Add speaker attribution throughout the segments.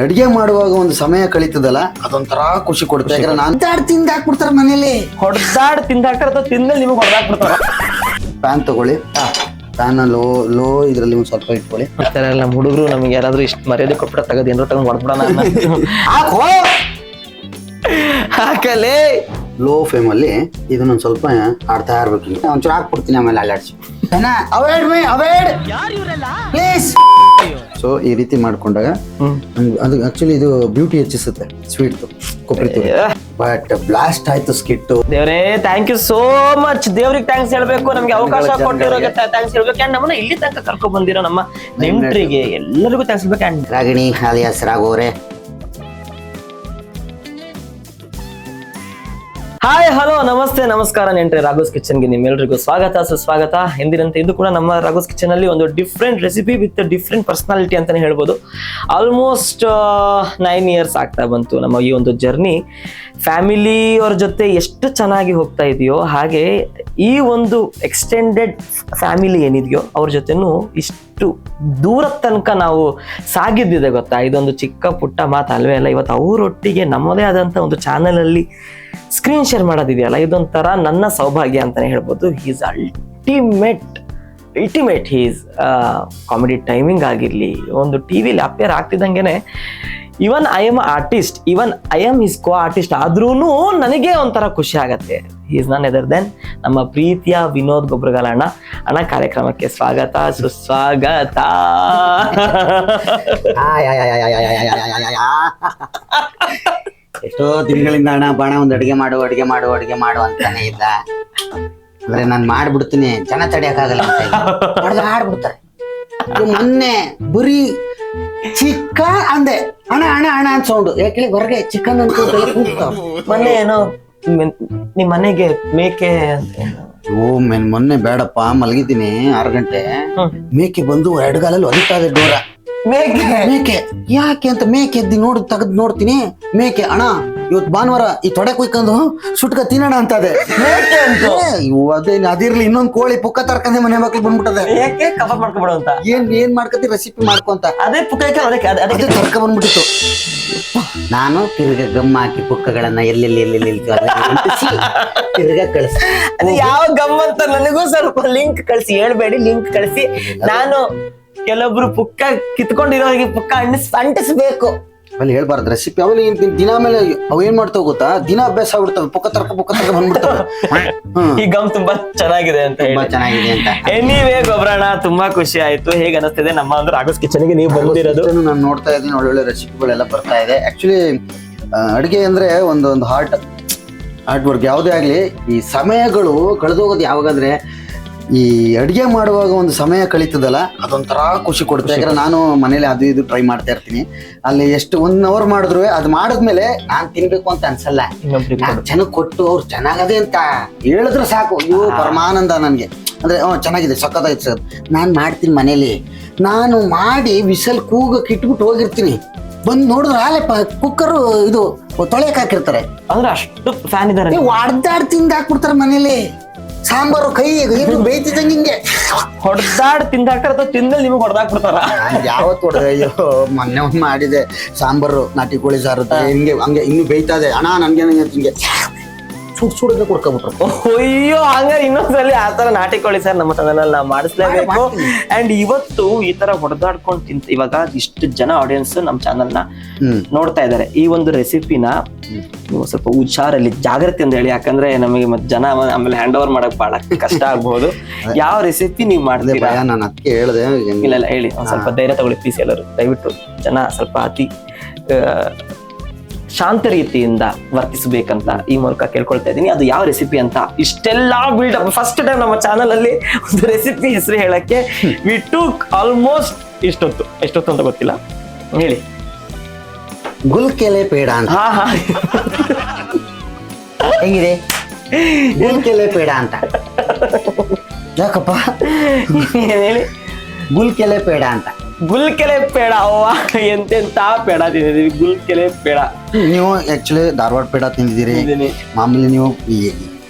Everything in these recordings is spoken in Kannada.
Speaker 1: ಅಡಿಗೆ ಮಾಡುವಾಗ ಒಂದು ಸಮಯ ಕಳೀತದಲ್ಲ ಅದೊಂಥರ ಖುಷಿ ಕೊಡುತ್ತೆ. ಯಾಕಂದ್ರೆ ನಾನು ತಿಂದ ಹಾಕ್ಬಿಡ್ತಾರ ಮನೇಲಿ,
Speaker 2: ಹೊಡೆದಾಡ್ ತಿಂದಾಕ್ತಾರ ಅಥವಾ ತಿಂದಲ್ಲಿ ನಿಮಗೆ ಹೊಡೆದಾಕ್ಬಿಡ್ತಾರ.
Speaker 1: ಪ್ಯಾನ್ ತಗೊಳ್ಳಿ, ಪ್ಯಾನ್ ಲೋ ಇದ್ರಲ್ಲಿ ಒಂದು ಸ್ವಲ್ಪ ಇಟ್ಕೊಳ್ಳಿ.
Speaker 2: ನಮ್ಮ ಹುಡುಗರು ನಮ್ಗೆ ಯಾರಾದ್ರೂ ಇಷ್ಟು ಮರ್ಯಾದೆ ಕೊಟ್ಬಿಡ ತಗದ್ ಏನಾರು ತಗೊಂಡ್ ಹೊಡ್ಬಿಡೋಣ ಹಾಕಲೇ.
Speaker 1: ಲೋ ಫ್ಲೇಮ್ ಅಲ್ಲಿ ಇದನ್ನೊಂದು ಸ್ವಲ್ಪ ಆಡ್ತಾ ಇರ್ಬೇಕು. ಒಂಚೂರು ಹಾಕ್ಬಿಡ್ತೀನಿ, ಆಮೇಲೆ ಅಲ್ಲಾಡ್ಸಿ. ಪ್ಲೀಸ್. ಸೊ ಈ ರೀತಿ ಮಾಡ್ಕೊಂಡಾಗ ಅದು ಆಕ್ಚುಲಿ ಇದು ಬ್ಯೂಟಿ ಹೆಚ್ಚಿಸುತ್ತೆ, ಸ್ವೀಟ್ ಕೊಬ್ಬರಿ ತುರಿ. ಬಟ್ ಬ್ಲಾಸ್ಟ್ ಆಯ್ತು ಸ್ಕಿಟ್.
Speaker 2: ದೇವ್ರೇ ಥ್ಯಾಂಕ್ ಯು ಸೋ ಮಚ್. ದೇವ್ರಿಗೆ ಥ್ಯಾಂಕ್ಸ್ ಹೇಳ್ಬೇಕು, ನಮ್ಗೆ ಅವಕಾಶ ಕೊಟ್ಟಿರೋಕೆ ಥ್ಯಾಂಕ್ಸ್ ಹೇಳ್ಬೇಕು. ಅಂಡ್ ನಮ್ಮನ್ನ ಇಲ್ಲಿ ತನಕ ಕರ್ಕೊಂಡ್ ಬಂದಿರೋ ನಮ್ಮ ನೆಂಟ್ರಿಗೆ ಎಲ್ಲರಿಗೂ ಥ್ಯಾಂಕ್ಸ್ ಹೇಳ್ಬೇಕು. ಅಂಡ್
Speaker 1: ರಾಗಿಣಿ ಅಲಿಯಾಸ್ ರಾಘವರೇ,
Speaker 2: ಹಾಯ್ ಹಲೋ ನಮಸ್ತೆ ನಮಸ್ಕಾರ ನೆಂಟ್ರೆ. ರಾಘೋಸ್ ಕಿಚನ್ಗೆ ನಿಮ್ಮೆಲ್ಲರಿಗೂ ಸ್ವಾಗತ ಸುಸ್ವಾಗತ. ಎಂದಿನಂತೆ ಇದು ಕೂಡ ನಮ್ಮ ರಾಘೋಸ್ ಕಿಚನ್ ಅಲ್ಲಿ ಒಂದು different recipe with different personality ಅಂತಾನೆ ಹೇಳ್ಬೋದು. ಆಲ್ಮೋಸ್ಟ್ 9 years ಆಗ್ತಾ ಬಂತು ನಮ್ಮ ಈ ಒಂದು ಜರ್ನಿ. ಫ್ಯಾಮಿಲಿ ಅವ್ರ ಜೊತೆ ಎಷ್ಟು ಚೆನ್ನಾಗಿ ಹೋಗ್ತಾ ಇದೆಯೋ ಹಾಗೆ ಈ ಒಂದು ಎಕ್ಸ್ಟೆಂಡೆಡ್ ಫ್ಯಾಮಿಲಿ ಏನಿದೆಯೋ ಅವ್ರ ಜೊತೆನೂ ಇಷ್ಟು ದೂರ ತನಕ ನಾವು ಸಾಗಿದ್ದಿದೆ ಗೊತ್ತಾ. ಇದೊಂದು ಚಿಕ್ಕ ಪುಟ್ಟ ಮಾತು ಅಲ್ವೇ ಅಲ್ಲ. ಇವತ್ತು ಅವರೊಟ್ಟಿಗೆ ನಮ್ಮದೇ ಆದಂಥ ಒಂದು ಚಾನಲಲ್ಲಿ ಸ್ಕ್ರೀನ್ ಶೇರ್ ಮಾಡೋದಿದೆಯಲ್ಲ, ಇದೊಂಥರ ನನ್ನ ಸೌಭಾಗ್ಯ ಅಂತಾನೆ ಹೇಳ್ಬೋದು. He's ultimate he's comedy timing ಆಗಿರಲಿ, ಒಂದು ಟಿವಿಲಿ ಅಪೇರ್ ಆಗ್ತಿದ್ದಂಗೆನೆ even I am artist, even I am his co artist ಆದ್ರೂ ನನಗೆ ಒಂಥರ ಖುಷಿ ಆಗತ್ತೆ. ಈಸ್ ನನ್ ಎದರ್ ದೆನ್ ನಮ್ಮ ಪ್ರೀತಿಯ ವಿನೋದ್ ಗೊಬ್ರಗಾಲ ಅಣ್ಣ ಕಾರ್ಯಕ್ರಮಕ್ಕೆ ಸ್ವಾಗತ ಸುಸ್ವಾಗತ.
Speaker 1: ಎಷ್ಟೋ ದಿನಗಳಿಂದ ಅಣ್ಣ ಬಾಣ ಒಂದು ಅಡಿಗೆ ಮಾಡು ಅಂತಾನೆ ಇದ್ದ. ಅಂದ್ರೆ ನಾನು ಮಾಡ್ಬಿಡ್ತೀನಿ, ಜನ ತಡಿಯಕ್ಕಾಗಲ್ಲ ಅಂತ ಆಡ್ಬಿಡ್ತಾರೆ. ಮೊನ್ನೆ ಬರೀ ಚಿಕನ್ ಅಂದೆ, ಅಣ್ಣ ಅಣ್ಣ ಅಣ್ಣ ಅಂತ ಸೌಂಡ್ ಯಾಕೆ ಹೊರಗೆ ಚಿಕನ್ ಅಂತ
Speaker 2: ಮೊನ್ನೆ ಏನೋ ನಿಮ್ ಮನೆಗೆ ಮೇಕೆ ಅಂತ.
Speaker 1: ಮೊನ್ನೆ ಬೇಡಪ್ಪ ಮಲಗಿದ್ದೀನಿ 6 ಗಂಟೆ, ಮೇಕೆ ಬಂದು 2 ಗಾಲಲ್ಲಿ ಒದಿತಾ ಇದೆ ಡೋರ. ಮೇಕೆ ಯಾಕೆ ಅಂತ ಮೇಕೆ ಎದ್ದಿ ತೆಗೆದು ನೋಡ್ತೀನಿ, ಮೇಕೆ ಅಣ್ಣ ಇವತ್ತು ಭಾನುವಾರ ಈ ತೊಡೆ ಕುಯ್ಕೊಂಡು ಸುಟ್ಕ ತಿನ್ನೋಣ ಅಂತ ಅದೇ ಮೇಕೆ ಅಂತ. ಅದೇನು ಅದಿರ್ಲಿ, ಇನ್ನೊಂದು ಕೋಳಿ ಪುಕ್ಕ ತರ್ಕಂದೆ ಮನೆ ಮಕ್ಳು ಬಂದ್ಬಿಟ್ಟದೆ.
Speaker 2: ಕಬಾಬ್ ಮಾಡ್ಕೊಬಿಡು ಅಂತ.
Speaker 1: ಏನ್ ಮಾಡ್ಕತಿ ರೆಸಿಪಿ ಮಾಡ್ಕೊಂತ
Speaker 2: ಅದೇ ಪುಕ್ಕ
Speaker 1: ಅದಕ್ಕೆ ತರ್ಕ ಬಂದ್ಬಿಟ್ಟಿತ್ತು. ನಾನು ತಿರ್ಗ ಗಮ್ಮ ಹಾಕಿ ಪುಕ್ಕಗಳನ್ನ ಎಲ್ಲೆಲ್ಲಿ ತಿರ್ಗ ಕಳಿಸಿ.
Speaker 2: ಅದು ಯಾವ ಗಮ್ ಅಂತ ನನಗೂ ಸ್ವಲ್ಪ ಲಿಂಕ್ ಕಳಿಸಿ, ಹೇಳ್ಬೇಡಿ ಲಿಂಕ್ ಕಳಿಸಿ. ನಾನು ಕೆಲವೊಬ್ರು ಪುಕ್ಕ ಕಿತ್ಕೊಂಡಿರೋರಿಗೆ ಪುಕ್ಕ ಅಂಟಿಸ್ಬೇಕು.
Speaker 1: ಅಲ್ಲಿ ಹೇಳ್ಬಾರ್ದು ರೆಸಿಪಿ. ಆಮೇಲೆ ದಿನ ಮೇಲೆ ಅವ್ ಏನ್ ಮಾಡ್ತಾವ ಗೊತ್ತಾ, ದಿನ ಅಭ್ಯಾಸ ಆಗ್ಬಿಡ್ತಾವ, ಪುಕ್ಕ ತರ್ಕ ಬಂದ್ಬಿಡ್ತಾವ.
Speaker 2: ಈ ಗಮ್ ತುಂಬಾ ಚೆನ್ನಾಗಿದೆ ಅಂತ
Speaker 1: ಚೆನ್ನಾಗಿದೆ ಅಂತ.
Speaker 2: ಎನಿವೇ ಗೊಬ್ರಣ್ಣ ತುಂಬಾ ಖುಷಿ ಆಯ್ತು. ಹೇಗೆ ಅನಿಸ್ತಿದೆ ನಮ್ಮ ಒಂದು ರಾಘೋಸ್ ಕಿಚನ್ ಗೆ ನೀವು ಬಂದಿರೋದು?
Speaker 1: ನಾನು ನೋಡ್ತಾ ಇದ್ದೀನಿ, ಒಳ್ಳೊಳ್ಳೆ ರೆಸಿಪಿಗಳೆಲ್ಲ ಬರ್ತಾ ಇದೆ. ಆಕ್ಚುಲಿ ಅಡಿಗೆ ಅಂದ್ರೆ ಒಂದು ಹಾರ್ಟ್ ವರ್ಕ್. ಯಾವುದೇ ಆಗ್ಲಿ ಈ ಸಮಯಗಳು ಕಳೆದೋಗೋದು ಯಾವಾಗಂದ್ರೆ ಈ ಅಡಿಗೆ ಮಾಡುವಾಗ ಒಂದು ಸಮಯ ಕಳೀತದಲ್ಲ ಅದೊಂಥರ ಖುಷಿ ಕೊಡುತ್ತೆ. ಯಾಕಂದ್ರೆ ನಾನು ಮನೇಲಿ ಅದು ಇದು ಟ್ರೈ ಮಾಡ್ತಾ ಇರ್ತೀನಿ. ಅಲ್ಲಿ ಎಷ್ಟು 1 hour ಮಾಡಿದ್ರು ಅದು ಮಾಡಿದ್ಮೇಲೆ ನಾನ್ ತಿನ್ಬೇಕು ಅಂತ ಅನ್ಸಲ್ಲ. ಚೆನ್ನಾಗ್ ಕೊಟ್ಟು ಅವ್ರು ಚೆನ್ನಾಗದೆ ಅಂತ ಹೇಳಿದ್ರೆ ಸಾಕು, ಇವು ಪರಮಾನಂದ ನನ್ಗೆ. ಅಂದ್ರೆ ಚೆನ್ನಾಗಿದೆ, ಸಖತ್ತಾಯ್ತು ಸರ್, ನಾನ್ ಮಾಡ್ತೀನಿ ಮನೇಲಿ. ನಾನು ಮಾಡಿ ವಿಸಲ್ ಕೂಗಕ್ಕೆ ಇಟ್ಬಿಟ್ಟು ಹೋಗಿರ್ತೀನಿ, ಬಂದ್ ನೋಡಿದ್ರೆ ಆಲೆ ಕುಕ್ಕರ್ ಇದು ತೊಳೆಯಕ್ ಹಾಕಿರ್ತಾರೆ.
Speaker 2: ಅಂದ್ರೆ ಅಷ್ಟು ಫ್ಯಾನ್ ಇದಾರೆ.
Speaker 1: ಹೊಡ್ದಾಡ್ ತಿಂದ ಹಾಕ್ಬಿಡ್ತಾರೆ ಮನೇಲಿ. ಸಾಂಬಾರು ಕೈ ಬೇಯ್ತಿದ್ದಂಗೆ ಹಿಂಗೆ
Speaker 2: ಹೊಡೆದಾಡ್ ತಿಂದಾಕ್ತಾರ ಅಥವಾ ತಿಂದಲ್ಲಿ ನಿಮಗೆ ಹೊಡೆದಾಕ್ಬಿಡ್ತಾರ.
Speaker 1: ಯಾವತ್ತು ಹೊಡೆದ? ಅಯ್ಯೋ ಮೊನ್ನೆ ಒಂದು ಮಾಡಿದೆ ಸಾಂಬಾರು, ನಾಟಿ ಕೋಳಿ ಸಾರು ಹಿಂಗೆ ಹಂಗೆ ಇನ್ನು ಬೇಯ್ತಾ ಇದೆ ಅಣ್ಣ, ನನ್ಗೆ ಹಿಂಗೆ ಸುಡ್ದೆ ಕೊಡ್ಕೊಬಿಟ್ರು.
Speaker 2: ಅಯ್ಯೋ ಹಂಗಾರೆ ಇನ್ನೊಂದ್ಸಲಿ ಆ ತರ ನಾಟಿ ಕೋಳಿ ಸಾರ್ ನಮ್ಮ ಚಾನಲ್ ನಾವು ಮಾಡಿಸ್ಲೇಬೇಕು. ಅಂಡ್ ಇವತ್ತು ಈ ತರ ಹೊಡೆದಾಡ್ಕೊಂಡು ತಿಂತ ಇವಾಗ ಇಷ್ಟು ಜನ ಆಡಿಯನ್ಸ್ ನಮ್ಮ ಚಾನಲ್ ನ ನೋಡ್ತಾ ಇದಾರೆ. ಈ ಒಂದು ರೆಸಿಪಿನ ನೀವು ಸ್ವಲ್ಪ ಹುಷಾರಲ್ಲಿ ಜಾಗ್ರತೆ ಅಂತ ಹೇಳಿ, ಯಾಕಂದ್ರೆ ನಮಗೆ ಮತ್ತೆ ಜನ ಆಮೇಲೆ ಹ್ಯಾಂಡ್ ಓವರ್ ಮಾಡಕ್ ಬಹಳ ಕಷ್ಟ ಆಗ್ಬಹುದು. ಯಾವ ರೆಸಿಪಿ ನೀವು ಮಾಡ್ತೀರಾ?
Speaker 1: ನಾನು ಅದಕ್ಕೆ ಹೇಳಿದೆ.
Speaker 2: ಇಲ್ಲ ಹೇಳಿ, ಒಂದ್ ಸ್ವಲ್ಪ ಧೈರ್ಯ ತಗೊಳ್ಳಿ ಪ್ಲೀಸ್. ಎಲ್ಲರೂ ದಯವಿಟ್ಟು ಜನ ಸ್ವಲ್ಪ ಅತಿ ಶಾಂತ ರೀತಿಯಿಂದ ವರ್ತಿಸಬೇಕಂತ ಈ ಮೂಲಕ ಕೇಳ್ಕೊಳ್ತಾ ಇದ್ದೀನಿ. ಅದು ಯಾವ ರೆಸಿಪಿ ಅಂತ ಇಷ್ಟೆಲ್ಲ ಬಿಲ್ಡಪ್. ಫಸ್ಟ್ ಟೈಮ್ ನಮ್ಮ ಚಾನಲ್ ಅಲ್ಲಿ ಒಂದು ರೆಸಿಪಿ ಹೆಸರು ಹೇಳಕ್ಕೆ ವಿ ಟುಕ್ ಆಲ್ಮೋಸ್ಟ್ ಎಷ್ಟೊತ್ತು ಅಂತ ಗೊತ್ತಿಲ್ಲ, ಹೇಳಿ.
Speaker 1: ಗುಲ್ಕೆಲೆ ಪೇಡ ಅಂತ.
Speaker 2: ಹಾ
Speaker 1: ಹೆಂಗಿದೆ? ಗುಲ್ಕೆಲೆ ಪೇಡ ಅಂತ ಯಾಕಪ್ಪ?
Speaker 2: ಹೇಳಿ.
Speaker 1: ಗುಲ್ಕೆಲೆ ಪೇಡ ಅಂತ.
Speaker 2: ಗುಲ್ಕೆಲೆ ಪೇಡ. ಅವ್ವ ಎಂತೆಂತ ಪೇಡ ತಿಂದಿದೀವಿ. ಗುಲ್ಕೆಲೆ ಪೇಡ. ನೀವು
Speaker 1: ಆಕ್ಚುಲಿ ಧಾರವಾಡ ಪೇಡ ತಿಂದಿದ್ದೀರಿ. ಮಾಮೂಲಿ ನೀವು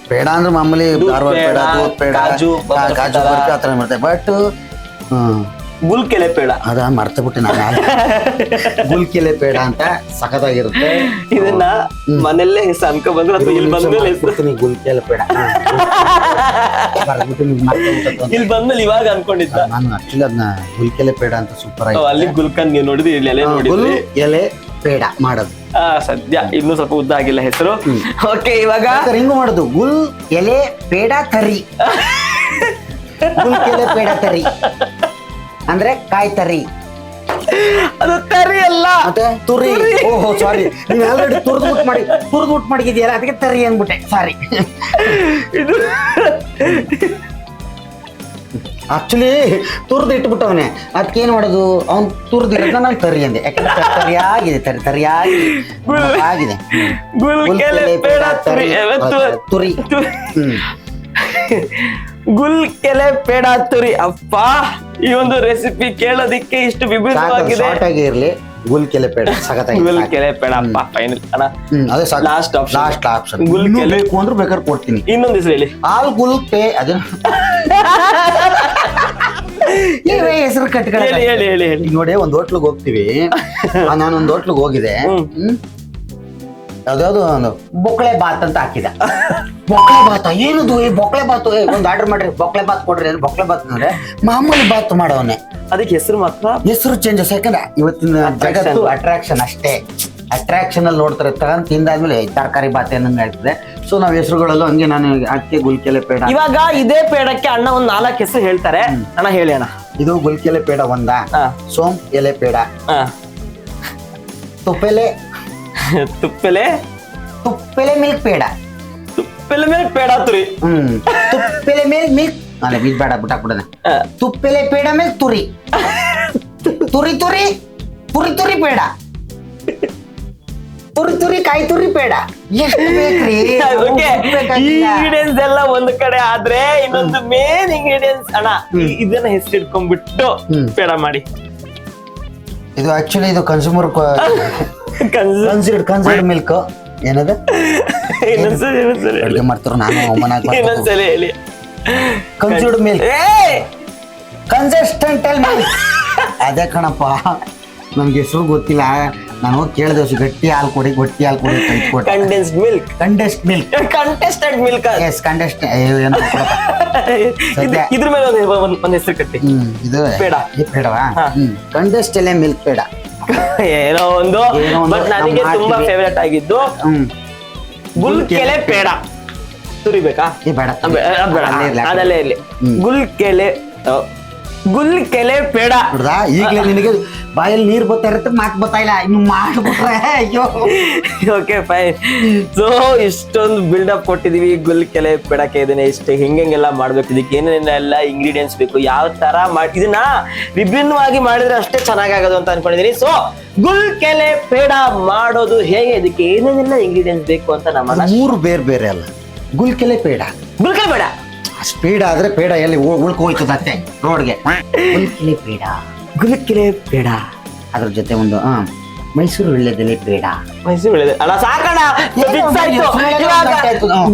Speaker 1: ಪೇಡ ಅಂದ್ರೆ ಮಾಮೂಲಿ ಧಾರವಾಡ ಪೇಡ, ದೂದ್ ಪೇಡ, ಕಾಜು ಬರ್ಫಿ ಆತರ ಮಾಡ್ತಾರೆ. ಬಟ್
Speaker 2: ಗುಲ್ಕೆಲೆ ಪೇಡ.
Speaker 1: ಅದ ಮರ್ತ ಬಿಟ್ಟೆ ನಾನು. ಗುಲ್ಕೆಲೆ ಪೇಡ ಅಂತ ಸಖತ್ತಾಗಿರುತ್ತೆ.
Speaker 2: ಇದನ್ನ ಮನೆಯಲ್ಲೇ ಹೆಸರು ಅನ್ಕೊ ಬಂದ್ರೆ ಅಥವಾ ಇಲ್ಲಿ ಬಂದ್ಮೇಲೆ ಹೆಸರು
Speaker 1: ಗುಲ್ಕೆಲೆ ಪೇಡ
Speaker 2: ಇಲ್ಲಿ ಬಂದ್ಮೇಲೆ ಇವಾಗ ಅನ್ಕೊಂಡಿದ್ದ
Speaker 1: ನಾನು. ಆಕ್ಚುಲಿ ಅದನ್ನ ಗುಲ್ಕೆಲೆ ಪೇಡ ಅಂತ ಸೂಪರ್ ಆಗಿ
Speaker 2: ಅಲ್ಲಿ ಗುಲ್ಕನ್ ನೀವು ನೋಡಿದ್ರಿ, ಇಲ್ಲಿ ಎಲೆ ನೋಡಿದ್ರಿ,
Speaker 1: ಎಲೆ ಪೇಡ ಮಾಡೋದು.
Speaker 2: ಸದ್ಯ ಇನ್ನೂ ಸ್ವಲ್ಪ ಉದ್ದ ಆಗಿಲ್ಲ ಹೆಸರು. ಓಕೆ, ಇವಾಗ
Speaker 1: ಹಿಂಗ್ ಮಾಡೋದು ಗುಲ್ ಎಲೆ ಪೇಡ ತರಿ. ಗುಲ್ಕೆಲೆ ಪೇಡ ತರಿ ಅಂದ್ರೆ ಕಾಯಿ ತರಿ.
Speaker 2: ಅದು ತರಿ ಅಲ್ಲ,
Speaker 1: ಮತ್ತೆ ತುರಿ. ಓಹೋ ಸಾರಿ, ನೀವ್ ಆಲ್ರೆಡಿ ತುರ್ದ್ಬಿಟ್ಟು ಮಾಡಿದ್ಯಲ್ಲ, ಅದಕ್ಕೆ ತರಿ ಅನ್ಬಿಟ್ಟೆ, ಸಾರಿ.
Speaker 2: ಇದು
Speaker 1: ಆಕ್ಚುಲಿ ತುರ್ದು ಇಟ್ಬಿಟ್ಟವನೆ, ಅದಕ್ಕೆ ಏನ್ ಮಾಡೋದು, ಅವ್ನ್ ತುರ್ದಿರೋದನ್ನ ನಾನು ತರಿ ಅಂದೆ. ಯಾಕಂದ್ರೆ ತರಿಯಾಗಿದೆ, ಆಗಿದೆ.
Speaker 2: ಗುಲ್ಕೆಲೆ ಪೇಡ ತುರಿ.
Speaker 1: ತುರಿ.
Speaker 2: ಗುಲ್ಕೆಲೆ ಪೇಡ ತುರಿ. ಅಪ್ಪ, ಈ ಒಂದು ರೆಸಿಪಿ ಕೇಳೋದಿಕ್ಕೆ ಇಷ್ಟು ವಿಭಿನ್ನವಾಗಿದೆ.
Speaker 1: ಶಾರ್ಟ್ ಆಗಿ ಇರ್ಲಿ, ಗುಲ್ಕೆಲೆ ಪೇಡ ಸಖತ್ತಾಗಿ.
Speaker 2: ಗುಲ್ಕೆಲೆ ಪೇಡ ಅಪ್ಪ ಫೈನಲ್ ಅಣ್ಣ.
Speaker 1: ಅದೇ
Speaker 2: ಲಾಸ್ಟ್ ಆಪ್ಷನ್.
Speaker 1: ಗುಲ್ಕೆಲೆ ಬೇಕು ಅಂದ್ರೆ ಬೇಕಾದ್ರೆ ಕೊಡ್ತೀನಿ.
Speaker 2: ಇನ್ನೊಂದು ಹೆಸರು ಹೇಳಿ.
Speaker 1: ಆಲ್ ಗುಲ್ಕೆ ಅದು ಹೆಸರು
Speaker 2: ಹೇಳಿ.
Speaker 1: ನೋಡಿ, ಒಂದ್ ಹೋಟ್ಲಿಗೆ ಹೋಗ್ತೀವಿ. ನಾನೊಂದ್ ಹೋಟ್ಲಿಗೆ ಹೋಗಿದೆ. ಯಾವ್ದಾವ್ದು ಒಂದು ಬೊಕ್ಳೆ ಬಾತ್ ಅಂತ ಹಾಕಿದ. ಬೊಕ್ಳೆ ಬಾತ್ ಏನದು? ಬೊಕ್ಳೆ ಬಾತ್ ಒಂದ್ ಆರ್ಡರ್ ಮಾಡ್ರಿ, ಬೊಕ್ಳೆ ಬಾತ್ ಕೊಡ್ರಿ ಅಂದ್ರೆ ಬೊಕ್ಳೆ ಬಾತ್ ಅಂದ್ರೆ ಮಾಮೂಲಿ ಬಾತ್ ಮಾಡವನೆ.
Speaker 2: ಅದಕ್ಕೆ ಹೆಸರು ಮಾತ್ರ
Speaker 1: ಹೆಸರು ಚೇಂಜಸ್. ಯಾಕಂದ್ರೆ ಇವತ್ತಿನ ಜಗತ್ತು ಅಟ್ರಾಕ್ಷನ್ ಅಷ್ಟೇ. ಅಟ್ರಾಕ್ಷನ್ ಅಲ್ಲಿ ನೋಡ್ತಾರೆ, ತಗೊಂಡ್ ತಿಂದಾದ್ಮೇಲೆ ತರಕಾರಿ ಬಾತ್ ಏನಂಗ ಆಗ್ತದೆ. ಸೊ ನಾವ್ ಹೆಸರುಗಳಲ್ಲೂ ಹಂಗೆ, ನಾನು ಅದಕ್ಕೆ ಗುಲ್ಕೆಲೆ ಪೇಡ.
Speaker 2: ಇವಾಗ ಇದೇ ಪೇಡಕ್ಕೆ ಅಣ್ಣ ಒಂದ್ 4 ಹೆಸರು ಹೇಳ್ತಾರೆ. ಅಣ್ಣ ಹೇಳಿ ಅಣ್ಣ.
Speaker 1: ಇದು ಗುಲ್ಕೆಲೆ ಪೇಡ ಒಂದ, ಸೋಮ್ ಎಲೆ ಪೇಡ, ತುಪ್ಪೆಲೆ ಮಿಲ್ಕ್ ಪೇಡ,
Speaker 2: ತುಪ್ಪೆಲೆ ಮೇಲೆ ಪೇಡ ತುರಿ.
Speaker 1: ತುಪ್ಪೆಲೆ ಮೇಲೆ ಮಿಲ್ಕ್ ಅಲ್ಲ ಮಿಲ್ಕ್ ಬೇಡ, ಬಿಟ್ಟಾಕ್ಬಿಡೋಣ. ತುಪ್ಪೆಲೆ ಪೇಡ ಮೇಲೆ ತುರಿ, ತುರಿ ಪೇಡ, ತುರಿ ಕಾಯಿ ತುರಿ ಪೇಡ. ಎಷ್ಟು ಬೇಕ್ರಿ?
Speaker 2: ಇಂಗ್ರೀಡಿಯನ್ಸ್ ಎಲ್ಲ ಒಂದ್ ಕಡೆ ಆದ್ರೆ ಇನ್ನೊಂದು ಮೇನ್ ಇಂಗ್ರೀಡಿಯನ್ಸ್ ಅಣ್ಣ, ಇದನ್ನ ಹೆಸರು ಇಟ್ಕೊಂಡ್ಬಿಟ್ಟು ಪೇಡ ಮಾಡಿ.
Speaker 1: ಇದು ಆಕ್ಚುಲಿ ಇದು ಕನ್ಸ್ಯೂಮರ್ ಕನ್ಸರ್ಡ್ ಮಿಲ್ಕ್ ಏನದ ಅಡುಗೆ ಮಾಡ್ತಾರ. ನಾನು
Speaker 2: ಇನ್ನೊಂದ್ಸಲಿ ಹೇಳಿ.
Speaker 1: Concerned milk, consistent milk. ಅದೇ ಕಣಪ್ಪ, ನಮ್ಗೆ ಹೆಸರು ಗೊತ್ತಿಲ್ಲ. ನಾನು ಹೋಗಿ ಕೇಳಿದೆ, ಗಟ್ಟಿ ಹಾಲು ಕೊಡಿ
Speaker 2: condensed milk. Contested milk.
Speaker 1: Yes contest.
Speaker 2: ಇದ್ರ ಮೇಲೆ ಒಂದ್ ಹೆಸರು ಕಟ್ಟಿ.
Speaker 1: ಇದು ಪೇಡವಾ? ಕಂಡೆಸ್ಟ್ ಎಲೆ ಮಿಲ್ಕ್ ಪೇಡ.
Speaker 2: ಏನೋ ಒಂದು. ಬಟ್ ನನಗೆ ತುಂಬಾ ಫೇವರೇಟ್ ಆಗಿದ್ದು ಗುಲ್ಕೆಲೆ ಪೇಡ. ತುರಿಬೇಕಾ? ಅದಲ್ಲೇ ಇರ್ಲಿ. ಗುಲ್ಕೆಲೆ ಪೇಡ.
Speaker 1: ಈಗಲೇ ನಿನಗೆ ಬಾಯಲ್ಲಿ ನೀರ್ ಬರ್ತಾ ಇರುತ್ತೆ, ಮಾತು ಬರ್ತಾ ಇಲ್ಲ. ಇನ್ನು ಮಾಡ್ಬಿಟ್ರೆ ಅಯ್ಯೋ.
Speaker 2: Okay fine. ಸೊ ಇಷ್ಟೊಂದು ಬಿಲ್ಡಪ್ ಕೊಟ್ಟಿದೀವಿ ಗುಲ್ಕೆಲೆ ಪೇಡಕ್ಕೆ. ಇದನ್ನ ಇಷ್ಟು ಹೆಂಗೆಲ್ಲ ಮಾಡ್ಬೇಕು, ಇದಕ್ಕೆ ಏನೇನೆಲ್ಲ ಇಂಗ್ರೀಡಿಯೆಂಟ್ಸ್ ಬೇಕು, ಯಾವ ತರ ಇದನ್ನ ವಿಭಿನ್ನವಾಗಿ ಮಾಡಿದ್ರೆ ಅಷ್ಟೇ ಚೆನ್ನಾಗಾಗೋದು ಅಂತ ಅನ್ಕೊಂಡಿದೀನಿ. ಸೊ ಗುಲ್ಕೆಲೆ ಪೇಡ ಮಾಡೋದು ಹೇಗೆ, ಇದಕ್ಕೆ ಏನೇನೆಲ್ಲ ಇಂಗ್ರೀಡಿಯೆಂಟ್ಸ್ ಬೇಕು ಅಂತ ನಮ್ಮ
Speaker 1: 3 ಬೇರೆ ಅಲ್ಲ. ಗುಲ್ಕೆಲೆ ಪೇಡ ಸ್ಪೀಡ್ ಆದ್ರೆ ಪೇಡ ಎಲ್ಲಿ ಉಳ್ಕೋಯ್ತದತ್ತೆ ರೋಡ್ಗೆ. ಗುಲ್ಕೆಲೆ ಪೇಡ ಅದ್ರ ಜೊತೆ ಒಂದು ಮೈಸೂರು ವಿಳ್ಯದೆಲೆ ಪೇಡ.
Speaker 2: ಅಲ್ಲ ಸಾಕಣ,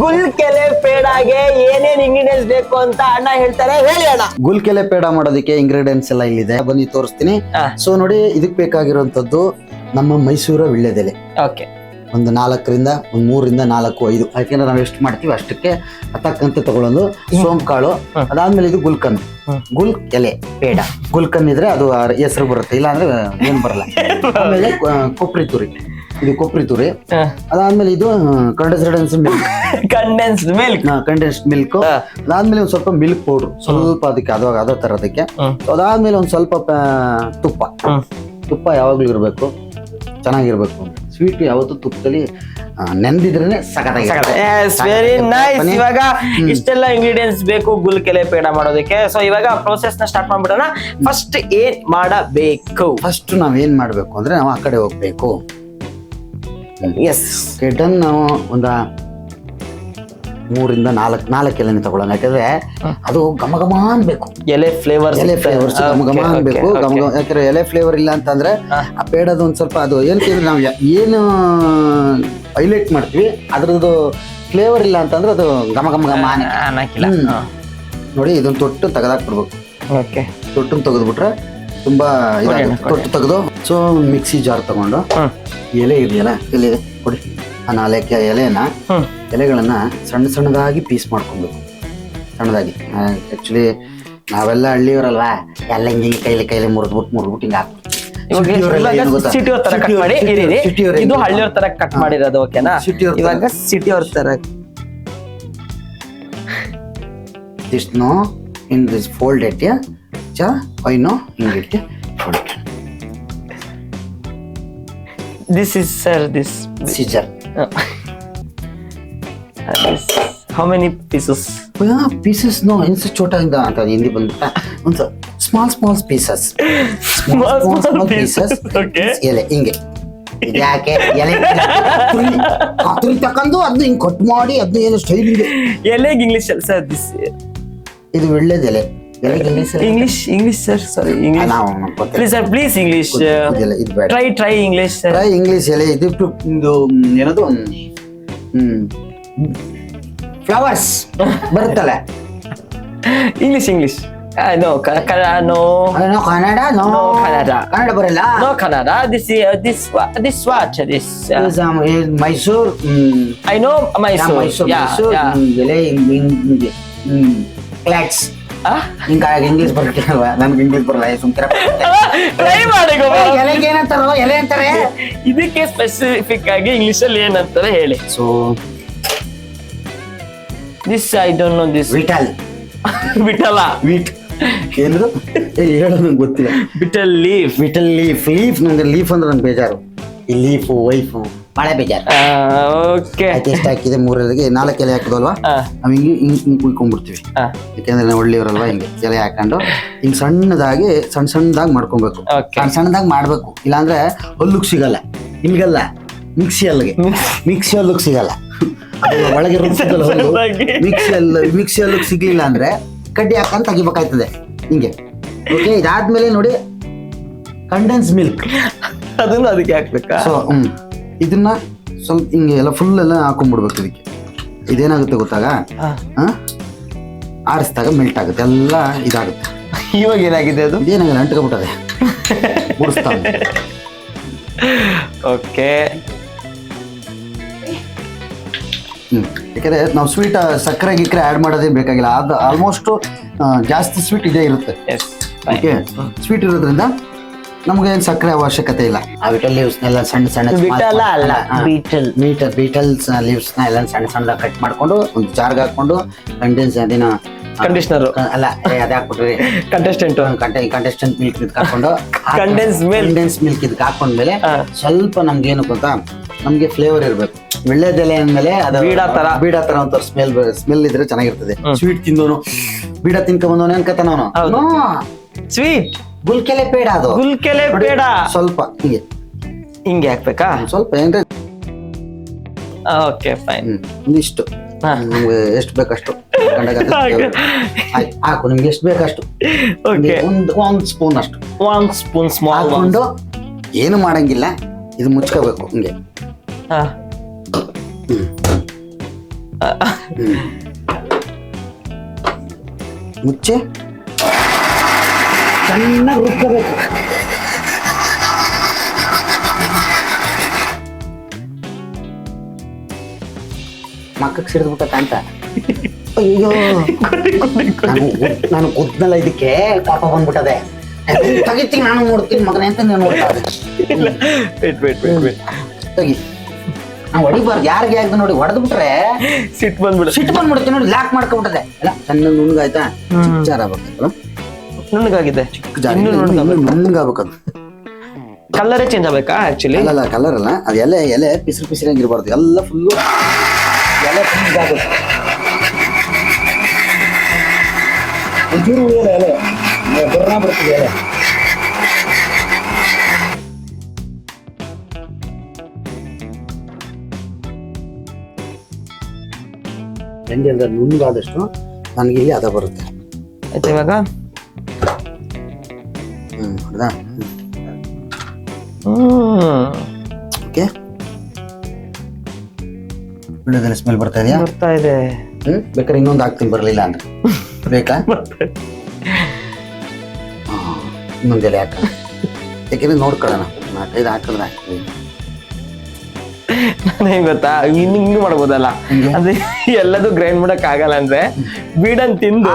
Speaker 2: ಗುಲ್ಕೆಲೆ ಪೇಡಾಗೆ ಏನೇನ್ ಇಂಗ್ರೀಡಿಯೆಂಟ್ಸ್ ಬೇಕು ಅಂತ ಅಣ್ಣ ಹೇಳ್ತಾರೆ, ಹೇಳಿ ಅಣ್ಣ.
Speaker 1: ಗುಲ್ಕೆಲೆ ಪೇಡ ಮಾಡೋದಕ್ಕೆ ಇಂಗ್ರೀಡಿಯೆಂಟ್ಸ್ ಎಲ್ಲ ಇಲ್ಲಿದೆ, ಬನ್ನಿ ತೋರಿಸ್ತೀನಿ. ಸೊ ನೋಡಿ, ಇದಕ್ ಬೇಕಾಗಿರುವಂತದ್ದು ನಮ್ಮ ಮೈಸೂರು ವಿಳ್ಯದೆಲೆ.
Speaker 2: ಓಕೆ,
Speaker 1: ಒಂದು 4ರಿಂದ 3ರಿಂದ 4, 5. ಯಾಕೆಂದ್ರೆ ನಾವು ಎಷ್ಟು ಮಾಡ್ತೀವಿ ಅಷ್ಟಕ್ಕೆ ತಕ್ಕಂತೆ ತಗೊಳ್ಳೋದು. ಸೋಂಪು ಕಾಳು, ಅದಾದ್ಮೇಲೆ ಇದು ಗುಲ್ಕನ್ ಎಲೆ ಪೇಡ. ಗುಲ್ಕನ್ ಇದ್ರೆ ಅದು ಹೆಸರು ಬರುತ್ತೆ, ಇಲ್ಲ ಅಂದ್ರೆ ಏನ್ ಬರಲ್ಲ. ಆಮೇಲೆ ಕೊಬ್ಬರಿ ತುರಿ, ಇದು ಕೊಬ್ಬರಿ ತುರಿ. ಅದಾದ್ಮೇಲೆ ಇದು ಕಂಡೆನ್ಸ್ಡ್ ಮಿಲ್ಕ್. ಅದಾದ್ಮೇಲೆ ಒಂದ್ ಸ್ವಲ್ಪ ಮಿಲ್ಕ್ ಪೌಡರ್, ಸ್ವಲ್ಪ ಅದಕ್ಕೆ ಅದೇ ತರೋದಕ್ಕೆ. ಅದಾದ್ಮೇಲೆ ಒಂದ್ ಸ್ವಲ್ಪ ತುಪ್ಪ ಯಾವಾಗ್ಲೂ ಇರ್ಬೇಕು, ಚೆನ್ನಾಗಿರ್ಬೇಕು. ಸ್ವೀಟ್ ಯಾವತ್ತು ತುಪ್ಪದಲ್ಲಿ ನೆಂದಿದ್ರೇನೆ ಸಖತ್ತಾಗಿ.
Speaker 2: Very nice. ಇವಾಗ ಇಷ್ಟೆಲ್ಲ ಇಂಗ್ರೀಡಿಯೆಂಟ್ಸ್ ಬೇಕು ಗುಲ್ಕೆಲೆ ಪೇಡ ಮಾಡೋದಕ್ಕೆ. ಸೊ ಇವಾಗ ಪ್ರೋಸೆಸ್ ನ ಸ್ಟಾರ್ಟ್ ಮಾಡ್ಬಿಡೋಣ. ಫಸ್ಟ್ ಏನ್ ಮಾಡಬೇಕು?
Speaker 1: ಫಸ್ಟ್ ನಾವ್ ಏನ್ ಮಾಡ್ಬೇಕು ಅಂದ್ರೆ, ನಾವು ಆ ಕಡೆ ಹೋಗ್ಬೇಕು.
Speaker 2: Yes,
Speaker 1: done. ನಾವು ಒಂದ 3ರಿಂದ 4 ಎಲೆನೆ ತಗೊಳ್ಳೋಣ. ಯಾಕಂದ್ರೆ ಅದು ಘಮ ಘಮ ಅನ್ಬೇಕು.
Speaker 2: ಎಲೆ ಫ್ಲೇವರ್ಸ್
Speaker 1: ಘಮ ಘಮ ಅನ್ಬೇಕು. ಯಾಕಂದ್ರೆ ಎಲೆ ಫ್ಲೇವರ್ ಇಲ್ಲ ಅಂತಂದ್ರೆ ಆ ಪೇಡದ ಒಂದ್ ಸ್ವಲ್ಪ ಅದು ಏನಂದ್ರೆ ನಾವು ಏನು ಹೈಲೈಟ್ ಮಾಡ್ತೀವಿ ಅದ್ರದ್ದು ಫ್ಲೇವರ್ ಇಲ್ಲ ಅಂತಂದ್ರೆ ಅದು ಘಮ ಘಮ ಘಮ
Speaker 2: ಅನ್ನಕ್ಕಿಲ್ಲ.
Speaker 1: ನೋಡಿ, ಇದನ್ನ ತೊಟ್ಟು ತೆಗೆದಾಕ್ಬಿಡ್ಬೇಕು.
Speaker 2: ಓಕೆ,
Speaker 1: ತೊಟ್ಟನ್ನು ತೆಗೆದ್ಬಿಟ್ರೆ ತುಂಬಾ
Speaker 2: ಕೊಡಿ.
Speaker 1: ತೊಟ್ಟು ತೆಗೆದು ಸೊ ಮಿಕ್ಸಿ ಜಾರ್ ತಗೊಂಡು ಎಲೆ ಇದೆಯಲ್ಲ ಎಲೆ ಕೊಡಿ ಆ 4 ಎಲೆಗಳನ್ನ ಸಣ್ಣದಾಗಿ ಪೀಸ್ ಮಾಡ್ಕೊಬೇಕು. ಸಣ್ಣದಾಗಿ ಆಕ್ಚುಲಿ ನಾವೆಲ್ಲ ಹಳ್ಳಿಯವರಲ್ವಾ, ಎಲ್ಲ ಹಿಂಗೆ ಕೈಲಿ ಮುರಿದ್ಬಿಟ್ಟು ಹಿಂಗೆ ಹಾಕ್ಬಿಟ್ಟು
Speaker 2: ಸಿಟಿ ಅವ್ರ ತರ ಕಟ್ ಮಾಡಿ ಇದು ಹಳ್ಳಿಯವ್ರ ತರ ಕಟ್ ಮಾಡಿರೋದು. ಓಕೆನಾ? ಇವಾಗ ಸಿಟಿ ಅವ್ರ ತರ
Speaker 1: this no in this fold it yeah cha I know in it fold
Speaker 2: this is sir this
Speaker 1: scissor
Speaker 2: this how many pieces?
Speaker 1: yeah pieces no inse chota inda anta hindi bandta onsa small pieces small pieces
Speaker 2: okay
Speaker 1: ಎಲೆ ಹಿಂಗೆ ಯಾಕೆ ಎಲೆ ಕತ್ತರಿ ತಕೊಂಡು ಅದನ್ನ ಹಿಂಗೆ ಕಟ್ ಮಾಡಿ ಅದನ್ನ ಏನು ಸ್ಟೈಲ್ ಇದೆ
Speaker 2: ಎಲೆಗೆ ಇಂಗ್ಲಿಷ್ ಸರ್ ದಿಸ್
Speaker 1: ಇದು ಒಳ್ಳೇದು ಎಲೆಗೆ
Speaker 2: ಇಂಗ್ಲಿಷ್ ಸರ್ ಸಾರಿ ಇಂಗ್ಲಿಷ್
Speaker 1: ನಾವು
Speaker 2: ಪ್ಲೀಸ್ ಸರ್ ಪ್ಲೀಸ್ ಇಂಗ್ಲಿಷ್
Speaker 1: ಇದು ಬೇಡ
Speaker 2: try English sir
Speaker 1: try English ಎಲೆ ಇದು ಏನದು ಫ್ಲವರ್ಸ್ ಬರುತ್ತಲ್ಲ
Speaker 2: ಇಂಗ್ಲಿಷ್ no ಕನ್ನಡ
Speaker 1: ಬರಲ್ಲ
Speaker 2: no Kannada this what this
Speaker 1: Mysore
Speaker 2: I know Mysore yeah
Speaker 1: ಎಲೆ ಕ್ಲಾಟ್ಸ್
Speaker 2: ah
Speaker 1: ಹಿಂಗಾಗಿ ಇಂಗ್ಲಿಷ್ ಬರುತ್ತೆ ನಮ್ಗೆ ಇಂಗ್ಲಿಷ್ ಬರಲ್ಲ ಸುಮ್ಕಿರ
Speaker 2: ಟ್ರೈ ಮಾಡಿ
Speaker 1: ಎಲೆಗೆ ಏನಂತಾರೋ ಎಲೆ ಅಂತಾರೆ
Speaker 2: ಇದಕ್ಕೆ ಸ್ಪೆಸಿಫಿಕ್ ಆಗಿ ಇಂಗ್ಲಿಷ್ ಅಲ್ಲಿ ಏನಂತಾರೆ ಹೇಳಿ.
Speaker 1: So
Speaker 2: this I don't know this
Speaker 1: vital wheat ಏನದು ಹೇಳೋದು ನಂಗೆ ಗೊತ್ತಿಲ್ಲ.
Speaker 2: ಬಿಟಲ್ ಲೀಫ್
Speaker 1: ನಂಗೆ ಲೀಫ್ ಅಂದ್ರೆ ನಂಗೆ ಬೇಜಾರು. ಈ ಲೀಫು ವೈಫು ಭಾಳ ಬೇಜಾರು.
Speaker 2: ಓಕೆ
Speaker 1: ಎಷ್ಟು ಹಾಕಿದೆ 3 ಎಲೆಗೆ 4 ಎಲೆ ಹಾಕಿದ್ವಲ್ವಾ ನಾವು ಹಿಂಗೆ ಕುಯ್ಕೊಂಡ್ಬಿಡ್ತೀವಿ. ಯಾಕೆಂದ್ರೆ ನಾವು ಒಳ್ಳೆಯವರಲ್ವಾ, ಹಿಂಗೆ ಎಲೆ ಹಾಕೊಂಡು ಹಿಂಗೆ ಸಣ್ಣದಾಗಿ ಮಾಡ್ಕೊಬೇಕು. ಸಣ್ಣದಾಗಿ ಮಾಡ್ಬೇಕು, ಇಲ್ಲಾಂದ್ರೆ ಹಲ್ಲುಕ್ ಸಿಗಲ್ಲ ನಿಮ್ಗೆಲ್ಲ. ಮಿಕ್ಸಿ ಹಲ್ಲುಕ್ ಸಿಗಲ್ಲ. ಒಳಗೆ ಮಿಕ್ಸಿ ಹಲ್ಲುಕ್ ಸಿಗ್ಲಿಲ್ಲ ಅಂದ್ರೆ ಕಡ್ಡಿ ಹಾಕಂತ ತೆಗಿಬೇಕಾಯ್ತದೆ ಹಿಂಗೆ. ಓಕೆ, ಇದಾದ್ಮೇಲೆ ನೋಡಿ ಕಂಡೆನ್ಸ್ ಮಿಲ್ಕ್
Speaker 2: ಅದನ್ನ ಅದಕ್ಕೆ ಹಾಕ್ಬೇಕಾ?
Speaker 1: ಸೊ ಇದನ್ನ ಸ್ವಲ್ಪ ಹಿಂಗೆ ಎಲ್ಲ ಫುಲ್ ಎಲ್ಲ ಹಾಕೊಂಡ್ಬಿಡ್ಬೇಕು ಇದಕ್ಕೆ. ಇದೇನಾಗುತ್ತೆ ಗೊತ್ತಾಗ ಆರಿಸಿದಾಗ ಮೆಲ್ಟ್ ಆಗುತ್ತೆ, ಎಲ್ಲ ಇದಾಗುತ್ತೆ.
Speaker 2: ಇವಾಗ ಏನಾಗಿದೆ ಅದು?
Speaker 1: ಇದೇನಾಗಲ್ಲ, ಅಂಟ್ಕೊಬಿಟ್ಟದೆ ಮುಡಿಸ್ತಾ.
Speaker 2: ಓಕೆ,
Speaker 1: ಯಾಕಂದ್ರೆ ನಾವು ಸ್ವೀಟ್ ಸಕ್ಕರೆ ಗಿಕ್ಕರೆ ಆ್ಯಡ್ ಮಾಡೋದೇ ಬೇಕಾಗಿಲ್ಲ. ಅದು ಆಲ್ಮೋಸ್ಟ್ ಜಾಸ್ತಿ ಸ್ವೀಟ್ ಇದೇ ಇರುತ್ತೆ. ಓಕೆ, ಸ್ವೀಟ್ ಇರೋದ್ರಿಂದ ನಮ್ಗೆ ಏನು ಸಕ್ಕರೆ ಅವಶ್ಯಕತೆ ಇಲ್ಲ. ಆ ವಿಟಲ್ ಲೀವ್ಸ್ನೆಲ್ಲ ಸಣ್ಣ ಬೀಟಲ್ಸ್ ಲೀವ್ಸ್ನ ಎಲ್ಲ ಸಣ್ಣದಾಗಿ ಕಟ್ ಮಾಡ್ಕೊಂಡು ಒಂದು ಜಾರ್ಗೆ ಹಾಕೊಂಡು
Speaker 2: ಕಂಡೀಷನರ್
Speaker 1: ಅಲ್ಲ ಅದೇ ಹಾಕ್ಬಿಟ್ರಿ ಕಂಟೆಸ್ಟೆಂಟ್ ಮಿಲ್ಕ್ ಇದಕ್ಕೆ ಹಾಕೊಂಡು ಕಂಡೆನ್ಸ್ ಮಿಲ್ಕ್ ಇದಕ್ಕೆ ಹಾಕೊಂಡ್ಮೇಲೆ ಸ್ವಲ್ಪ ನಮ್ಗೆ ಏನು ಗೊತ್ತಾ, ನಮ್ಗೆ ಫ್ಲೇವರ್ ಇರ್ಬೇಕು. ಒಳ್ಳೆದೆಲೆ ಅಂದ್ಮೇಲೆ ಅದು ಬೀಡ ತರ ಒಂಥರ ಸ್ಮೆಲ್ ಇದ್ರೆ ಚೆನ್ನಾಗಿರ್ತದೆ. ಸ್ವೀಟ್ ತಿಂದವನು ಬೀಡ ತಿನ್ಕೊಂಬಂದವನೇ ಅನ್ಕತಾನ ಅವನು. ಸ್ವೀಟ್ ಗುಲ್ಕೆಲೆ ಪೇಡ, ಅದು
Speaker 2: ಗುಲ್ಕೆಲೆ ಪೇಡ ಸ್ವಲ್ಪ
Speaker 1: ಹಿಂಗೆ ಹಾಕ್ಬೇಕಾ, ಸ್ವಲ್ಪ ಏನ್ರಿ.
Speaker 2: ಓಕೆ ಫೈನ್,
Speaker 1: ಇಷ್ಟು ನಿಮ್ಗೆ ಎಷ್ಟು ಬೇಕಷ್ಟು ಹಾಕು, ನಿಮ್ಗೆ ಎಷ್ಟು ಬೇಕಷ್ಟು. ಒಂದ್ ಸ್ಪೂನ್ ಅಷ್ಟು, ಹಾಕೊಂಡು ಏನು ಮಾಡಂಗಿಲ್ಲ, ಇದು ಮುಚ್ಕೋಬೇಕು ಹಿಂಗೆ. ಮುಚ್ಚೆ ಚೆನ್ನಾಗಿ ರುಬ್ಕೋಬೇಕು. ಮಕ್ಕಕ್ಕೆ ಸಿಡಿದ್ಬಿಟ್ಟ ಅಂತ. ಅಯ್ಯೋ, ನಾನು ಕೂತ್ನಲ್ಲ, ಇದಕ್ಕೆ ಪಾಪ ಬಂದ್ಬಿಟ್ಟದೆ. ತೆಗಿತೀನಿ, ನಾನು ನೋಡ್ತೀನಿ ಮಗನೇ ಅಂತ ನೀವು ನೋಡ್ತಾ ತೆಗಿ. ನಾವು ಹೊಡಿಬಾರ್ದು, ಯಾರಿಗೆ ಆಗ್ದು ನೋಡಿ ಹೊಡೆದ್ ಬಿಟ್ರೆ ಸಿಟ್ಟು ಬಂದ್ಬಿಡುತ್ತೆ ನೋಡಿ. ಲಾಕ್ ಮಾಡ್ಕೊಂಡ್ಬಿಟ್ಟದೆ ಎಲ್ಲ ಸಣ್ಣ ನುಣ್ಣಗಾಯ್ತಾ, ಚಾರ ಆಗ್ಬೇಕಲ್ಲ,
Speaker 2: ನುಣ್ಣಗಾಗಿದೆ,
Speaker 1: ನುಣ್ಣಗಾಗ್ಬೇಕದು.
Speaker 2: ಕಲರೇ ಚೇಂಜ್ ಆಗ್ಬೇಕಾ? ಆಕ್ಚುಲಿ
Speaker 1: ಅಲ್ಲ, ಕಲರ್ ಅಲ್ಲ, ಅದು ಎಲೆ ಪಿಸಿರಂಗಿರ್ಬಾರ್ದು, ಎಲ್ಲ ಫುಲ್ಲು ಎಲೆ ಫುಲ್ ಆಗುತ್ತೆ. ಒಂಚೂರು ಎಲೆ ಬರ್ನಾ ಬರ್ತದೆ ಎಲೆ. ಹೆಂಗೆ ಅಂದ್ರೆ ನುಣ್ಣಗಾದಷ್ಟು ನನಗೆ ಇಲ್ಲಿ ಅದ ಬರುತ್ತೆ.
Speaker 2: ಆಯ್ತು ಇವಾಗ
Speaker 1: ಹೌದಾ? ಓಕೆ, ವಿಡಿಯೋದಲ್ಲಿ ಸ್ಮೆಲ್ ಬರ್ತಾ ಇದೆಯಾ?
Speaker 2: ಬರ್ತಾ ಇದೆ.
Speaker 1: ಬೇಕಾದ್ರೆ ಇನ್ನೊಂದು ಹಾಕ್ತೀನಿ, ಬರಲಿಲ್ಲ ಅಂದ್ರೆ ಬೇಕಾ? ಇನ್ನೊಂದು ಎಲೆ ಹಾಕೋಣ, ಯಾಕೆಂದ್ರೆ ನೋಡ್ಕೊಳ್ಳೋಣ 4-5 ಹಾಕಿದ್ರೆ ಹಾಕ್ತೀವಿ.
Speaker 2: ನಾನೇನ್ ಗೊತ್ತಾ, ಹಿಂಗ್ ಮಾಡ್ಬೋದಲ್ಲ ಅಂದ್ರೆ ಎಲ್ಲದೂ ಗ್ರೈಂಡ್ ಮಾಡಕ್ ಆಗಲ್ಲ ಅಂದ್ರೆ ಬೀಡನ್ ತಿಂದು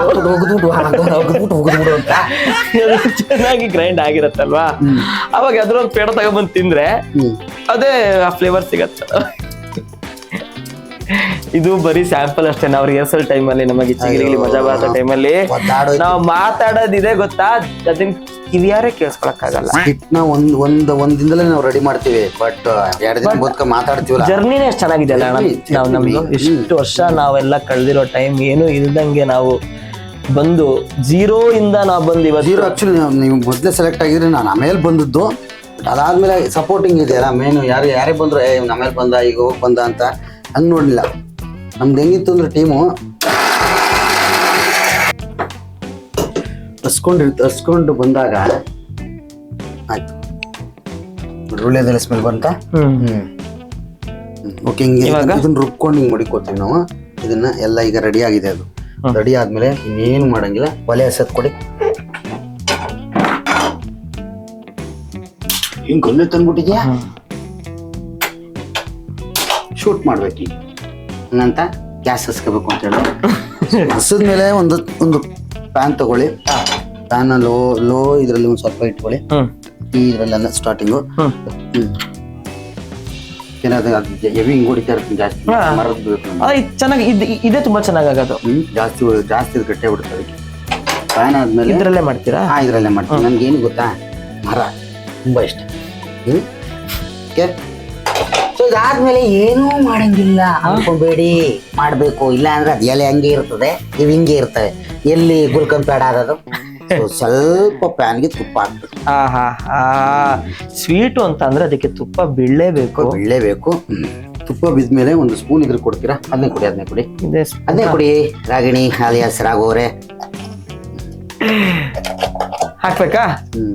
Speaker 2: ಚೆನ್ನಾಗಿ ಗ್ರೈಂಡ್ ಆಗಿರತ್ತಲ್ವಾ, ಅವಾಗ ಅದ್ರೊಂದು ಪೇಡ ತಗೊಂಡ್ಬಂದು ತಿಂದ್ರೆ ಅದೇ ಆ ಫ್ಲೇವರ್ ಸಿಗತ್ತ. ಇದು ಬರೀ ಸ್ಯಾಂಪಲ್ ಅಷ್ಟೇ. ನಾವು ರಿಹರ್ಸಲ್ ಟೈಮಲ್ಲಿ ನಮಗೆ ಚಿಗಿಲಿ ಮಜಾ ಬರೋ ಟೈಮಲ್ಲಿ ನಾವು ಮಾತಾಡೋದಿದೆ ಗೊತ್ತಾ, ಅದನ್ನ ಕಿವಿಯಾರೆ ಕೇಳಿಸ್ಕೊಳಕ್ಕಾಗಲ್ಲ.
Speaker 1: ಹಿಟ್ನ ಒಂದ್ ದಿನದಲ್ಲೇ ನಾವು ರೆಡಿ ಮಾಡ್ತೀವಿ, ಬಟ್ 2 ದಿನ ಬದುಕ ಮಾತಾಡ್ತೀವಲ್ಲ.
Speaker 2: ಜರ್ನಿನೇ ಎಷ್ಟು ಚೆನ್ನಾಗಿದೆ ಅಲ್ಲ ನಾವು ನಮ್ದು. ಇಷ್ಟು ವರ್ಷ ನಾವೆಲ್ಲ ಕಳೆದಿರೋ ಟೈಮ್ ಏನು ಇಲ್ದಂಗೆ ನಾವು ಬಂದು ಝೀರೋ ಇಂದ ನಾವು ಬಂದು ಇವತ್ತು
Speaker 1: ಝೀರೋ. ಆಕ್ಚುಲಿ ನೀವು ಮೊದಲೇ ಸೆಲೆಕ್ಟ್ ಆಗಿದ್ರೆ ನಾನು ಆಮೇಲೆ ಬಂದದ್ದು, ಅದಾದ್ಮೇಲೆ ಸಪೋರ್ಟಿಂಗ್ ಇದೆಯಲ್ಲ ಮೇನು. ಯಾರೇ ಬಂದ್ರು ಇವ್ನು ಆಮೇಲೆ ಬಂದ, ಈಗ ಹೋಗಿ ಬಂದ ಅಂತ ಹಂಗೆ ನೋಡಲಿಲ್ಲ. ನಮ್ದು ಹೆಂಗಿತ್ತು ಅಂದ್ರೆ ಟೀಮು ಹಸ್ಕೊಂಡು ಬಂದಾಗ ಆಯ್ತು, ಉಳ್ಳೆದೆಲ್ಲ ಸ್ಮೆಲ್ ಬಂತ. ಓಕೆ, ಹಿಂಗೆ ಇದನ್ನ ರುಬ್ಕೊಂಡು ಹಿಂಗೆ ಮಡಿಕೋತೀವಿ ನಾವು. ಇದನ್ನ ಎಲ್ಲ ಈಗ ರೆಡಿ ಆಗಿದೆ. ಅದು ರೆಡಿ ಆದ್ಮೇಲೆ ಇನ್ನೇನು ಮಾಡಂಗಿಲ್ಲ, ಒಲೆ ಹಸತ್ ಕೊಡಿ. ಹಿಂಗೆ ಗೊಲ್ಲೆ ತಂದ್ಬಿಟ್ಟಿದ್ಯಾ, ಶೂಟ್ ಮಾಡ್ಬೇಕು. ಈಗ ಹಂಗಂತ ಗ್ಯಾಸ್ ಹಸ್ಕೋಬೇಕು ಅಂತ ಹೇಳಿ ಹಸಿದ್ಮೇಲೆ ಒಂದು ಪ್ಯಾನ್ ತಗೊಳ್ಳಿ. ಪ್ಯಾನ್ ಲೋ ಇದರಲ್ಲಿ ಒಂದು ಸ್ವಲ್ಪ ಇಟ್ಕೊಳ್ಳಿ. ಇದ್ರಲ್ಲೆಲ್ಲ ಸ್ಟಾರ್ಟಿಂಗು ಏನಾದ್ರು ಹೆವಿ ಹಿಂಗ್ ಹೊಡಿತಾ ಇರ್ತೀನಿ ಜಾಸ್ತಿ, ಮರದ ಬೇಕು
Speaker 2: ಚೆನ್ನಾಗಿ. ಇದೇ ತುಂಬಾ ಚೆನ್ನಾಗಾಗೋದು.
Speaker 1: ಜಾಸ್ತಿ ಗಟ್ಟೆ ಬಿಡುತ್ತೆ. ಅದಕ್ಕೆ ಪ್ಯಾನ್ ಆದ್ಮೇಲೆ
Speaker 2: ಇದ್ರಲ್ಲೇ ಮಾಡ್ತೀರಾ?
Speaker 1: ಇದ್ರಲ್ಲೇ ಮಾಡ್ತೀನಿ. ನನ್ಗೆ ಏನು ಗೊತ್ತಾ, ಮರ ತುಂಬಾ ಇಷ್ಟ. ಓಕೆ, ಸೊ ಇದಾದ್ಮೇಲೆ ಏನೂ ಮಾಡಂಗಿಲ್ಲ ಅನ್ಕೊಂಬೇಡಿ, ಮಾಡ್ಬೇಕು. ಇಲ್ಲ ಅಂದ್ರೆ ಅದು ಎಲೆ ಹಂಗೆ ಇರ್ತದೆ, ಇವು ಹಿಂಗೆ ಇರ್ತವೆ. ಎಲ್ಲಿ ಗುಲ್ಕನ್ ಪೇಡ ಆಗೋದು. ಸ್ವಲ್ಪ ಪ್ಯಾನ್ಗೆ ತುಪ್ಪ ಹಾಕ್ಬೇಕು.
Speaker 2: ಸ್ವೀಟು ಅಂತ ಅಂದ್ರೆ ಅದಕ್ಕೆ ತುಪ್ಪ ಬೀಳಲೇಬೇಕು.
Speaker 1: ತುಪ್ಪ ಬಿದ್ಮೇಲೆ ಒಂದು ಸ್ಪೂನ್ ಇದ್ರ ಕೊಡ್ತೀರಾ? ಅದನ್ನೇ ಕೊಡಿ. ಅದನ್ನೇ ಕೊಡಿ ರಾಗಿಣಿ ಅಲಿಯಾಸ್ ರಾಘೋರೆ.
Speaker 2: ಹಾಕ್ಬೇಕಾ?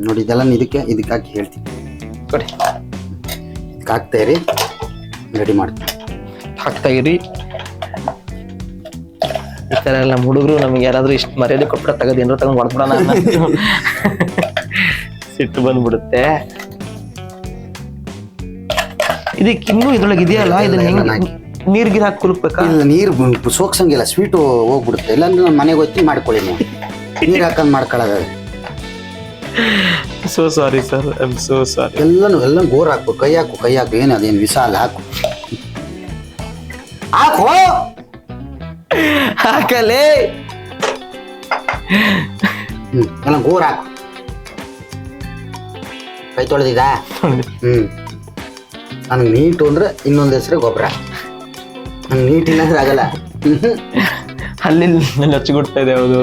Speaker 1: ನೋಡಿ, ಇದೆಲ್ಲ ಇದಕ್ಕೆ ಹಾಕಿ ಹೇಳ್ತೀನಿ.
Speaker 2: ಕೊಡಿ,
Speaker 1: ಇದಕ್ಕೆ ಹಾಕ್ತಾ ಇರಿ, ರೆಡಿ ಮಾಡ್ತೀನಿ.
Speaker 2: ಹಾಕ್ತಾ ಇರಿ. ಈ ತರ ಎಲ್ಲ ಹುಡುಗರು ನಮ್ಗೆ ಯಾರಾದ್ರೂ ಇಷ್ಟು ಮರ್ಯಾದೆ ಕೊಟ್ಬಿಡ, ತಗದ್ ಏನಾರು ತಗೊಂಡ್ ಹೊಡ್ಬಿಡೋಣ ಸಿಟ್ಟು ಬಂದ್ಬಿಡುತ್ತೆ. ಇದಕ್ಕೆ ಇನ್ನೂ ಇದ್ರೊಳಗೆ ಇದೆಯಲ್ಲ, ಇದನ್ನ ನೀರ್ಗಿರ್ ಹಾಕಿ ಕುರುಕ್ಬೇಕಾ?
Speaker 1: ಇಲ್ಲ, ನೀರು ಸೋಕ್ಸಂಗಿಲ್ಲ, ಸ್ವೀಟು ಹೋಗ್ಬಿಡುತ್ತೆ. ಇಲ್ಲಾಂದ್ರೆ ನಾನು ಮನೆಗೆ ಹೋಗ್ತೀನಿ ಮಾಡ್ಕೊಳ್ಳಿ. ನೀವು ನೀರು ಹಾಕಂದ್ ಮಾಡ್ಕೊಳ್ಳೋದು.
Speaker 2: So sorry sir, I am so sorry.
Speaker 1: ಎಲ್ಲ ಗೋರ್ ಹಾಕು, ಕೈ ಹಾಕು. ಏನು ಅದೇನು ವಿಶಾಲ ಹಾಕು
Speaker 2: ಹಾಕಲೇ.
Speaker 1: ಎಲ್ಲ ಗೋರ್ ಹಾಕು. ಕೈ ತೊಳೆದಿದಾ? ನನಗೆ ನೀಟು ಅಂದ್ರೆ ಇನ್ನೊಂದು ಹೆಸರು ಗೊಬ್ಬರ. ನಂಗೆ ನೀಟ್ ಇಲ್ಲ ಅಂದ್ರೆ ಆಗಲ್ಲ.
Speaker 2: ಅಲ್ಲಿ ಹಚ್ಚಿಕೊಡ್ತಾ ಇದೆ. ಹೌದು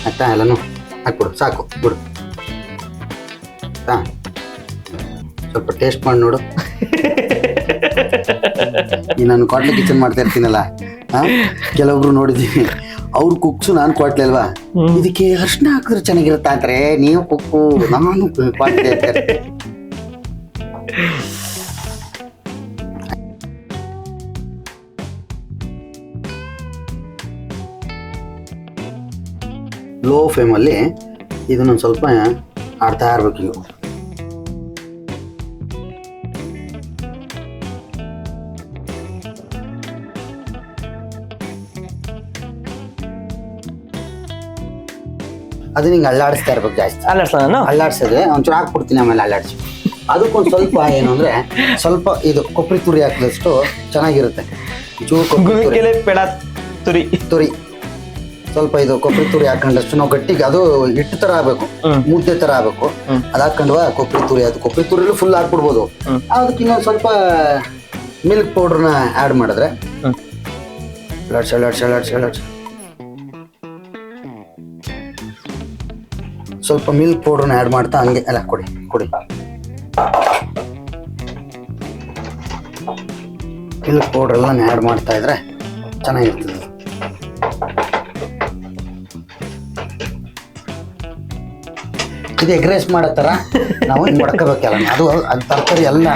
Speaker 1: ಆಯ್ತಾ? ಎಲ್ಲನೂ ಹಾಕ್ಬಿಡು, ಸಾಕು ಬಿಡು. ಸ್ವಲ್ಪ ಟೇಸ್ಟ್ ಮಾಡಿ ನೋಡು. ಈ ನಾನು ಕ್ವಾಟ್ಲೆ ಕಿಚನ್ ಮಾಡ್ತಾ ಇರ್ತೀನಲ್ಲ, ಕೆಲವೊಬ್ರು ನೋಡಿದೀನಿ, ಅವ್ರು ಕುಕ್ಸು, ನಾನು ಕ್ವಾಟ್ಲೆ ಅಲ್ವಾ, ಇದಕ್ಕೆ ಅರ್ಶಿನ ಹಾಕಿದ್ರೆ ಚೆನ್ನಾಗಿರುತ್ತಾ ಅಂತಾರೆ. ನೀವು ಕುಕ್ಕು, ನಾನು ಕ್ವಾಟ್ಲೆ ಅಂತಾರೆ. ಲೋ ಫ್ಲೇಮಲ್ಲಿ ಇದನ್ನೊಂದು ಸ್ವಲ್ಪ ಆಡ್ತಾ ಇರ್ಬೇಕು. ನೀವು ಅದನ್ನ ಹಿಂಗೆ ಅಲ್ಲಾಡಿಸ್ತಾ ಇರ್ಬೇಕು ಜಾಸ್ತಿ. ಅಲ್ಲಾಡ್ಸಿದ್ರೆ ಒಂಚೂರು ಹಾಕ್ಬಿಡ್ತೀನಿ, ಆಮೇಲೆ ಅಲ್ಲಾಡಿಸಿ. ಅದಕ್ಕೊಂದು ಸ್ವಲ್ಪ ಏನು ಅಂದ್ರೆ, ಸ್ವಲ್ಪ ಇದು ಕೊಬ್ಬರಿ ತುರಿ ಹಾಕಿದಷ್ಟು ಚೆನ್ನಾಗಿರುತ್ತೆ. ತುರಿ ಸ್ವಲ್ಪ ಇದು ಕೊಬ್ಬರಿ ತುರಿ ಹಾಕೊಂಡಷ್ಟು ನಾವು ಗಟ್ಟಿಗೆ, ಅದು ಹಿಟ್ಟು ತರ ಆಗ್ಬೇಕು, ಮುದ್ದೆ ತರ ಆಗ್ಬೇಕು. ಅದು ಹಾಕೊಂಡ್ವಾ ಕೊಬ್ಬರಿ ತುರಿ, ಅದು ಕೊಬ್ಬರಿ ತುರಿಲು ಫುಲ್ ಹಾಕ್ಬಿಡ್ಬೋದು. ಅದಕ್ಕೆ ಇನ್ನೊಂದು ಸ್ವಲ್ಪ ಮಿಲ್ಕ್ ಪೌಡರ್ನ ಆ್ಯಡ್ ಮಾಡಿದ್ರೆ ಸ್ವಲ್ಪ ಮಿಲ್ಕ್ ಪೌಡರ್ನ ಆ್ಯಡ್ ಮಾಡ್ತಾ ಹಂಗೆ ಎಲ್ಲ ಕೊಡಿ. ಮಿಲ್ಕ್ ಪೌಡರ್ ಎಲ್ಲ ಆ್ಯಡ್ ಮಾಡ್ತಾ ಇದ್ರೆ ಚೆನ್ನಾಗಿರ್ತದೆ. ಇದು ಎಗ್ ರೈಸ್ ಮಾಡೋ ಥರ ನಾವು ಹಿಂಗೆ ಹೊಡ್ಕೋಬೇಕಲ್ಲ, ಅದು ತರಕಾರಿ ಎಲ್ಲ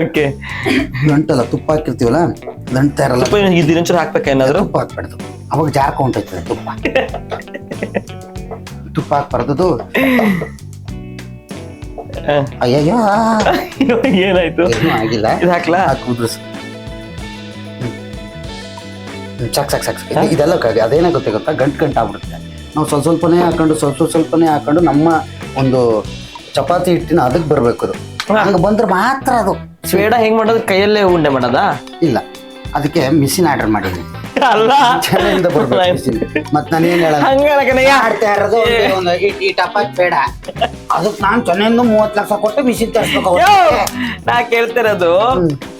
Speaker 2: ಓಕೆ.
Speaker 1: ಗಂಟಲ್ಲ ತುಪ್ಪ ಹಾಕಿರ್ತೀವಲ್ಲ, ಗಂಟ್ತಾ ಇರಲ್ಲ.
Speaker 2: ತುಪ್ಪ ದಿನಚೂರು ಹಾಕ್ಬೇಕಾ ಏನಾದ್ರು?
Speaker 1: ತುಪ್ಪ ಹಾಕ್ಬಾರ್ದು, ಅವಾಗ ಜಾರ್ಕೊಂಡೋಯ್ತದೆ ತುಪ್ಪ. ತುಪ್ಪ ಹಾಕ್ಬಾರ್ದು. ಅಯ್ಯಯ್ಯೋ
Speaker 2: ಏನಾಯ್ತು?
Speaker 1: ಏನೂ ಆಗಿಲ್ಲ.
Speaker 2: ಇದು ಹಾಕ್ಲಾ?
Speaker 1: ಹಾಕುದ್ರು ಸಾಕ್. ಇದೆಲ್ಲ ಅದೇನೇ ಗೊತ್ತಾ, ಗಂಟು ಆಗ್ಬಿಡುತ್ತೆ. ನಾವು ಸ್ವಲ್ಪನೇ ಹಾಕೊಂಡು ಸ್ವಲ್ಪನೇ ಹಾಕೊಂಡು ನಮ್ಮ ಒಂದು ಚಪಾತಿ ಹಿಟ್ಟಿನ ಅದಕ್ಕೆ ಬರ್ಬೇಕು. ಅದು ಹಂಗೆ ಬಂದ್ರೆ ಮಾತ್ರ ಅದು
Speaker 2: ಪೇಡ ಹೆಂಗ್ ಮಾಡೋದು? ಕೈಯಲ್ಲೇ ಉಂಡೆ ಮಾಡೋದಾ?
Speaker 1: ಇಲ್ಲ, ಅದಕ್ಕೆ ಮಿಷಿನ್ ಆರ್ಡರ್ ಮಾಡಿದ್ದೀನಿ.
Speaker 2: ಅಲ್ಲ,
Speaker 1: ಚೆನ್ನೈಯಿಂದ ಬರ್ಬೇಕು. ಮತ್ ನಾನೇನ್ ಮಾಡ್ತಾ ಇರೋದು ಈ ಟಪಾಕ್ ಬೇಡ, ಅದಕ್ಕೆ ನಾನು ಚೆನ್ನೈಯಿಂದ 30 ಲಕ್ಷ ಕೊಟ್ಟು ಮಿಷಿನ್ ತರಿಸ್ಬೇಕು.
Speaker 2: ನಾ ಕೇಳ್ತಿರೋದು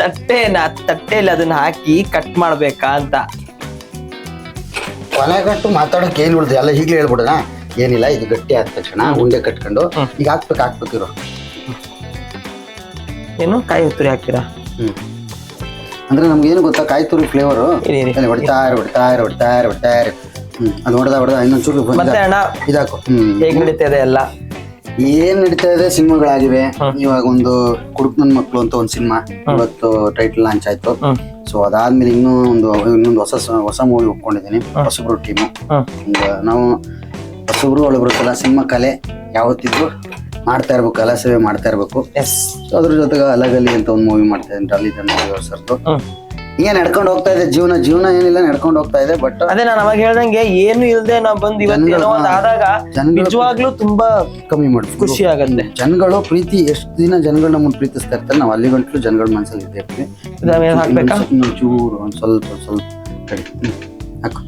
Speaker 2: ತಟ್ಟೆಯಲ್ಲಿ ಅದನ್ನ ಹಾಕಿ ಕಟ್ ಮಾಡ್ಬೇಕಾ ಅಂತ.
Speaker 1: ಕೊನೆಗಟ್ಟು ಮಾತಾಡೋಕೆ ಏನ್ ಉಳ್ದು ಎಲ್ಲ ಈಗಲೇ ಹೇಳ್ಬಿಡೋಣ. ಏನಿಲ್ಲ, ಇದು ಗಟ್ಟಿ ಆದ ತಕ್ಷಣ ಉಂಡೆ ಕಟ್ಕೊಂಡು ಈಗ ಹಾಕ್ಬೇಕಿರೋ
Speaker 2: ಏನು ಕಾಯಿ ತುರಿ ಹಾಕ್ತೀರಾ?
Speaker 1: ಅಂದ್ರೆ ನಮ್ಗೆ ಏನು ಗೊತ್ತಾ, ಕಾಯಿ ತುರಿ ಫ್ಲೇವರು ಹೊಡಿತಾ ಇರು. ಅದು ಹೊಡೆದ ಇನ್ನೊಂಚೂರು
Speaker 2: ಮತ್ತೆ ಅಣ್ಣ
Speaker 1: ಇದಾಕು.
Speaker 2: ಹೇಗ್ ನಡೀತಾ ಇದೆ ಎಲ್ಲ?
Speaker 1: ಏನ್ ನಡೀತಾ ಇದೆ, ಸಿನಿಮಾಗಳಾಗಿವೆ. ಇವಾಗ ಒಂದು ಕುಡುಕ್ ನನ್ ಮಕ್ಳು ಅಂತ ಒಂದು ಸಿನಿಮಾ ಇವತ್ತು ಟೈಟಲ್ ಲಾಂಚ್ ಆಯ್ತು. ಸೊ ಅದಾದ್ಮೇಲೆ ಇನ್ನೊಂದು ಹೊಸ ಮೂವಿ ಒಪ್ಕೊಂಡಿದ್ದೀನಿ, ಹೊಸಬ್ರು ಟೀಮು. ನಾವು ಹೊಸಬ್ರು ಒಳಬ್ರುತ್ತಲ್ಲ, ಸಿನಿಮಾ ಕಲೆ ಯಾವತ್ತಿದ್ರು ಮಾಡ್ತಾ ಇರ್ಬೇಕು, ಕಲಾ ಸೇವೆ ಮಾಡ್ತಾ ಇರ್ಬೇಕು. ಅದ್ರ ಜೊತೆಗೆ ಅಲಗಲಿ ಅಂತ ಒಂದು ಮೂವಿ ಮಾಡ್ತಾ ಇದ್ದೀನಿ, ಅಲ್ಲಿ ಸರ್ದು. ಹಿಂಗೆ ನಡ್ಕೊಂಡು ಹೋಗ್ತಾ ಇದೆ ಜೀವನ ಏನಿಲ್ಲ, ನಡ್ಕೊಂಡು ಹೋಗ್ತಾ ಇದೆ. ಬಟ್
Speaker 2: ಅದೇ ನಾನು ಅವಾಗ ಹೇಳ್ದಂಗೆ ಏನು ಇಲ್ದೆ ನಾವ್ ಬಂದ್ ಇವತ್ತೇನೋ ಒಂದ್ ಆದಾಗ ನಿಜವಾಗ್ಲೂ ತುಂಬಾ
Speaker 1: ಕಮ್ಮಿ ಮಾಡಿ
Speaker 2: ಖುಷಿ ಆಗತ್ತೆ.
Speaker 1: ಜನಗಳು ಪ್ರೀತಿ, ಎಷ್ಟು ದಿನ ಜನಗಳು ನಮ್ಮನ್ನು ಪ್ರೀತಿಸ್ತಾ ಇರ್ತಾರೆ, ನಾವು ಅಲ್ಲಿ ಗಂಟ್ಲು ಜನಗಳ ಮನಸ್ಸಲ್ಲಿ ಇದ್ದೇ ಇರ್ತೀವಿ.
Speaker 2: ಹಾಕ್ಬೇಕಾ?
Speaker 1: ಚೂರು ಒಂದ್ ಸ್ವಲ್ಪ ಕಡಿ ಹಾಕು,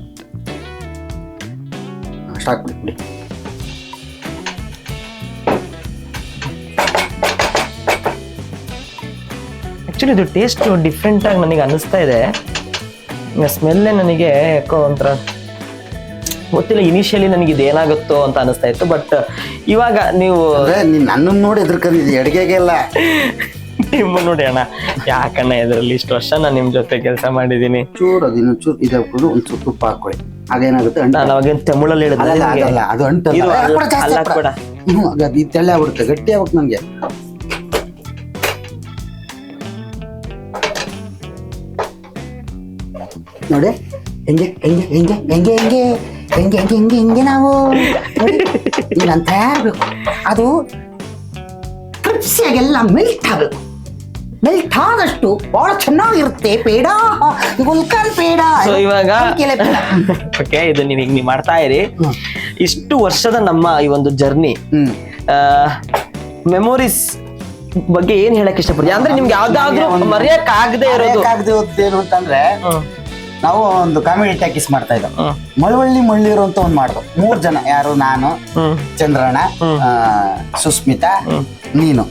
Speaker 1: ಅಷ್ಟು ಹಾಕ್ಬಿಡಿ.
Speaker 2: ಆಕ್ಚುಲಿ ಇದು ಟೇಸ್ಟ್ ಡಿಫ್ರೆಂಟ್ ಆಗಿ ನನಗೆ ಅನಿಸ್ತಾ ಇದೆ. ಸ್ಮೆಲ್ಲೇ ನನಗೆ ಯಾಕೋ ಒಂಥರ ಗೊತ್ತಿಲ್ಲ. ಇನಿಷಿಯಲಿ ನನಗೆ ಇದು ಏನಾಗುತ್ತೋ ಅಂತ ಅನಿಸ್ತಾ ಇತ್ತು, ಬಟ್ ಇವಾಗ ನೀವು
Speaker 1: ನನ್ನನ್ನು ನೋಡಿ ಎದುರ್ಕೊಂಡಿದ್ದಿ ಅಡುಗೆಗೆಲ್ಲ.
Speaker 2: ನಿಮ್ಮ ನೋಡಿ ಅಣ್ಣ, ಯಾಕಣ್ಣ ಇದರಲ್ಲಿ ಇಷ್ಟು ವರ್ಷ ನಾನು ನಿಮ್ ಜೊತೆ ಕೆಲಸ ಮಾಡಿದ್ದೀನಿ.
Speaker 1: ಚೂರು ಅದಿನ್ನು ಚೂರು ಇದು ಹಾಕ್ಬಿಟ್ಟು ಒಂದು ಸ್ವಲ್ಪ ತುಪ್ಪ ಹಾಕೊಳ್ಳಿ, ಆಗೇನಾಗುತ್ತೆ.
Speaker 2: ನಾನು ಅವಾಗೇನು ತಮಿಳಲ್ಲಿ ಹೇಳಿದ್ರೆ
Speaker 1: ಅದು ಅಂಟಲ್ಲ, ಇದು ತೆಳ್ಳೆ ಆಗ್ಬಿಡುತ್ತೆ, ಗಟ್ಟಿ ಆಗ್ಬೇಕು ನನಗೆ. ನೋಡಿ ಹೆಂಗೆ ನಾವು ಅಂತ ಇರ್ಬೇಕು. ಅದು ಕ್ರಿಪ್ಸಿಯಾಗೆಲ್ಲ ಮೆಲ್ಟ್ ಆಗಬೇಕು. ಮೆಲ್ಟ್ ಆದಷ್ಟು ಬಹಳ ಚೆನ್ನಾಗಿರುತ್ತೆ ಪೇಡ, ಗುಲ್ಕನ್ ಪೇಡ.
Speaker 2: ಇವಾಗ ಓಕೆ, ಇದು ನೀವು ಮಾಡ್ತಾ ಇರಿ. ಇಷ್ಟು ವರ್ಷದ ನಮ್ಮ ಈ ಒಂದು ಜರ್ನಿ, ಮೆಮೊರೀಸ್ ಬಗ್ಗೆ ಏನ್ ಹೇಳಕ್ ಇಷ್ಟಪಡ್ತೀವಿ? ಅಂದ್ರೆ ನಿಮ್ಗೆ ಯಾವ್ದಾದ್ರು ಮರೆಯಕ್ ಆಗದೆ ಇರೋದು
Speaker 1: ಏನು ಅಂತಂದ್ರೆ, ನಾವು ಒಂದು ಕಾಮಿಡಿ ಟ್ಯಾಕಿಸ್ ಮಾಡ್ತಾ ಇದ್ದೋ, ಮಳವಳ್ಳಿ ಅಂತ ಒಂದು ಮಾಡ್ದು. 3 ಜನ, ಯಾರು, ನಾನು, ಚಂದ್ರಣ್ಣ, ಸುಸ್ಮಿತಾ, ನೀನು.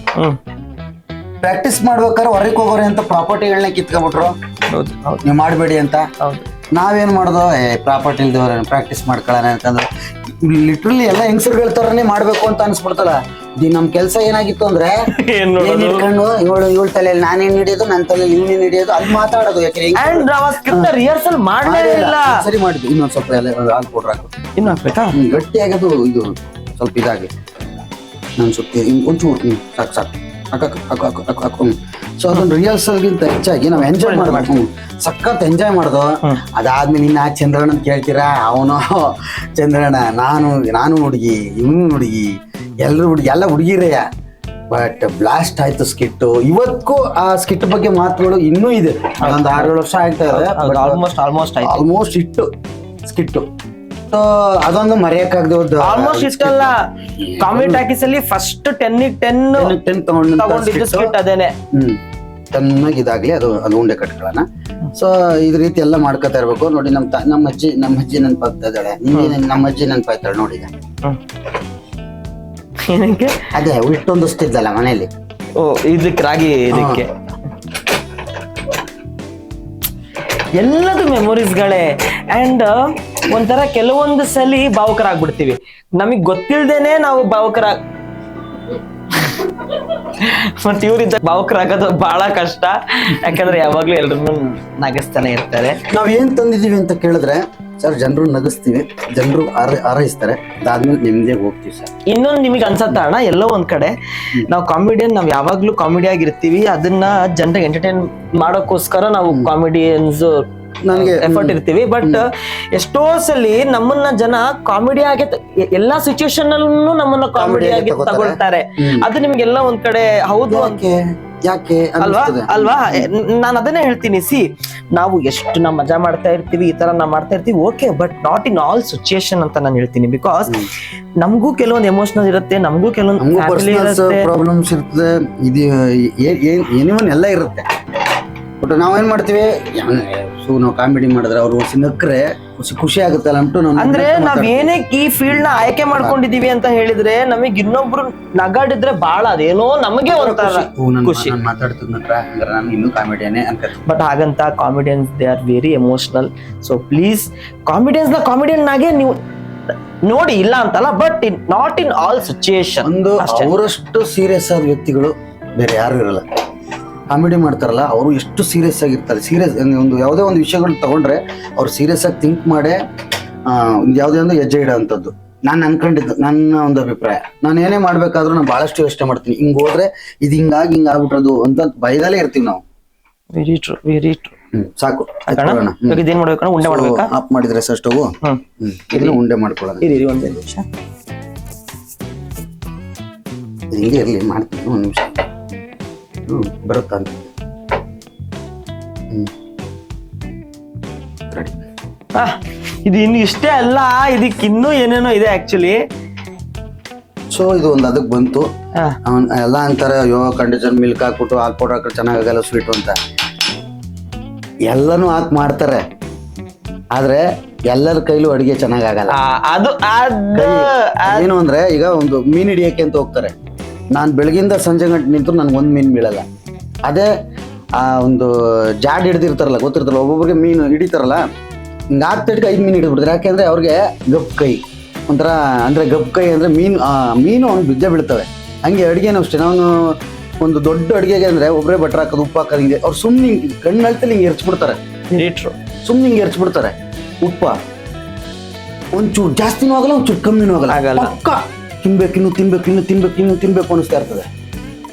Speaker 1: ಪ್ರಾಕ್ಟೀಸ್ ಮಾಡ್ಬೇಕಾದ್ರೆ ಹೊರಗೆ ಹೋಗೋರಿ ಅಂತ ಪ್ರಾಪರ್ಟಿಗಳನ್ನ ಕಿತ್ಕೊಬಿಟ್ರು, ನೀವು ಮಾಡಬೇಡಿ ಅಂತ. ನಾವೇನ್ ಮಾಡ್ದೋ, ಪ್ರಾಪರ್ಟಿ ಇಲ್ದವ್ರ ಪ್ರಾಕ್ಟೀಸ್ ಮಾಡ್ಕೊಳ್ಳೋಣ ಅಂತಂದ್ರೆ ಲಿಟ್ರಲಿ ಎಲ್ಲ ಹೆಂಗಸರುಗಳ ತರನೇ ಮಾಡ್ಬೇಕು ಅಂತ ಅನ್ಸ್ಬಿಡ್ತಲ್ಲ. ನಮ್ ಕೆಲ್ಸ ಏನಾಗಿತ್ತು ಅಂದ್ರೆ, ಇಟ್ಕೊಂಡು ಇವಳು ತಲೆಯಲ್ಲಿ ನಾನೇನ್ ಹಿಡಿಯೋದು, ನನ್ನ ತಲೆಯಲ್ಲಿ ಇವನೇನ್ ಹಿಡಿಯೋದು, ಅಲ್ಲಿ ಮಾತಾಡೋದು.
Speaker 2: ರಿಹರ್ಸಲ್ ಮಾಡಲಿಲ್ಲ.
Speaker 1: ಸರಿ ಮಾಡಿದ್ವಿ. ಇನ್ನೊಂದ್ ಸ್ವಲ್ಪ ಹಾಲು ಪೌಡರ್ ಹಾಕು,
Speaker 2: ಇನ್ನು ಹಾಕ್ಬೇಕಾ?
Speaker 1: ಗಟ್ಟಿ ಆಗೋದು ಇದು ಸ್ವಲ್ಪ ಇದಾಗಿ ನಾನು ಸುತ್ತಿ ಒಂಚೂರು ಸಾಕು ಹಾಕು. ಸೊ ಅದೊಂದು ರಿಹರ್ಸಲ್ಗಿಂತ ಹೆಚ್ಚಾಗಿ ನಾವು ಎಂಜಾಯ್ ಮಾಡ್ಬೇಕು, ಸಖತ್ ಎಂಜಾಯ್ ಮಾಡ್ದು. ಅದಾದ್ಮೇಲೆ ಇನ್ನ ಚಂದ್ರಣ್ಣ ಅಂತ ಕೇಳ್ತೀರಾ, ಅವನು ಚಂದ್ರಣ್ಣ, ನಾನು ಹುಡುಗಿ, ಇವನು ಹುಡುಗಿ, ಎಲ್ಲರೂ ಹುಡುಗಿ, ಎಲ್ಲ ಹುಡುಗಿರೆಯ. ಬಟ್ ಬ್ಲಾಸ್ಟ್ ಆಯ್ತು ಸ್ಕಿಟ್ಟು. ಇವತ್ತಿಗೂ ಆ ಸ್ಕಿಟ್ ಬಗ್ಗೆ ಮಾತುಗಳು ಇನ್ನೂ ಇದೆ. ಅದೊಂದು 6-7 ವರ್ಷ ಆಗ್ತಾ ಇದೆ. ಆಲ್ಮೋಸ್ಟ್ ಇಟ್ಟು ಸ್ಕಿಟ್ಟು. ಸೊ ಅದೊಂದು ಮರೆಯಕ್ಕಾಗದೆ ಹೋದ.
Speaker 2: ಆಲ್ಮೋಸ್ಟ್ ಇಷ್ಟಲ್ಲ, ಕಾಮಿಡಿ ಟಾಕೀಸ್ ಅಲ್ಲಿ ಫಸ್ಟ್ 10 ತಗೊಂಡಿದ್ದು ಸ್ಕಿಟ್ ಅದೇನೆ.
Speaker 1: ಚೆನ್ನಾಗಿ ಇದಾಗ್ಲಿ, ಅದು ಉಂಡೆ ಕಟ್ಕೊಳ್ಳೋಣ. ಸೊ ಇದ್ ರೀತಿ ಎಲ್ಲ ಮಾಡ್ಕೊತಾ ಇರ್ಬೇಕು. ನೋಡಿ ನಮ್ಮ ಅಜ್ಜಿ ನೆನಪಾಗ್ತಾ ಇದ್ದಾಳೆ. ನಮ್ಮ ಅಜ್ಜಿ ನೆನಪಾಯ್ತಾಳೆ ನೋಡಿ.
Speaker 2: ಏನಕ್ಕೆ?
Speaker 1: ಅದೇ ಇಷ್ಟೊಂದಿದ್ದಲ್ಲ ಮನೇಲಿ.
Speaker 2: ಓ, ಇದಕ್ಕೆ ರಾಗಿ, ಇದಕ್ಕೆ ಎಲ್ಲದು ಮೆಮೊರೀಸ್ಗಳೇ. ಅಂಡ್ ಒಂಥರ ಕೆಲವೊಂದು ಸಲಿ ಭಾವುಕರಾಗ್ಬಿಡ್ತೀವಿ, ನಮಗ್ ಗೊತ್ತಿಲ್ದೇನೆ ನಾವು ಮತ್ತೆ ಇವ್ರಿದ್ದ ಭಾವುಕರಾಗೋದು ಬಹಳ ಕಷ್ಟ. ಯಾಕಂದ್ರೆ ಯಾವಾಗ್ಲೂ ಎಲ್ರನ್ನೂ ನಗಿಸ್ತಾನೆ ಇರ್ತಾರೆ.
Speaker 1: ನಾವ್ ಏನ್ ತಂದಿದೀವಿ ಅಂತ ಕೇಳಿದ್ರೆ ಸರ್ ಜನರು ನಗಿಸ್ತೀವಿ, ಜನರು ಹಾರೈಸ್ತಾರೆ, ಅದಾದ್ಮೇಲೆ ನೆಮ್ಮದಿಯಾಗಿ ಹೋಗ್ತೀವಿ ಸರ್.
Speaker 2: ಇನ್ನೊಂದು ನಿಮಗೆ ಅನ್ಸತ್ತ ಅಣ್ಣ, ಎಲ್ಲೋ ಒಂದ್ ಕಡೆ ನಾವು ಕಾಮಿಡಿಯನ್, ನಾವ್ ಯಾವಾಗ್ಲೂ ಕಾಮಿಡಿ ಆಗಿರ್ತೀವಿ, ಅದನ್ನ ಜನರಿಗೆ ಎಂಟರ್ಟೈನ್ ಮಾಡೋಕ್ಕೋಸ್ಕರ ನಾವು ಕಾಮಿಡಿಯನ್ಸ್
Speaker 1: ನನಗೆ
Speaker 2: ಎಫರ್ಟ್ ಇರ್ತೀವಿ. ಬಟ್ ಎಷ್ಟೋ ಸಲಿ ನಮ್ಮನ್ನ ಜನ ಕಾಮಿಡಿ ಆಗಿ ಎಲ್ಲಾ ಸಿಚುಯೇಷನ್ ಅಲ್ಲೂ ನಮ್ಮನ್ನ ಕಾಮಿಡಿ ಆಗಿ ತಗೊಳ್ತಾರೆ. ಅದು ನಿಮ್ಗೆಲ್ಲ ಒಂದ್ ಕಡೆ ಹೌದು
Speaker 1: ಯಾಕೆ
Speaker 2: ಅಲ್ವಾ ಅಲ್ವಾ? ನಾನು ಅದನ್ನೇ ಹೇಳ್ತೀನಿ. ನಾವು ಎಷ್ಟು ನಾವು ಮಜಾ ಮಾಡ್ತಾ ಇರ್ತೀವಿ, ಈ ತರ ನಾವು ಮಾಡ್ತಾ ಇರ್ತೀವಿ, okay, but not in all situation ಅಂತ ನಾನು ಹೇಳ್ತೀನಿ. ಬಿಕಾಸ್ ನಮಗೂ ಕೆಲವೊಂದು ಎಮೋಷನಲ್ ಇರುತ್ತೆ, ನಮಗೂ ಕೆಲವೊಂದು ಫ್ಯಾಮಿಲಿ ಇರುತ್ತೆ,
Speaker 1: ಪ್ರಾಬ್ಲಮ್ಸ್ ಇರ್ತದೆ, ಇದು ಏನಿವನ್ ಎಲ್ಲ ಇರುತ್ತೆ. ಬಟ್ ನಾವೇನ್ ಮಾಡ್ತೀವಿ, ನಾವು ಕಾಮಿಡಿ ಮಾಡಿದ್ರೆ ಅವ್ರು ನಕ್ರೆ ಖುಷಿ ಆಗುತ್ತಲ್ಲ ಅಂಟು
Speaker 2: ಅಂದ್ರೆ ನಾವ್ ಏನಕ್ಕೆ ಈ ಫೀಲ್ಡ್ ನ ಆಯ್ಕೆ ಮಾಡ್ಕೊಂಡಿದೀವಿ ಅಂತ ಹೇಳಿದ್ರೆ, ನಮಗ್ ಇನ್ನೊಬ್ರು ನಗಾಡಿದ್ರೆ ಬಾಳ ಅದೇನೋ ನಮಗೆ ಒಂಥರ ಖುಷಿ.
Speaker 1: ನಾನು ಇನ್ನೂ ಕಾಮಿಡಿಯನ್ನೇ ಅಂತ.
Speaker 2: ಬಟ್ ಹಾಗಂತ comedians they are very emotional. So please comedians ನ ಕಾಮಿಡಿಯನ್ ಆಗಿ ನೀವು ನೋಡಿ, ಇಲ್ಲ ಅಂತಲ್ಲ, but not in all situation.
Speaker 1: ಒಂದು ಅವರಷ್ಟು ಸೀರಿಯಸ್ ಆದ ವ್ಯಕ್ತಿಗಳು ಬೇರೆ ಯಾರು ಇರಲ್ಲ. ಕಾಮಿಡಿ ಮಾಡ್ತಾರಲ್ಲ ಅವರು ಎಷ್ಟು ಸೀರಿಯಸ್ ಆಗಿರ್ತಾರೆ. ಸೀರಿಯಸ್ ಒಂದು ಯಾವುದೇ ಒಂದು ವಿಷಯಗಳು ತಗೊಂಡ್ರೆ ಅವ್ರು ಸೀರಿಯಸ್ ಆಗಿ ಥಿಂಕ್ ಮಾಡೇ ಯಾವುದೇ ಒಂದು ಹೆಜ್ಜೆ ಇಡೋವಂಥದ್ದು ನಾನು ಅನ್ಕೊಂಡಿದ್ದು. ನನ್ನ ಒಂದು ಅಭಿಪ್ರಾಯ, ನಾನು ಏನೇ ಮಾಡ್ಬೇಕಾದ್ರೂ ನಾನು ಬಹಳಷ್ಟು ಯೋಚನೆ ಮಾಡ್ತೀನಿ. ಹಿಂಗ್ ಹೋದ್ರೆ ಇದು ಹಿಂಗಾಗಿ ಹಿಂಗ್ ಆಗ್ಬಿಟ್ರದು ಅಂತ ಭಯದಲ್ಲೇ ಇರ್ತೀವಿ ನಾವು.
Speaker 2: Very true, very true.
Speaker 1: ಸಾಕು,
Speaker 2: ಇದೇನ್ ಮಾಡ್ಬೇಕು, ಉಂಡೆ ಮಾಡ್ಬೇಕಾ?
Speaker 1: ಆಫ್ ಮಾಡಿದ್ರೆ ಸರ್ ಸ್ಟವ್, ಇದನ್ನ ಉಂಡೆ ಮಾಡ್ಕೊಳ್ಳೋಣ.
Speaker 2: ಇರಿ ಒಂದೇ ನಿಮಿಷ,
Speaker 1: ಹಿಂಗೆ ಇರ್ಲಿ, ಮಾಡ್ತೀನಿ ಒಂದ್ ನಿಮಿಷ. ಬರುತ್ತಾ ಅಂತ
Speaker 2: ಇದು ಇನ್ನು ಇಷ್ಟೇ ಅಲ್ಲ, ಇದಕ್ಕೆ ಇನ್ನೂ ಏನೇನೋ ಇದೆ ಆಕ್ಚುಲಿ.
Speaker 1: ಸೊ ಇದು ಒಂದು ಅದಕ್ಕೆ ಬಂತು. ಎಲ್ಲ ಅಂತಾರೆ, ಅಯ್ಯೋ ಕಂಡೀಷನ್ ಮಿಲ್ಕ್ ಹಾಕ್ಬಿಟ್ಟು ಹಾಲ್ ಪೌಡರ್ ಹಾಕಿ ಚೆನ್ನಾಗಲ್ಲ ಸ್ವೀಟ್ ಅಂತ. ಎಲ್ಲನೂ ಹಾಕಿ ಮಾಡ್ತಾರೆ, ಆದ್ರೆ ಎಲ್ಲರ ಕೈಲೂ ಅಡಿಗೆ ಚೆನ್ನಾಗಲ್ಲ.
Speaker 2: ಅದು
Speaker 1: ಏನು ಅಂದ್ರೆ, ಈಗ ಒಂದು ಮೀನ್ ಹಿಡಿಯಕ್ಕೆ ಅಂತ ಹೋಗ್ತಾರೆ, ನಾನು ಬೆಳಗಿಂದ ಸಂಜೆ ಗಂಟೆ ನಿಂತು ನನ್ಗೆ ಒಂದು ಮೀನು ಬೀಳಲ್ಲ. ಅದೇ ಆ ಒಂದು ಜಾಡ್ ಹಿಡ್ದಿರ್ತಾರಲ್ಲ, ಗೊತ್ತಿರ್ತಾರಲ್ಲ, ಒಬ್ಬೊಬ್ಬರಿಗೆ ಮೀನು ಹಿಡಿತಾರಲ್ಲ, ಹಿಂಗೆ 5 ಮೀನು ಹಿಡಿದ್ಬಿಡ್ತಾರೆ. ಯಾಕೆಂದ್ರೆ ಅವ್ರಿಗೆ ಗಪ್ ಕೈ ಒಂಥರ, ಅಂದ್ರೆ ಗಪ್ ಕೈ ಅಂದ್ರೆ ಮೀನು ಅವ್ನು ಬಿದ್ದೇ ಬೀಳ್ತವೆ. ಹಂಗೆ ಅಡುಗೆನೂ ಅಷ್ಟೇ. ನಾನು ಒಂದು ದೊಡ್ಡ ಅಡುಗೆಗೆ ಅಂದ್ರೆ ಒಬ್ಬರೇ ಬಟ್ರ್ ಹಾಕೋದು, ಉಪ್ಪು ಹಾಕೋದು, ಹಿಂಗೆ ಅವ್ರು ಸುಮ್ಮನೆ ಕಣ್ಣಳ್ತಲ್ಲಿ ಹಿಂಗೆ ಎರ್ಚ್ಬಿಡ್ತಾರೆ, ಸುಮ್ಮನೆ ಹಿಂಗೆ ಎರ್ಚ್ಬಿಡ್ತಾರೆ. ಉಪ್ಪ ಒಂಚೂರು ಜಾಸ್ತಿನೂ ಆಗಲ್ಲ, ಒಂಚೂರು ಕಮ್ಮಿನೂ ಆಗಲ್ಲ. ತಿನ್ಬೇಕು ಅನಿಸ್ತಾ ಇರ್ತದೆ.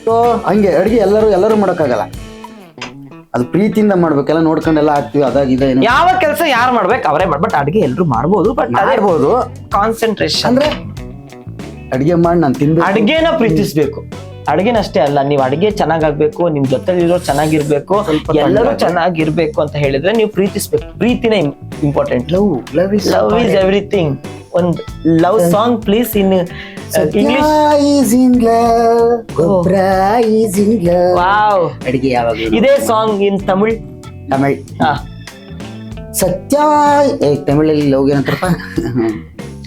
Speaker 1: ಸೊ ಹಂಗೆ ಅಡುಗೆ ಎಲ್ಲರೂ ಮಾಡೋಕ್ಕಾಗಲ್ಲ, ಅದು ಪ್ರೀತಿಯಿಂದ ಮಾಡ್ಬೇಕೆಲ್ಲ, ನೋಡ್ಕೊಂಡೆಲ್ಲ ಹಾಕ್ತಿವಿ. ಅದಾಗಿದೆ
Speaker 2: ಯಾವ ಕೆಲಸ ಯಾರು ಮಾಡ್ಬೇಕು ಅವರೇ ಬಟ್ ಅಡುಗೆ ಎಲ್ಲರೂ ಮಾಡ್ಬೋದು. ಬಟ್ ಮಾಡ್ಬೋದು, ಕಾನ್ಸಂಟ್ರೇಷನ್ ಅಂದ್ರೆ
Speaker 1: ಅಡುಗೆ ಮಾಡಿ ನಾನು ತಿನ್ಬೇಕು.
Speaker 2: ಅಡುಗೆನ ಪ್ರೀತಿಸ್ಬೇಕು. ಅಡುಗೆನಷ್ಟೇ ಅಲ್ಲ, ನೀವು ಅಡುಗೆ ಚೆನ್ನಾಗಾಗ್ಬೇಕು, ನಿಮ್ ಜೊತೆ ಇರೋ ಚೆನ್ನಾಗಿರ್ಬೇಕು, ಎಲ್ಲರೂ ಚೆನ್ನಾಗಿರ್ಬೇಕು ಅಂತ ಹೇಳಿದ್ರೆ ನೀವು ಪ್ರೀತಿಸ್ಬೇಕು. ಪ್ರೀತಿನೇ ಇಂಪಾರ್ಟೆಂಟ್. Love is everything. ಒಂದು love song please in English. Wow,
Speaker 1: ಅಡುಗೆ ಯಾವಾಗ
Speaker 2: ಇದೇ ಸಾಂಗ್ ಇನ್ ತಮಿಳ್.
Speaker 1: ಸತ್ಯ ತಮಿಳಲ್ಲಿ ಲವ್ ಏನಂತಾರಪ್ಪ,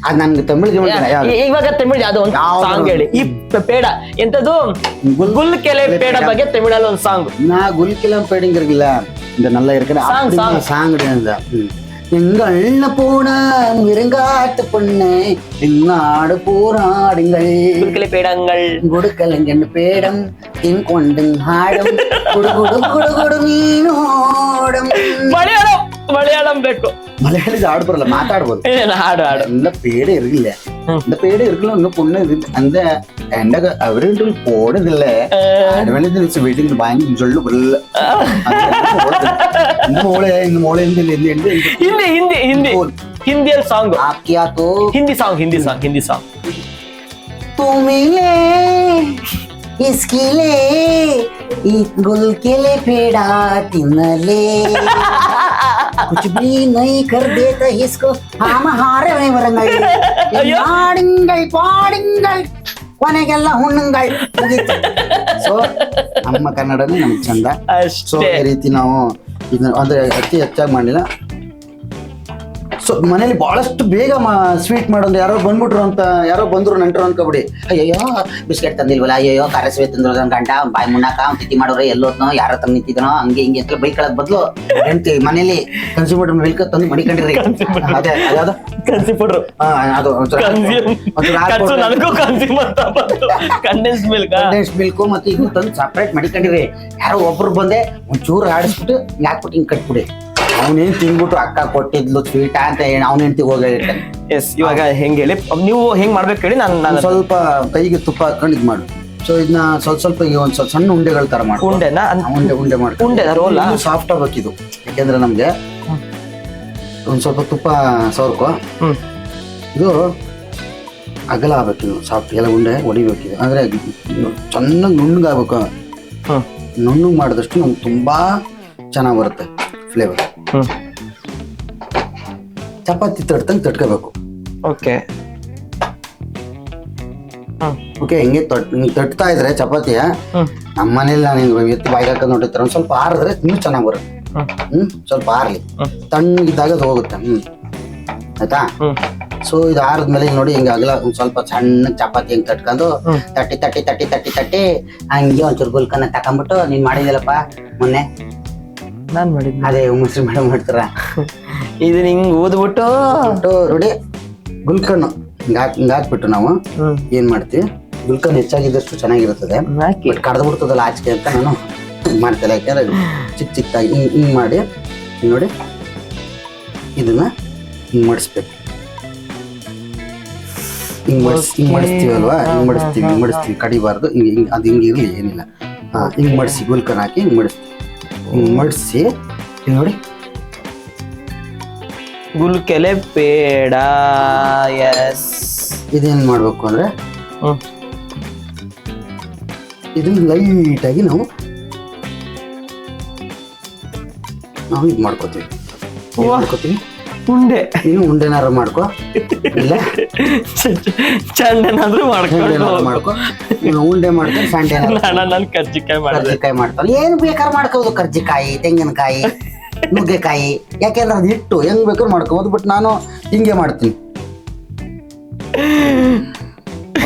Speaker 1: ಅದ್ ನನ್ಗೆ ತಮಿಳಿಗೆ
Speaker 2: ಇವಾಗ ತಮಿಳ್ ಯಾವ್ದೋ ಒಂದು ಸಾಂಗ್ ಹೇಳಿ. ಈ ಪೇಡ ಎಂತದು, ಗುಲ್ ಕೆಲೆ ಪೇಡ ಬಗ್ಗೆ ತಮಿಳಲ್ಲಿ ಒಂದು ಸಾಂಗ್.
Speaker 1: ನಾ ಗುಲ್ ಕೆಲೆ ಪೇಡಿಂಗ್ ಇರಲಿಲ್ಲ, இந்த நல்லா இருக்கிற சாங் எங்க அண்ண போனா மிருங்காட்டு பொண்ணு என்னாடு போராடுங்கள்
Speaker 2: குடுக்கலை பேடங்கள்
Speaker 1: கொடுக்கலங்கன்னு பேடம் தின் கொண்டு ஆடம் குடு குடு குடு குடு மீனோடம்.
Speaker 2: ಮಲಯಾಳಂ ಬೇಕು.
Speaker 1: மலையாளி ஆடு பரல மாத்தாடுவது.
Speaker 2: ஆடு ஆடு
Speaker 1: இந்த பேடே இருக்குல்ல, இந்த பேடே இருக்குல்ல, இன்னும் பொண்ணு அந்த എന്റെ അവരുടെ പോടുന്നില്ല വെയിറ്റിംഗ് ഭയങ്കര ചൊല്ലു മോളെ
Speaker 2: ಹಿಂದಿ ಹಿಂದಿ ಹಿಂದಿ ಹಿಂದಿಯಲ್ಲಿ song Hindi song Hindi song Hindi song
Speaker 1: ತುಮಿಲೆ ಇಸ್ಕಿಲೆ ಈ ಗುಲ್ಕೆಲೆ ಪೇಡ ತಿನ್ನಲೆ कुछ भी नहीं कर देता इसको हम हारे वरंगल ಪಾಡಿಂಗಲ್ ಪಾಡಿಂಗಲ್ ಕೊನೆಗೆಲ್ಲ ಹುಣ್ಣಂಗಲ್ ಮುಗೀತು. ಸೊ ನಮ್ಮ ಕನ್ನಡನೇ ನಮ್ಗೆ ಚಂದ. ಸೊ ಈ ರೀತಿ ನಾವು ಇದನ್ನ ಅಂದ್ರೆ ಅತಿ ಹೆಚ್ಚಾಗಿ ಮಾಡಿಲ್ಲ. ಸೊ ಮನೇಲಿ ಬಹಳಷ್ಟು ಬೇಗ ಸ್ವೀಟ್ ಮಾಡೋದು. ಯಾರೋ ಬಂದ್ರು ನೆಂಟರು ಅನ್ಕೋಬಿಡಿ, ಅಯ್ಯೋ ಬಿಸ್ಕೆಟ್ ತಂದಿಲ್ವಲ್ಲ, ಅಯ್ಯೋ ಖಾರ ಸ್ವೀಟ್ ತಂದ್ರು ಗಂಟ ಬಾಯಿ ಮುನ್ನಾಕ ತಿಥಿ ಮಾಡೋರು ಎಲ್ಲೋತ್ನೋ ಯಾರೋ ತಂದು ನಿಂತಿದ್ನೋ ಹಂಗೆ ಹಿಂಗೆ ಅಂತ ಬೈಕೊಳ್ಳೋದ್ ಬದಲು ಹೆಂಡ್ತಿ ಮನೇಲಿ ಕನ್ಸ್ಯೂಮರ್ ಮಿಲ್ಕ್ ತಂದು ಮಡಿಕೊಂಡಿರಿ. ಅದೇ ಯಾವ್ದು ಕನ್ಸಿಪುಡ್ರು, ಅದು ಕಂಡೆನ್ಸ್ ಮಿಲ್ಕ್ ಮತ್ತೆ ಇದು ತಂದು ಸಪ್ರೇಟ್ ಮಡಿಕೊಂಡಿರಿ. ಯಾರೋ ಒಬ್ರು ಬಂದೆ ಒಂಚೂರು ಆಡಿಸ್ಬಿಟ್ಟು ಹಾಕ್ಬಿಟ್ಟು ಹಿಂಗೆ ಕಟ್ಬಿಡಿ. ಅವನೇನ್ ತಿನ್ಬಿಟ್ಟು ಅಕ್ಕ ಕೊಟ್ಟಿದ್ಲು ಸ್ವೀಟ್ ಅಂತ ಹೇಳಿ ಅವನ ಹೆಂಡತಿಗೆ ಹೋಗಿ ಹೇಳಿರ್ತಾನೆ.
Speaker 2: ಎಸ್, ಇವಾಗ ಹೆಂಗ್ ಹೇಳಿ, ನೀವು ಹೆಂಗ್ ಮಾಡ್ಬೇಕು ಹೇಳಿ. ನಾನು
Speaker 1: ಸ್ವಲ್ಪ ಕೈಗೆ ತುಪ್ಪ ಹಾಕೊಂಡು ಇದು ಮಾಡು. ಸೊ ಇದನ್ನ ಸ್ವಲ್ಪ ಈಗ ಒಂದ್ ಸ್ವಲ್ಪ ಸಣ್ಣ ಉಂಡೆಗಳ ತರ ಮಾಡ್ಕೊ.
Speaker 2: ಉಂಡೆನಾ?
Speaker 1: ಉಂಡೆ ಮಾಡ್ಕೊ.
Speaker 2: ಉಂಡೆ ರೋಲ್
Speaker 1: ಸಾಫ್ಟ್ ಆಗ್ಬೇಕು ಇದು, ಯಾಕೆಂದ್ರೆ ನಮ್ಗೆ ಒಂದ್ ಸ್ವಲ್ಪ ತುಪ್ಪ ಸವರ್ಕೊ. ಇದು ಅಗಲ ಆಗ್ಬೇಕು, ಇದು ಸಾಫ್ಟ್ ಎಲ್ಲ ಉಂಡೆ ಹೊಡಿಬೇಕಿದು. ಅಂದ್ರೆ ಚೆನ್ನಾಗಿ ನುಣ್ಣಗಾಗ್ಬೇಕು. ನುಣ್ಣಗೆ ಮಾಡಿದಷ್ಟು ನಮ್ಗೆ ತುಂಬಾ ಚೆನ್ನಾಗಿ ಬರುತ್ತೆ ಫ್ಲೇವರ್. ಚಪಾತಿ ತಟ್ತಂಗೆ ತಟ್ಕೋಬೇಕು.
Speaker 2: ಓಕೆ
Speaker 1: ಓಕೆ, ಹಿಂಗೆ ತಟ್ತಾ ಇದ್ರೆ ಚಪಾತಿಯ ನಮ್ಮ ಮನೇಲಿ ನಾನು ಹಿಂಗೆ ಎತ್ತಿ ಬಾಯಿಗೆ ಹಾಕೋದು ನೋಡಿರ್ತಾರೆ. ಒಂದ್ ಸ್ವಲ್ಪ ಆರಿದ್ರೆ ಇನ್ನೂ ಚೆನ್ನಾಗಿ ಬರುತ್ತೆ. ಸ್ವಲ್ಪ ಆರ್ಲಿ, ತಣ್ಣಗಿದ್ದಾಗ ಅದು ಹೋಗುತ್ತೆ. ಆಯ್ತಾ? ಸೊ ಇದು ಆರಿದ್ಮೇಲೆ ನೋಡಿ ಹಿಂಗೆ ಅಗಲ ಒಂದ್ ಸ್ವಲ್ಪ ಸಣ್ಣ ಚಪಾತಿ ಹಿಂಗೆ ತಟ್ಕೊಂಡು ತಟ್ಟಿ ತಟ್ಟಿ ತಟ್ಟಿ ತಟ್ಟಿ ತಟ್ಟಿ ಹಂಗೆ ಒಂಚೂರು ಗುಲ್ಕನ್ನ ತಕೊಂಡ್ಬಿಟ್ಟು ನೀನ್ ಮಾಡಿದಲ್ಲಪ್ಪ ಮೊನ್ನೆ.
Speaker 2: ನಾನ್ ಮಾಡಿದ್ದೆ
Speaker 1: ಅದೇ ಮುಸ್ರಿ ಮೇಡಮ್ ಮಾಡ್ತಾರ.
Speaker 2: ಇದನ್ನ ಹಿಂಗ್ ಓದ್ಬಿಟ್ಟು
Speaker 1: ನೋಡಿ ಗುಲ್ಕನ್ನು ಹಿಂಗೆ ಹಾಕ್ಬಿಟ್ಟು ನಾವು ಏನ್ ಮಾಡ್ತೀವಿ, ಗುಲ್ಕನ್ ಹೆಚ್ಚಾಗಿದ್ದಷ್ಟು ಚೆನ್ನಾಗಿರುತ್ತದೆ. ಕಡ್ದು ಬಿಡ್ತದಲ್ಲ ಆಚೆಗೆ ಅಂತ ನಾನು ಮಾಡ್ತಿಲ್ಲ. ಯಾಕಂದ್ರೆ ಚಿಕ್ಕದಾಗಿ ಹಿಂಗ್ ಮಾಡಿ ನೋಡಿ ಇದನ್ನ ಹಿಂಗ್ ಮಾಡಿಸ್ಬೇಕು. ಹಿಂಗ್ ಮಾಡಿಸ್ತೀವಲ್ವಾ, ಹಿಂಗ್ ಮಾಡಿಸ್ತೀವಿ ಕಡಿಬಾರ್ದು. ಅದು ಹಿಂಗೆ ಇರ್ಲಿ, ಏನಿಲ್ಲ. ಹಿಂಗ್ ಮಾಡಿಸಿ ಗುಲ್ಕನ್ ಹಾಕಿ ಹಿಂಗ್ ಮಾಡಿಸ್ತೀವಿ. ಹಿಂಗ್ ಮಾಡಿಸಿ ನೋಡಿ
Speaker 2: ಗುಲ್ಕೆಲೆ ಬೇಡ. ಎಸ್,
Speaker 1: ಇದೇನ್ ಮಾಡ್ಬೇಕು ಅಂದ್ರೆ ಇದನ್ನ ಲೈಟಾಗಿ ನಾವು ಇದು ಮಾಡ್ಕೋತೀವಿ.
Speaker 2: ಉಂಡೆ
Speaker 1: ನೀನು ಉಂಡೆನಾರು ಮಾಡ್ಕೊ, ಇಲ್ಲ
Speaker 2: ಚಂಡನಾದ್ರೂ ಮಾಡ್ಕೊ.
Speaker 1: ಉಂಡೆ ಮಾಡ್ಕೊಂಡು ಸಂಡೆ
Speaker 2: ನಾನು ಕರ್ಜಿಕಾಯಿ
Speaker 1: ಮಾಡ್ತಾನೆ. ಏನ್ ಬೇಕಾದ್ರೂ ಮಾಡ್ಕೋದು, ಕರ್ಜಿಕಾಯಿ, ತೆಂಗಿನಕಾಯಿ, ನುಗ್ಗೆಕಾಯಿ. ಯಾಕೆಂದ್ರೆ ಅದು ಇಟ್ಟು ಹೆಂಗ್ ಬೇಕಾದ್ರೂ ಮಾಡ್ಕೋಬೋದು. ಬಟ್ ನಾನು ಹಿಂಗೆ ಮಾಡ್ತೀನಿ.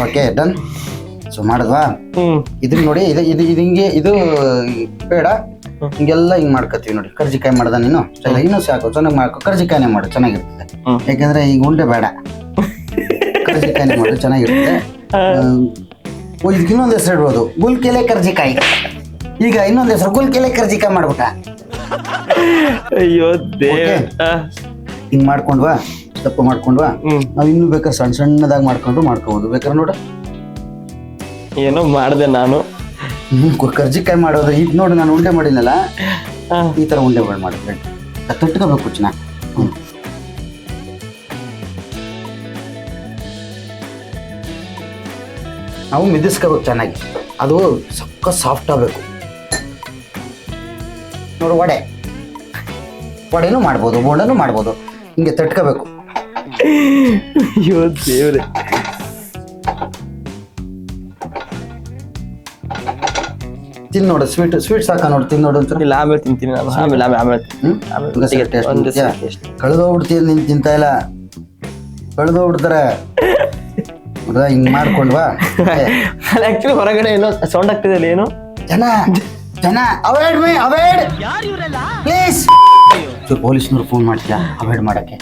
Speaker 1: Okay, done. ಸೊ ಮಾಡಿದ್ವಾ? ಇದನ್ನ ನೋಡಿ, ಇದು ಹಿಂಗೆ, ಇದು ಬೇಡ, ಹಿಂಗೆಲ್ಲ ಹಿಂಗ್ ಮಾಡ್ಕೋತೀವಿ ನೋಡಿ. ಕರ್ಜಿಕಾಯಿ ಮಾಡ್ದ ನೀನು ಇನ್ನೂ ಸಾಕು, ಚೆನ್ನಾಗಿ ಮಾಡ್ಕೊ. ಕರ್ಜಿಕಾಯಿನೇ ಮಾಡು, ಚೆನ್ನಾಗಿರ್ತದೆ. ಯಾಕೆಂದ್ರೆ ಈಗ ಉಂಡೆ ಬೇಡ, ಕರ್ಜಿಕಾಯಿನೇ ಮಾಡು, ಚೆನ್ನಾಗಿರ್ತದೆ. ಇದಕ್ಕೆ ಇನ್ನೊಂದು ಹೆಸರು ಇಡ್ಬೋದು, ಗುಲ್ಕೆಲೆ ಕರ್ಜಿಕಾಯಿ. ಈಗ ಇನ್ನೊಂದು ಹೆಸರು ಗುಲ್ಕೆಲೆ ಕರ್ಜಿಕಾಯಿ ಮಾಡ್ಬಿಟ್ಟ.
Speaker 2: ಅಯ್ಯೋ ದೇವ್ರೆ.
Speaker 1: ಹಿಂಗ್ ಮಾಡ್ಕೊಂಡ್ವಾ, ದಪ್ಪ ಮಾಡ್ಕೊಂಡ್ವಾ. ನಾವ್ ಇನ್ನು ಬೇಕಾದ್ರೆ ಸಣ್ಣ ಸಣ್ಣದಾಗಿ ಮಾಡ್ಕೋಬಹುದು. ಬೇಕಾದ್ರೆ ನೋಡ
Speaker 2: ಏನೋ ಮಾಡ್ದೆ ನಾನು.
Speaker 1: ಕರ್ಜಿಕಾಯಿ ಮಾಡೋದು ಇದು ನೋಡಿ, ನಾನು ಉಂಡೆ ಮಾಡಿನಲ್ಲ, ಈ ತರ ಉಂಡೆಗಳು ಮಾಡಿದ್ರೆ ತಟ್ಕೋಬೇಕು ಚೆನ್ನಾಗಿ. ನಾವು ಮಿದಿಸ್ಕೋಬೇಕು ಚೆನ್ನಾಗಿ. ಅದು ಸಕ್ಕ ಸಾಫ್ಟ್ ಆಗ್ಬೇಕು ನೋಡು. ವಡೆನೂ ಮಾಡ್ಬೋದು, ಬೋಂಡನೂ ಮಾಡ್ಬೋದು. ಹಿಂಗೆ ತಟ್ಕೋಬೇಕು.
Speaker 2: ಅಯ್ಯೋ ದೇವ್ರೆ.
Speaker 1: ತಿನ್ ನೋಡು, ಸ್ವೀಟ್ ಸಾಕ ನೋಡು, ತಿನ್ ನೋಡು ಅಂತ.
Speaker 2: ಇಲ್ಲ, ಆಮೇಲೆ ತಿಂತೀನಿ ನಾನು. ಆಮೇಲೆ
Speaker 1: ಕಳೆದೋಗ್ಬಿಡ್ತೀಯ, ನೀನ್ ತಿಂತ ಇಲ್ಲ, ಕಳೆದೋಗ್ಬಿಡ್ತಾರೆ. ಹಿಂಗ್ ಮಾಡ್ಕೊಂಡ್ವಾ.
Speaker 2: ಆಕ್ಚುಲಿ ಹೊರಗಡೆ ಏನೋ ಸೌಂಡ್ ಆಗ್ತಿದೆ. ಏನು
Speaker 1: ಜನ ಅವಾಯ್ಡ್ ಪ್ಲೀಸ್. ಪೊಲೀಸ್ನವ್ರು ಫೋನ್ ಮಾಡ್ತೀರಾ ಅವಾಯ್ಡ್ ಮಾಡಕ್ಕೆ?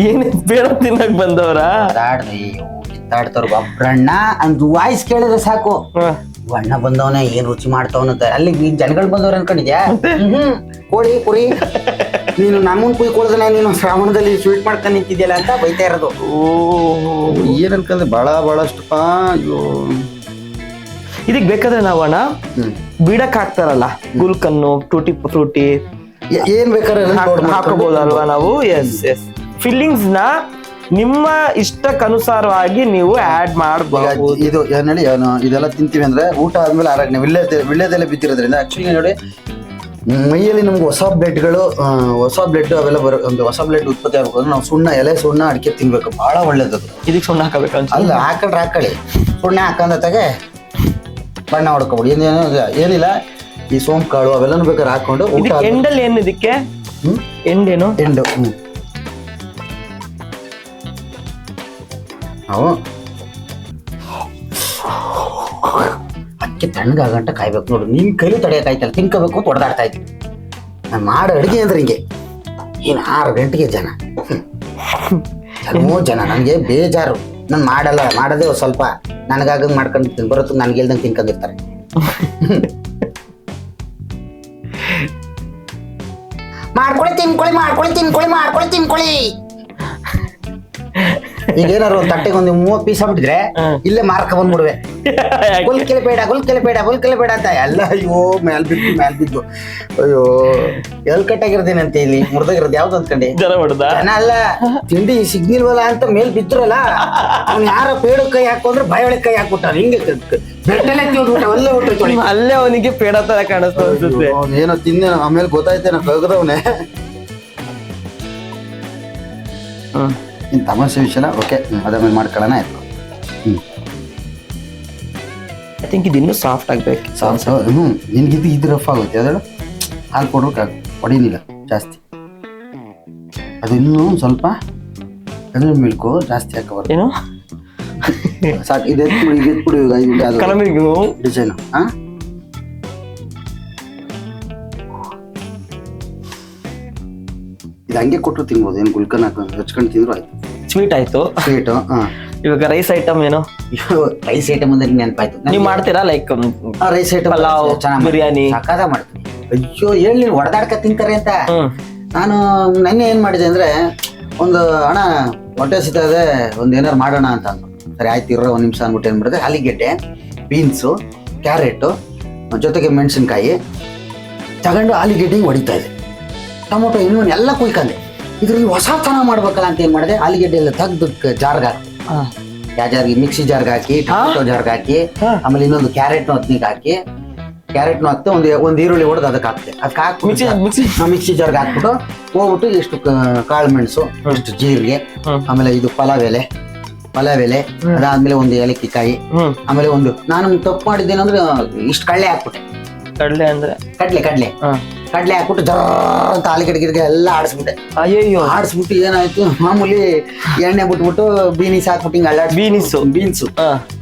Speaker 2: ಏನ್ ಬೇಡ ತಿನ್ನಕ್ ಬಂದವ್ರ?
Speaker 1: ಕಿತ್ತಾಡ್ತಾರ. ಒಬ್ರಣ್ಣ ಅಂತ ವಾಯ್ಸ್ ಕೇಳಿದ್ರೆ ಸಾಕು, ಅಣ್ಣ ಬಂದವನ ಏನ್ ರುಚಿ ಮಾಡ್ತಾವನಂತ. ಅಲ್ಲಿ ಜನಗಳು ಬಂದವ್ರ ಅನ್ಕೊಂಡಿದ್ಯಾ? ಕೋಳಿ ಕುರಿ ನೀನು ನಮ್ಮನ್ ಕುಯ್ಕೊಳ್ದನೆ, ನೀನು ಶ್ರಾವಣದಲ್ಲಿ ಸ್ವೀಟ್ ಮಾಡ್ಕೊಂಡು ನಿಂತಿದ್ಯಲ್ಲ ಅಂತ ಬೈತಾ ಇರೋದು. ಏನ್ ಅನ್ಕಂದ್ರೆ ಬಹಳಷ್ಟಪ್ಪ. ಅಯ್ಯೋ,
Speaker 2: ಇದಕ್ ಬೇಕಾದ್ರೆ ನಾವು ಅಣ್ಣ ಬಿಡಕ್ ಹಾಕ್ತಾರಲ್ಲ ಗುಲ್ಕನ್ನು, ಟೂಟಿ ಫ್ರೂಟಿ,
Speaker 1: ಏನ್ ಬೇಕಾದ್ರೆ
Speaker 2: ಹಾಕೋಬಹುದಲ್ವಾ ನಾವು? ಎಸ್ ಎಸ್, ಫಿಲ್ಲಿಂಗ್ಸ್ ನ ನಿಮ್ಮ ಇಷ್ಟಕ್ಕನುಸಾರವಾಗಿ ನೀವು ಆಡ್ ಮಾಡಬಹುದು.
Speaker 1: ಇದು ನೋಡಿ, ಇದೆಲ್ಲ ತಿಂತೀವಿ ಅಂದ್ರೆ ಊಟ ಆದ್ಮೇಲೆ ಆರೋಗ್ಯ ವಿಳ್ಯದೆಲೆ ಬಿದ್ದಿರೋದ್ರಿಂದ ಆಕ್ಚುಲಿ ನೋಡಿ ಮೈಯಲ್ಲಿ ನಮ್ಗೆ ಹೊಸ ಬ್ಲಡ್ ಅವೆಲ್ಲ ಹೊಸ ಬ್ಲಡ್ ಉತ್ಪತ್ತಿ ಆಗ್ಬೇಕು ಅಂದ್ರೆ ನಾವು ಎಲೆ ಸುಣ್ಣ ಅಡಿಕೆ ತಿನ್ಬೇಕು. ಬಹಳ ಒಳ್ಳೇದದು.
Speaker 2: ಇದಕ್ಕೆ ಸುಣ್ಣ ಹಾಕಬೇಕು
Speaker 1: ಅಲ್ಲ, ಹಾಕೊಳ್ಳಿ. ಸುಣ್ಣ ಹಾಕೊಂಡತ್ತಾಗೆ ಬಣ್ಣ ಹೊಡ್ಕೊಬಿಡಿ. ಏನಿಲ್ಲ, ಈ ಸೋಂಪು ಕಾಳು ಅವೆಲ್ಲನೂ ಬೇಕಾದ್ರೆ ಹಾಕೊಂಡು
Speaker 2: ಎಂಡಲ್ಲಿ ಏನು ಇದಕ್ಕೆ ಎಂಡೇನು
Speaker 1: ಎಂಡು ನಾವು ಅಕ್ಕಿ ತಣ್ಣಗಾಗಂಟ ಕಾಯ್ಬೇಕು ನೋಡು. ನಿನ್ ಕೈಲಿ ತಡೆಯಕ್ಕಾಯ್ತಲ್ಲ, ತಿನ್ಕೋಬೇಕು ಅಂತ ಹೊಡೆದಾಡ್ತಾ ಇದ್ವಿ. ನಾನು ಮಾಡೋ ಅಡುಗೆ ಅಂದ್ರೆ ಹಿಂಗೆ. ಏನು 6 ಗಂಟೆಗೆ ಜನ ನನಗೆ ಬೇಜಾರು. ನಾನು ಮಾಡೋದೇ ಸ್ವಲ್ಪ ನನಗಾಗಂಗೆ ಮಾಡ್ಕೊಂಡಿರ್ತೀನಿ. ಬರೋತ್ತು ನನಗೆ ಇಲ್ದಂಗೆ ತಿನ್ಕೊಂಡಿರ್ತಾರೆ. ಮಾಡ್ಕೊಳ್ಳಿ ತಿನ್ಕೊಳ್ಳಿ. ಈಗ ಏನಾರು ಒಂದು ತಟ್ಟೆಗೆ ಒಂದು 30 ಪೀಸ್ ಆಗ್ಬಿಟ್ಟಿದ್ರೆ ಇಲ್ಲೇ ಮಾರ್ಕ ಬಂದ್ಬಿಡುವೆ. ಗುಲ್ಕೆಲೆ ಬೇಡ ಅಂತ ಎಲ್ಲ. ಅಯ್ಯೋ ಮ್ಯಾಲ್ ಬಿದ್ದು ಅಯ್ಯೋ ಎಲ್ ಕಟ್ಟಾಗಿರೋದೇನಂತೆ ಇಲ್ಲಿ ಮುರ್ದಾಗಿರೋದು ಯಾವ್ದು ಅಂದ್ಕೊಂಡೆ. ಜನ ಅಲ್ಲ ತಿಂಡಿ ಸಿಗ್ನಿಲ್ವಲ್ಲ ಅಂತ ಮೇಲ್ ಬಿದ್ರಲ್ಲ, ಅವ್ನು ಯಾರ ಪೇಡ ಕೈ ಹಾಕೊಂಡ್ರೆ ಬಾಯೊಳಗೆ ಕೈ ಹಾಕ್ಬಿಟ್ಟ. ಹಿಂಗೆ
Speaker 2: ಅಲ್ಲೇ ಅವನಿಗೆ ಪೇಡ ತರ ಕಾಣಿಸ್ತಾ ಅನ್ಸುತ್ತೆ.
Speaker 1: ಏನೋ ತಿಂದೆ ಆಮೇಲೆ ಗೊತ್ತಾಯ್ತೆ ನಾ ಕಗದವನೇ. ಇನ್ ತಮಾಷೆ ವಿಷಯ. ಓಕೆ, ಅದಾದ್ಮೇಲೆ ಮಾಡ್ಕೊಳ್ಳೋಣ ಆಯ್ತು.
Speaker 2: ಐ ಥಿಂಕ್ ಇದು ಇನ್ನೂ ಸಾಫ್ಟ್ ಆಗ್ಬೇಕು.
Speaker 1: ನಿನ್ಗಿದ್ದು ಇದು ರಫ್ ಆಗುತ್ತೆ. ಅದಳು ಹಾಲು ಕೊಡ್ಬೇಕು, ಹೊಡಿನಿಲ್ಲ ಜಾಸ್ತಿ. ಅದು ಇನ್ನೂ ಸ್ವಲ್ಪ ಅದ್ರ ಮಿಲ್ಕು ಜಾಸ್ತಿ ಹಾಕೋಬಾರ್ದು.
Speaker 2: ಏನು
Speaker 1: ಸಾಕು. ಇದು ಎತ್ಬಿಡಿ ಡಿಸೈನು. ಇದು ಹಂಗೆ ಕೊಟ್ಟರು ತಿನ್ಬೋದು. ಏನು ಗುಲ್ಕನ್ ಹಾಕೊಂಡು ಹಚ್ಕೊಂಡು ತಿಂದ್ರು ಆಯ್ತು.
Speaker 2: ಸ್ವೀಟ್ ಆಯ್ತು.
Speaker 1: ಸ್ವೀಟು.
Speaker 2: ಇವಾಗ ರೈಸ್ ಐಟಮ್ ಏನು?
Speaker 1: ರೈಸ್ ಐಟಮ್ ಅಂದ್ರೆ ನೆನಪಾಯ್ತು.
Speaker 2: ನೀವು ಮಾಡ್ತೀರಾ? Like
Speaker 1: rice item
Speaker 2: pulao, biryani
Speaker 1: ಸಕ್ಕದ ಮಾಡ್ತೀನಿ. ಅಯ್ಯೋ ಹೇಳಿ ಹೊಡೆದಾಡ್ಕ ತಿಂತಾರೆ ಅಂತ. ನಾನು ನೆನ್ನೆ ಏನ್ ಮಾಡಿದೆ ಅಂದ್ರೆ, ಒಂದು ಹಣ ಹೊಟ್ಟೆ ಸಿಗ್ತಾ ಇದೆ, ಒಂದು ಏನಾರು ಮಾಡೋಣ ಅಂತ ಅಂದ್ರು. ಸರಿ ಆಯ್ತು ಇರೋ ಒಂದು ನಿಮಿಷ ಅಂದ್ಬಿಟ್ಟು ಏನ್ ಮಾಡಿದೆ, ಆಲೂಗೆಡ್ಡೆ, ಬೀನ್ಸು, ಕ್ಯಾರೆಟು ಜೊತೆಗೆ ಮೆಣಸಿನ್ಕಾಯಿ ತಗೊಂಡು ಆಲೂಗೆಡ್ಡೆಗೆ ಹೊಡಿತಾ ಇದೆ. ಟೊಮೊಟೊ ಇನ್ನೂ ಎಲ್ಲ ಕುಯ್ಕೊಂಡೆ. ಇದ್ರಲ್ಲಿ ಹೊಸ ಚೆನ್ನಾಗಿ ಮಾಡ್ಬೇಕಲ್ಲ ಅಂತ ಏನ್ ಮಾಡಿದೆ, ಆಲೂಗೆಡ್ಡೆ ಎಲ್ಲ ತೆಗ್ದು ಜಾರ್ಗೆ ಯಾವ ಜಾರ್ಗೆ, ಮಿಕ್ಸಿ ಜಾರ್ಗೆ ಹಾಕಿ, ಟೊಮೊಟೊ ಜಾರ್ಗೆ ಹಾಕಿ, ಆಮೇಲೆ ಇನ್ನೊಂದು ಕ್ಯಾರೆಟ್ನು ಅದನ್ನಿಗೆ ಹಾಕಿ, ಕ್ಯಾರೆಟ್ನು ಹಾಕ್ತೆ, ಒಂದು ಈರುಳ್ಳಿ ಹೊಡೆದು ಅದಕ್ಕೆ ಹಾಕ್ತೆ. ಅದಕ್ಕೆ ಹಾಕಿ ಮಿಕ್ಸಿ ಜಾರ್ಗೆ ಹಾಕ್ಬಿಟ್ಟು ಹೋಗ್ಬಿಟ್ಟು ಇಷ್ಟು ಕಾಳು ಮೆಣಸು, ಇಷ್ಟು ಜೀರಿಗೆ, ಆಮೇಲೆ ಇದು ಪಲಾವ್ ಎಲೆ, ಅದಾದ್ಮೇಲೆ ಒಂದು ಏಲಕ್ಕಿ ಕಾಯಿ, ಆಮೇಲೆ ಒಂದು ನಾನು ತಪ್ಪು ಮಾಡಿದ್ದೇನಂದ್ರೆ ಇಷ್ಟು ಕಡಲೆ ಹಾಕ್ಬಿಟ್ಟೆ.
Speaker 2: ಕಡಲೆ ಅಂದ್ರೆ
Speaker 1: ಕಡಲೆ ಹಾಕ್ಬಿಟ್ಟು ಜರ ಅಂತ ಆಲೂಗಡ್ಡೆ ಎಲ್ಲ ಆಡಿಸ್ಬಿಟ್ಟೆ.
Speaker 2: ಅಯ್ಯೋ
Speaker 1: ಆಡಿಸ್ಬಿಟ್ಟು ಏನಾಯ್ತು, ಮಾಮೂಲಿ ಎಣ್ಣೆ ಬಿಟ್ಬಿಟ್ಟು ಬೀನಿಸ್ ಹಾಕ್ಬಿಟ್ಟು ಹಿಂಗೆ ಅಲ್ಲಾಡ್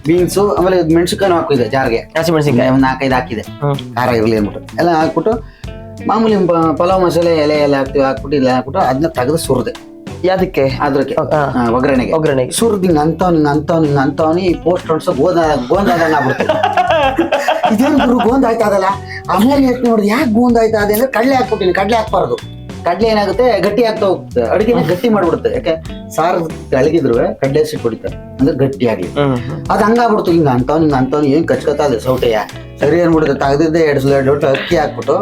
Speaker 1: ಬೀನ್ಸು ಆಮೇಲೆ ಮೆಣಸಿನ್ಕಾಯಿ ಹಾಕಿದೆ ಜಾರ್ಗೆ, ಹಸಿಮೆಣಸಿನ್ಕಾಯಿ ಒಂದು 4-5 ಹಾಕಿದೆ, ಖಾರ ಇರಲಿ ಅಂದ್ಬಿಟ್ಟು ಎಲ್ಲ ಹಾಕ್ಬಿಟ್ಟು ಮಾಮೂಲಿ ಪಲಾವ್ ಮಸಾಲೆ ಎಲೆ ಎಲ್ಲ ಹಾಕ್ಬಿಟ್ಟು ಇಲ್ಲ ಹಾಕ್ಬಿಟ್ಟು ಅದನ್ನ ತೆಗೆದು ಸುರಿದೆ.
Speaker 2: ಯಾದಕ್ಕೆ?
Speaker 1: ಅದ್ರಕ್ಕೆ ಒಗ್ಗರಣೆಗೆ ಸುರ್ದು ಹಿಂಗ ಅಂತವ್ನಿ ಪೋಸ್ಟ್ ಹೊಡ್ಸೋ ಗೋಂದಾದಂಗ ಆಗ್ಬಿಡ್ತು. ಇದೇನ್ ಗುರು ಗೋಂದ್ ಆಯ್ತಾ ಅದಲ್ಲ. ಆಮೇಲೆ ಎಷ್ಟು ನೋಡಿದ್ ಯಾಕೆ ಗೋಂದ್ ಆಯ್ತಾ ಅದೇ ಅಂದ್ರೆ ಕಡ್ಲೆ ಹಾಕ್ಬಿಟ್ಟಿನಿ. ಕಡ್ಲೆ ಹಾಕ್ಬಾರ್ದು. ಕಡ್ಲೆ ಏನಾಗುತ್ತೆ, ಗಟ್ಟಿ ಆಗ್ತಾ ಹೋಗುತ್ತೆ, ಅಡುಗೆನ ಗಟ್ಟಿ ಮಾಡ್ಬಿಡುತ್ತೆ. ಯಾಕೆ ಸಾರು ಅಳಗಿದ್ರು ಕಡ್ಲೆ ಸಿಟ್ಟು ಹೊಡಿತಾರೆ ಅಂದ್ರೆ ಗಟ್ಟಿ ಆಗ್ಲಿ. ಅದ್ ಹಂಗಾಗ್ಬಿಡ್ತು. ಹಿಂಗ ಅಂತವ್ನಿ ಏನ್ ಕಚ್ಕೊತಾ ಇದೆ ಸೌಟೆಯ. ಸರಿ ಏನ್ಬಿಡುತ್ತೆ, ತೆಗ್ದಿದ್ದೆ 2 ಲೋಟ ಅಕ್ಕಿ ಹಾಕ್ಬಿಟ್ಟು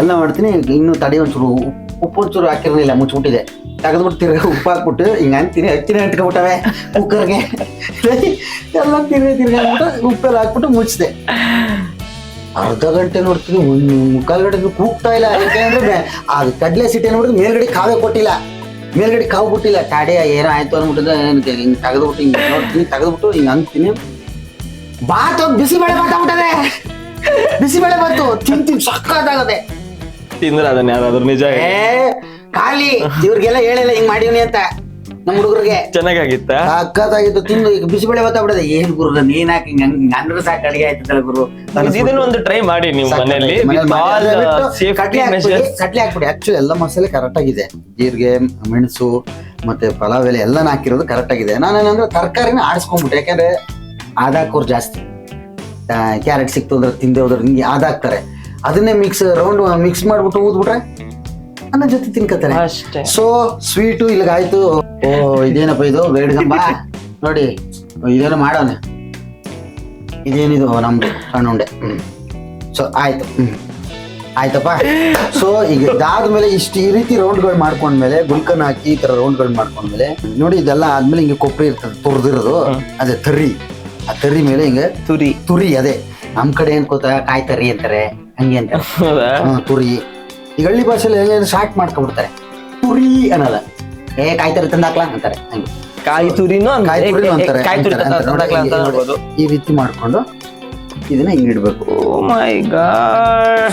Speaker 1: ಎಲ್ಲ ಮಾಡ್ತೀನಿ. ಇನ್ನು ತಡಿ ಒಂಚೂರು ಉಪ್ಪು ಒಂಚೂರು ಹಾಕಿರ್ಲಿಲ್ಲ, ಮುಚ್ಚಿಬಿಟ್ಟಿದೆ. ತೆಗೆದ್ಬಿಟ್ಟು ತಿರ್ಗ ಉಪ್ಪು ಹಾಕ್ಬಿಟ್ಟು ಹಿಂಗ ಅಂತೀನಿ ಹಚ್ಚಿನ ಇಟ್ಕೊಬಿಟ್ಟವೆ ಕುಕ್ಕರ್ಗೆ. ಎಲ್ಲ ತಿರ್ಗ ಹಾಕ್ಬಿಟ್ಟು ಉಪ್ಪೆಲ್ಲ ಹಾಕ್ಬಿಟ್ಟು ಮುಚ್ಚಿದೆ. ಅರ್ಧ ಗಂಟೆ ನೋಡ್ತೀನಿ, 1/4 ಗಂಟೆ ಕೂಗ್ತಾ ಇಲ್ಲ. ಯಾಕೆಂದ್ರೆ ಆ ಕಡ್ಲೆ ಸಿಟ್ಟು ಏನ್ಬಿಟ್ಟು ಮೇಲ್ಗಡೆ ಕಾವೇ ಕೊಟ್ಟಿಲ್ಲ, ಮೇಲ್ಗಡೆ ಕಾವು ಬಿಟ್ಟಿಲ್ಲ. ತಾಡೆ ಏನೋ ಆಯ್ತು ಅಂದ್ಬಿಟ್ಟಿದ್ರೆ ಹಿಂಗೆ ತೆಗೆದ್ಬಿಟ್ಟು ಹಿಂಗೆ ನೋಡ್ತೀನಿ, ತೆಗೆದ್ಬಿಟ್ಟು ಹಿಂಗೆ ಅಂತೀನಿ. ಬಾತು ಬಿಸಿಬೇಳೆ ಬಾತ್ ಆಗ್ಬಿಟ್ಟದೆ. ಬಿಸಿಬೇಳೆ ಬಾತು ತಿಂತೀನಿ ಸಕ್ಕತ್ತಾಗದೆ.
Speaker 2: ತಿಂದ್ರೆ ಅದನ್ನ ಯಾರಾದ್ರೂ ನಿಜ
Speaker 1: ಖಾಲಿ ಇವ್ರಿಗೆಲ್ಲ ಹೇಳಿಲ್ಲ ಹಿಂಗ್ ಮಾಡಿವ್ನಿ ಅಂತ. ನಮ್ಮ ಹುಡುಗರಿಗೆ
Speaker 2: ಚೆನ್ನಾಗಿತ್ತ,
Speaker 1: ಸಕ್ಕತ್ತಾಗಿತ್ತು. ತಿಂದು ಈಗ ಬಿಸಿಬೇಳೆ ಬಾತ್ ಆಗ್ಬಿಡದೆ. ಏನ್ ಗುರು ನೀನ್ ಹಾಕಿ ಅಂದ್ರೆ ಸಾಕು ಅಡಿಗೆ ಆಯ್ತಲ್ಲ ಗುರು.
Speaker 2: ಇದನ್ನ ಒಂದು ಟ್ರೈ ಮಾಡಿ ನೀವು ಮನೆಯಲ್ಲಿ.
Speaker 1: ಕಡ್ಲೆ ಹಾಕ್ಬಿಡಿ. ಆಕ್ಚುಲಿ ಎಲ್ಲ ಮಸಾಲೆ ಕರೆಕ್ಟ್ ಆಗಿದೆ. ಜೀರಿಗೆ, ಮೆಣಸು ಮತ್ತೆ ಪಲಾವ್ ಎಲೆ ಎಲ್ಲ ಹಾಕಿರೋದು ಕರೆಕ್ಟ್ ಆಗಿದೆ. ನಾನೇನಂದ್ರೆ ತರಕಾರಿನ ಆಡಿಸ್ಕೊಂಡ್ಬಿಟ್ಟೆ. ಯಾಕಂದ್ರೆ ಆದಾಕೋರು ಜಾಸ್ತಿ. ಕ್ಯಾರೆಟ್ ಸಿಕ್ತು ಅಂದ್ರೆ ತಿಂದೆ ಹೋದ್ರೆ ನಿಂಗೆ ಆದಾಕ್ತಾರೆ. ಅದನ್ನೇ ರೌಂಡ್ ಮಿಕ್ಸ್ ಮಾಡ್ಬಿಟ್ಟು ಊದ್ಬಿಟ್ರೆ ಅನ್ನ ಜೊತೆ ತಿನ್ಕತ್ತಾರೆ. So sweet ಇಲ್ಲಿಗಾಯ್ತು. ಓ ಇದೇನಪ್ಪ ಇದು ಬೇಡ್ಗಂಬ ನೋಡಿ, ಇದೇನೋ ಮಾಡೋಣ. ಇದೇನಿದು ನಮ್ದು ಸಣ್ಣ ಉಂಡೆ. ಸೊ ಆಯ್ತು, ಆಯ್ತಪ್ಪ. ಸೊ ಈಗ ಇದಾದ್ಮೇಲೆ ಈ ರೀತಿ ರೌಂಡ್ಗಳು ಮಾಡ್ಕೊಂಡ್ಮೇಲೆ ಗುಲ್ಕನ್ ಹಾಕಿ ಈ ತರ ರೌಂಡ್ಗಳು ಮಾಡ್ಕೊಂಡ್ಮೇಲೆ ನೋಡಿ, ಇದೆಲ್ಲ ಆದ್ಮೇಲೆ ಹಿಂಗೆ ಕೊಬ್ಬರಿ ಇರ್ತದೆ ತುರ್ದಿರೋದು, ಅದೇ ತರಿ. ಆ ತರಿ ಮೇಲೆ ಹಿಂಗೆ ತುರಿ ಅದೇ ನಮ್ ಕಡೆ ಏನ್ ಕೂತ ಕಾಯಿ ತರಿ ಅಂತಾರೆ, ಹಂಗೆ ಅಂತಾರೆ ತುರಿ. ಈಗ ಹಳ್ಳಿ ಭಾಷೆಯಲ್ಲಿ ಹೆಂಗೆ ಶಾರ್ಟ್ ಮಾಡ್ಕೊಂಡ್ಬಿಡ್ತಾರೆ, ತುರಿ ಅನ್ನಲ್ಲ. ಕಾಯಿ ತರಿ ತಂದಾಕ್ಲಾ ಅಂತಾರೆ. ಹಂಗೆ
Speaker 2: ಕಾಯಿ ತುರಿನೂ
Speaker 1: ಅಂತಾರೆ. ಈ ರೀತಿ ಮಾಡ್ಕೊಂಡು ಇದನ್ನ ಹಿಂಗ್ ಇಡ್ಬೇಕು.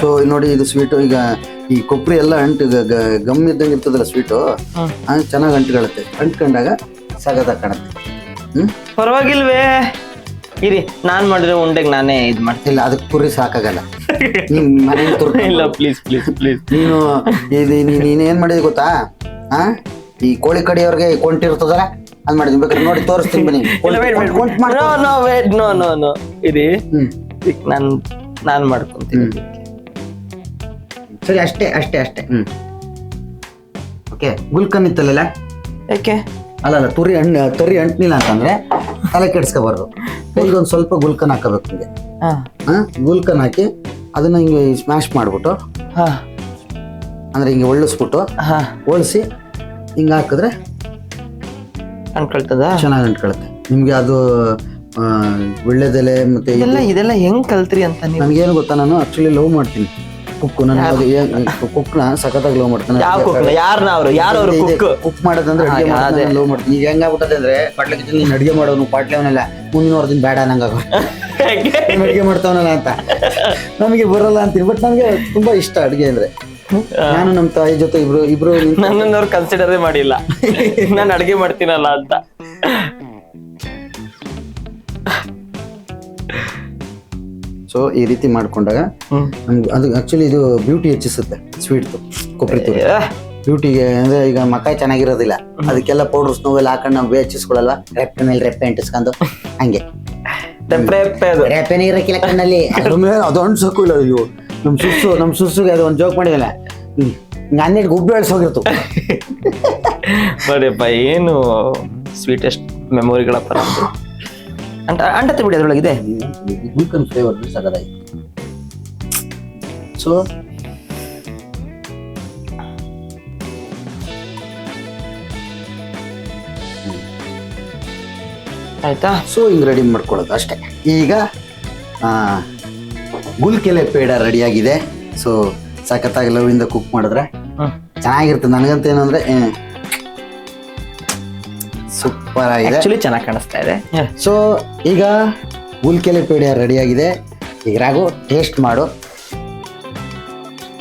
Speaker 1: ಸೊ ನೋಡಿ ಇದು ಸ್ವೀಟು. ಈಗ ಈ ಕೊಬ್ಬರಿ ಎಲ್ಲ ಗಮ್ ಇದ್ದಂಗೆ ಇರ್ತದಲ್ಲ ಸ್ವೀಟು, ಚೆನ್ನಾಗಿ ಅಂಟ್ಕೊಳ್ಳುತ್ತೆ. ಅಂಟ್ಕೊಂಡಾಗ ಸಗದ ಕಾಣುತ್ತೆ.
Speaker 2: ಪರವಾಗಿಲ್ವೇ ಇರಿ, ನಾನ್ ಮಾಡಿದ್ರೆ ಉಂಡೆಗೆ ನಾನೇ ಇದು ಮಾಡ್ತೀನಿ.
Speaker 1: ಇಲ್ಲ ಅದಕ್ಕೆ ತುರಿ ಸಾಕಾಗಲ್ಲ.
Speaker 2: ಇಲ್ಲ ಪ್ಲೀಸ್ ಪ್ಲೀಸ್ ಪ್ಲೀಸ್.
Speaker 1: ನೀನ್ ಏನ್ ಮಾಡಿದ್ ಗೊತ್ತಾ, ಈ ಕೋಳಿ ಕಡಿಯವ್ರಿಗೆ ಕೊಂಡಿರ್ತದಲ್ಲ ಅದ್ ಮಾಡಿದ್ವಿ. ಬೇಕಾದ್ರೆ ನೋಡಿ ತೋರಿಸ್ತೀನಿ ಬನ್ನಿ.
Speaker 2: ಇರಿ ನಾನ್ ಮಾಡ್ಕೊಂತೀನಿ.
Speaker 1: ಸರಿ ಅಷ್ಟೇ ಅಷ್ಟೇ ಅಷ್ಟೇ. ಓಕೆ, ಗುಲ್ಕನ್ ಇತ್ತಲ್ಲ,
Speaker 2: ಯಾಕೆ
Speaker 1: ಅಲ್ಲ ತರಿ ಅಂಟ್ನಿಲ್ಲ ಅಂತಂದ್ರೆ ತಲೆ ಕೆಡ್ಸ್ಕೋಬಾರ್ದು. ಈಗ ಒಂದು ಸ್ವಲ್ಪ ಗುಲ್ಕನ್ ಹಾಕಬೇಕು ಹಿಂಗೆ. ಗುಲ್ಕನ್ ಹಾಕಿ ಅದನ್ನ ಹಿಂಗೆ ಸ್ಮ್ಯಾಶ್ ಮಾಡ್ಬಿಟ್ಟು ಅಂದ್ರೆ ಹಿಂಗೆ ಒಳ್ಳಿಸ್ಬಿಟ್ಟು ಒಳಿಸಿ ಹಿಂಗೆ ಹಾಕಿದ್ರೆ
Speaker 2: ಅನ್ಕೊಳ್ತದ,
Speaker 1: ಚೆನ್ನಾಗಿ ಅಂಟ್ಕೊಳುತ್ತೆ ನಿಮ್ಗೆ. ಅದು ಒಳ್ಳೆದೆಲೆ ಮತ್ತೆ
Speaker 2: ಇದೆಲ್ಲ ಹೆಂಗ್ ಕಲ್ತ್ರಿ ಅಂತ ನೀವು?
Speaker 1: ನನ್ಗೇನು ಗೊತ್ತಾ, ನಾನು ಆಕ್ಚುಲಿ ಲವ್ ಮಾಡ್ತೀನಿ ಕುಕ್. ನಾನು ಕುಕ್ನ ಸಖತ್ತಾಗಿ ಲವ್ ಮಾಡ್ತಾನೆ. ಕುಕ್ ಮಾಡೋದಂದ್ರೆ ಲವ್ ಮಾಡ್ತೀನಿ. ಈಗ ಹೆಂಗಾಗ್ಬಿಟ್ಟದೆ ಅಂದ್ರೆ ಪಾಟ್ಲೆ ಕಿಚನ್ ನೀನ್ ಅಡಿಗೆ ಮಾಡೋನು ಪಾಟ್ಲೆ ಅವನೆಲ್ಲ ಮುಂದಿನ ವರ್ಷದಿಂದ ಬೇಡ ನಂಗಾಗ ಅಡಿಗೆ ಮಾಡ್ತಾವನಲ್ಲ ಅಂತ ನಮಗೆ ಬರಲ್ಲ ಅಂತೀನಿ. ಬಟ್ ನಮ್ಗೆ ತುಂಬಾ ಇಷ್ಟ ಅಡಿಗೆ ಅಂದ್ರೆ. ನಾನು ನಮ್ಮ ತಾಯಿ ಜೊತೆ ಇಬ್ರು
Speaker 2: ನನ್ನವ್ರು ಕನ್ಸಿಡರೇ ಮಾಡಿಲ್ಲ ನಾನು ಅಡಿಗೆ ಮಾಡ್ತೀನಲ್ಲ ಅಂತ.
Speaker 1: ಸೊ ಈ ರೀತಿ ಮಾಡ್ಕೊಂಡಾಗ ನಮ್ಗೆ ಅದು ಆಕ್ಚುಲಿ ಇದು ಬ್ಯೂಟಿ ಹೆಚ್ಚಿಸುತ್ತೆ. ಸ್ವೀಟ್ ಕೊಬ್ಬರಿ ತುರಿ ಬ್ಯೂಟಿಗೆ ಅಂದ್ರೆ ಈಗ ಮಕಾಯಿ ಚೆನ್ನಾಗಿರೋದಿಲ್ಲ, ಅದಕ್ಕೆಲ್ಲ ಪೌಡರ್ಸ್ ನೋವೆಲ್ಲ ಹಾಕೊಂಡು ನಾವು ಹೆಚ್ಚಿಸ್ಕೊಳ್ಳಲ್ವಾ, ರೆಪ್ಪೆ ಮೇಲೆ ರೆಪ್ಪೆ ಅಂಟಿಸ್ಕೊಂಡು ಹಂಗೆ ರೆಪ್ಪೆನೇ ಇರಕ್ಕಿಲ್ಲ ಕಣ್ಣಲ್ಲಿ ಅದು ಅನ್ಸಕ್ಕೂ ಇಲ್ಲ. ಅಯ್ಯೋ ನಮ್ ಸುಸ್ಸುಗೆ ಅದು ಒಂದು ಜೋಕ್ ಮಾಡಿದಲ್ಲ, ನಾನೇ ಗುಬ್ಬಿ ಎಳ್ಸೋಗಿರ್ತು
Speaker 2: ನೋಡಿಯಪ್ಪ. ಏನು ಸ್ವೀಟೆಸ್ಟ್ ಮೆಮೊರಿಗಳಪ್ಪ ನಮ್ದು. ಅಂಟತ್ತೆ ಬಿಡಿ, ಅದ್ರೊಳಗಿದೆ
Speaker 1: ಗುಲ್ಕನ್ ಫ್ಲೇವರ್ ಸಗದಾಗಿ. ಸೊ
Speaker 2: ಆಯ್ತಾ.
Speaker 1: ಸೊ ಹಿಂಗೆ ರೆಡಿ ಮಾಡ್ಕೊಳ್ಳೋದು ಅಷ್ಟೇ. ಈಗ ಗುಲ್ಕೆಲೆ ಪೇಡ ರೆಡಿಯಾಗಿದೆ. ಸೊ ಸಖತ್ತಾಗಿ ಲವಿಂದ ಕುಕ್ ಮಾಡಿದ್ರೆ ಚೆನ್ನಾಗಿರ್ತದೆ. ನನಗಂತ ಏನಂದ್ರೆ ಸೂಪರ್ ಆಗಿದೆ,
Speaker 2: ಚೆನ್ನಾಗಿ ಕಾಣಿಸ್ತಾ ಇದೆ.
Speaker 1: ಸೊ ಈಗ ಗುಲ್ಕೆಲೆ ಪೇಡ ರೆಡಿಯಾಗಿದೆ. ಈಗ ರಾಗು ಟೇಸ್ಟ್ ಮಾಡು.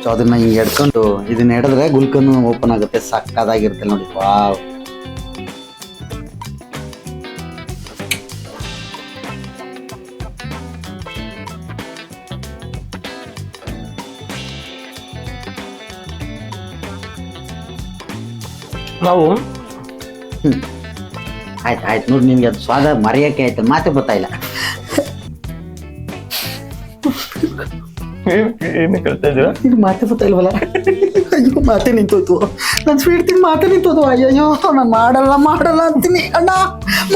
Speaker 1: ಸೊ ಅದನ್ನ ಹಿಂಗೆ ಎಡ್ಕೊಂಡು ಇದನ್ನ ಎಡಿದ್ರೆ ಗುಲ್ಕನ್ನು ಓಪನ್ ಆಗುತ್ತೆ. ಸಕ್ಕದಾಗಿರುತ್ತೆ ನೋಡಿ. ವಾವ್,
Speaker 2: ನಾವು
Speaker 1: ಆಯ್ತು ನೋಡಿ, ನಿನ್ಗೆ ಅದು ಸ್ವಾದ ಮರೆಯಕ್ಕೆ ಆಯ್ತು, ಮಾತೆ ಗೊತ್ತಾಯಿಲ್ಲ. ಮಾತೆ ಗೊತ್ತಾಯಿಲ್ವಲ್ಲ? ಅಯ್ಯೋ ಮಾತೆ ನಿಂತೋಯ್ತು, ನಾನು ಸ್ವೀಟ್ ತಿಂದು ಮಾತೆ ನಿಂತೋದು. ಅಯ್ಯಯ್ಯೋ ನಾನು ಮಾಡಲ್ಲ ಅಂತೀನಿ. ಅಣ್ಣ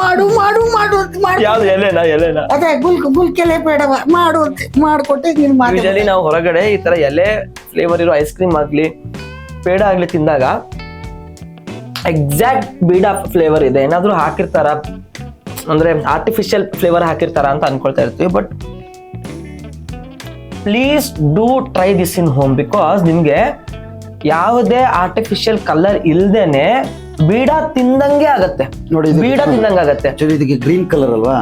Speaker 1: ಮಾಡು ಮಾಡು ಮಾಡು
Speaker 2: ಯಾವ್ದು ಎಲೆನಾ
Speaker 1: ಅದೇ ಗುಲ್ಕೆಲೆ ಬೇಡವ ಮಾಡು ಅಂತ ಮಾಡ್ಕೊಟ್ಟೆ.
Speaker 2: ಯೂಶಲಿ ನಾವು ಹೊರಗಡೆ ಈ ತರ ಎಲೆ ಫ್ಲೇವರ್ ಇರೋ ಐಸ್ ಕ್ರೀಮ್ ಆಗ್ಲಿ ಪೇಡ ಆಗ್ಲಿ ತಿಂದಾಗ ಎಕ್ಸಾಕ್ಟ್ ಬೀಡಾ ಫ್ಲೇವರ್ ಇದೆ, ಏನಾದ್ರೂ ಹಾಕಿರ್ತಾರ ಅಂದ್ರೆ ಆರ್ಟಿಫಿಷಿಯಲ್ ಫ್ಲೇವರ್ ಹಾಕಿರ್ತಾರ ಅಂತ ಅನ್ಕೊಳ್ತಾ ಇರ್ತೀವಿ. But please do try this in home, because ನಿಮ್ಗೆ ಯಾವುದೇ ಆರ್ಟಿಫಿಷಿಯಲ್ ಕಲರ್ ಇಲ್ದೇನೆ ಬೀಡಾ ತಿಂದಂಗೆ ಆಗತ್ತೆ ನೋಡಿ. ಬೀಡಾ ತಿಂದಂಗೆ ಆಗತ್ತೆ.
Speaker 1: ಇದಕ್ಕೆ ಗ್ರೀನ್ ಕಲರ್ ಅಲ್ವಾ?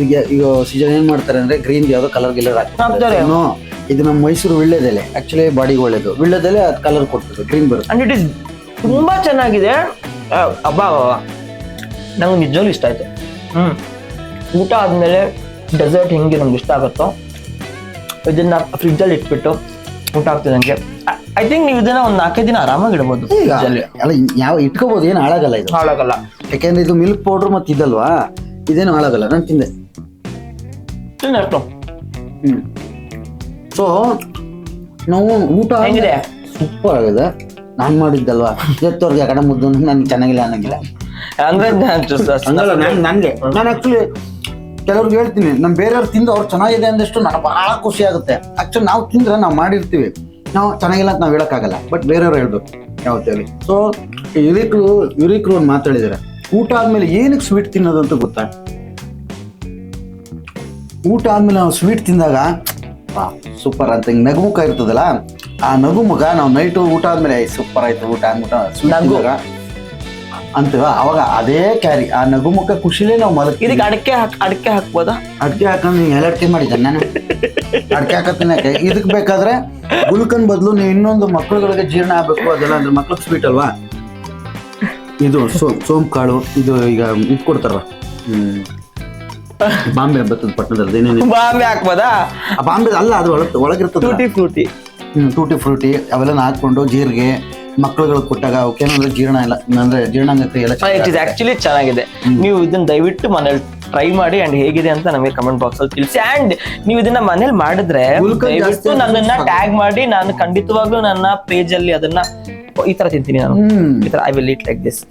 Speaker 1: ಈಗ ಸೀಸನ್ ಏನ್ ಮಾಡ್ತಾರೆ ಅಂದ್ರೆ ಗ್ರೀನ್ ಯಾವ್ದೋ ಕಲರ್ ಗಿಲ್ಲರ್ ಹಾಕ್ತಾರೆ. ಇದು ನಮ್ಮ ಮೈಸೂರು ವಿಳ್ಳೆದೆಲೆ, ಆಕ್ಚುಲಿ ಬಾಡಿಗೆ ಒಳ್ಳೇದು. ವಿಳ್ಳೆದೆಲೆ ಅದು ಕಲರ್ ಕೊಡ್ತದೆ, ಗ್ರೀನ್ ಬರುತ್ತೆ.
Speaker 2: ಅಂಡ್ ಇಟ್ ಇಸ್ ತುಂಬಾ ಚೆನ್ನಾಗಿದೆ. ಅಬ್ಬಾ ನಂಗೆ ನಿಜವಾಗ್ಲೂ ಇಷ್ಟ ಆಯ್ತು. ಊಟ ಆದ್ಮೇಲೆ ಡೆಸರ್ಟ್ ಹೆಂಗೆ ನಮ್ಗೆ ಇಷ್ಟ ಆಗುತ್ತೋ ಇದನ್ನ ಫ್ರಿಡ್ಜಲ್ಲಿ ಇಟ್ಬಿಟ್ಟು ಊಟ ಆಗ್ತಿದಂಗೆ. ಐ ಥಿಂಕ್ ನೀವು ಇದನ್ನ ಒಂದು 4 ದಿನ ಆರಾಮಾಗಿ ಇಡ್ಬೋದು ಫ್ರಿಡ್ಜಲ್ಲಿ.
Speaker 1: ಅಲ್ಲ ಯಾವ ಇಟ್ಕೋಬಹುದು, ಏನು ಹಾಳಾಗಲ್ಲ. ಇದು
Speaker 2: ಹಾಳಾಗಲ್ಲ,
Speaker 1: ಯಾಕೆಂದ್ರೆ ಇದು ಮಿಲ್ಕ್ ಪೌಡರ್ ಮತ್ತೆ ಇದಲ್ವಾ, ಇದೇನು ಹಾಳಾಗಲ್ಲ. ನಾನು ತಿಂದೆ. ಸೊ ನಾವು ಊಟ
Speaker 2: ಹೆಂಗಿದೆ?
Speaker 1: ಸೂಪರ್ ಆಗಿದೆ. ನಾನು ಮಾಡಿದ್ದಲ್ವಾ, ಎತ್ತೋರ್ಗೆ ಕಡೆ ಮುದ್ದು ನನ್ಗೆ ಚೆನ್ನಾಗಿಲ್ಲ ಅನ್ನಂಗಿಲ್ಲ
Speaker 2: ಅಂದ್ರೆ
Speaker 1: ನನಗೆ. ನಾನು ಆಕ್ಚುಲಿ ಕೆಲವ್ರಿಗೆ ಹೇಳ್ತೀನಿ, ನಮ್ಮ ಬೇರೆಯವ್ರು ತಿಂದು ಅವ್ರು ಚೆನ್ನಾಗಿದೆ ಅಂದಷ್ಟು ನನಗೆ ಬಹಳ ಖುಷಿ ಆಗುತ್ತೆ. ಆಕ್ಚುಲಿ ನಾವು ತಿಂದ್ರೆ ನಾವು ಮಾಡಿರ್ತೀವಿ, ನಾವು ಚೆನ್ನಾಗಿಲ್ಲ ಅಂತ ನಾವು ಹೇಳೋಕ್ಕಾಗಲ್ಲ, ಬಟ್ ಬೇರೆಯವ್ರು ಹೇಳ್ಬೇಕು ಯಾವತ್ತೇಳಿ. ಸೊ ಯುರಿಕ್ರು ಒಂದು ಮಾತಾಡಿದ್ದಾರೆ, ಊಟ ಆದ್ಮೇಲೆ ಏನಕ್ಕೆ ಸ್ವೀಟ್ ತಿನ್ನೋದು ಅಂತ ಗೊತ್ತಾ? ಊಟ ಆದ್ಮೇಲೆ ನಾವು ಸ್ವೀಟ್ ತಿಂದಾಗ ಸೂಪರ್ ಅಂತ ಹಿಂಗೆ ನಗುಮುಖ ಇರ್ತದಲ್ಲ, ಆ ನಗುಮುಖ ನಾವು ನೈಟು ಊಟ ಆದ್ಮೇಲೆ ಸೂಪರ್ ಆಯ್ತು ಊಟ ಅಂದ್ಬಿಟ್ಟು ಸ್ವೀಟ್ ತಿಂದಾಗ ಅಂತೀವ, ಅವಾಗ ಅದೇ ಕ್ಯಾರಿ ಆ ನಗುಮುಖ ಖುಷಿಲೇ ನಾವು ಮಲಗ್ತೀವಿ.
Speaker 2: ಇದಕ್ಕೆ ಅಡಿಕೆ ಹಾಕ್ಬೋದಾ?
Speaker 1: ಅಡಿಕೆ ಹಾಕೊಂಡು ನೀವು ಅಡಿಕೆ ಮಾಡಿದ್ದೆ ನಾನು ಅಡಿಕೆ ಹಾಕತ್ತಿನಕ್ಕೆ. ಇದಕ್ಕೆ ಬೇಕಾದ್ರೆ ಗುಲ್ಕನ್ ಬದಲು ನೀವು ಇನ್ನೊಂದು ಮಕ್ಕಳುಗಳಿಗೆ ಜೀರ್ಣ ಆಗ್ಬೇಕು ಅದೆಲ್ಲ ಅಂದ್ರೆ ಮಕ್ಳಿಗೆ ಸ್ವೀಟ್ ಅಲ್ವಾ, ಇದು ಸೋಂಪು ಕಾಳು, ಇದು ಈಗ ಇದು ಕೊಡ್ತಾರ ಬಾಂಬೆ ಬರ್ತದ ಪಟ್ಟಣದಲ್ಲಿ, ಏನೇನು
Speaker 2: ಬಾಂಬೆ ಹಾಕ್ಬೋದಾ?
Speaker 1: ಬಾಂಬೆ ಅಲ್ಲ, ಅದು ಒಳಗಿರ್ತದೆ
Speaker 2: ಟೂಟಿ ಫ್ರೂಟಿ
Speaker 1: ಅವೆಲ್ಲ ಹಾಕೊಂಡು ಜೀರಿಗೆ ಮಕ್ಕಳುಗಳು ಕೊಟ್ಟಾಗ ಅವಕ್ಕೇನಂದ್ರೆ ಜೀರ್ಣ ಇಲ್ಲ ಅಂದ್ರೆ ಜೀರ್ಣಾಂಗತೆ ಎಲ್ಲ
Speaker 2: ಇಟ್ ಇಸ್ ಆಕ್ಚುಲಿ ಚೆನ್ನಾಗಿದೆ. ನೀವು ಇದನ್ನ ದಯವಿಟ್ಟು ಮನೇಲಿ ಟ್ರೈ ಮಾಡಿ ಅಂಡ್ ಹೇಗಿದೆ ಅಂತ ನಮಗೆ ಕಮೆಂಟ್ ಬಾಕ್ಸ್ ಅಲ್ಲಿ ತಿಳಿಸಿ. ಅಂಡ್ ನೀವು ಇದನ್ನ ಮನೇಲಿ ಮಾಡಿದ್ರೆ ದಯವಿಟ್ಟು ನನ್ನನ್ನ ಟ್ಯಾಗ್ ಮಾಡಿ, ನಾನು ಖಂಡಿತವಾಗ್ಲೂ ನನ್ನ ಪೇಜ್ ಅಲ್ಲಿ ಅದನ್ನ ಈ ತರ ತಿಂತೀನಿ ನಾನು. ಈ ತರ I will heat like this.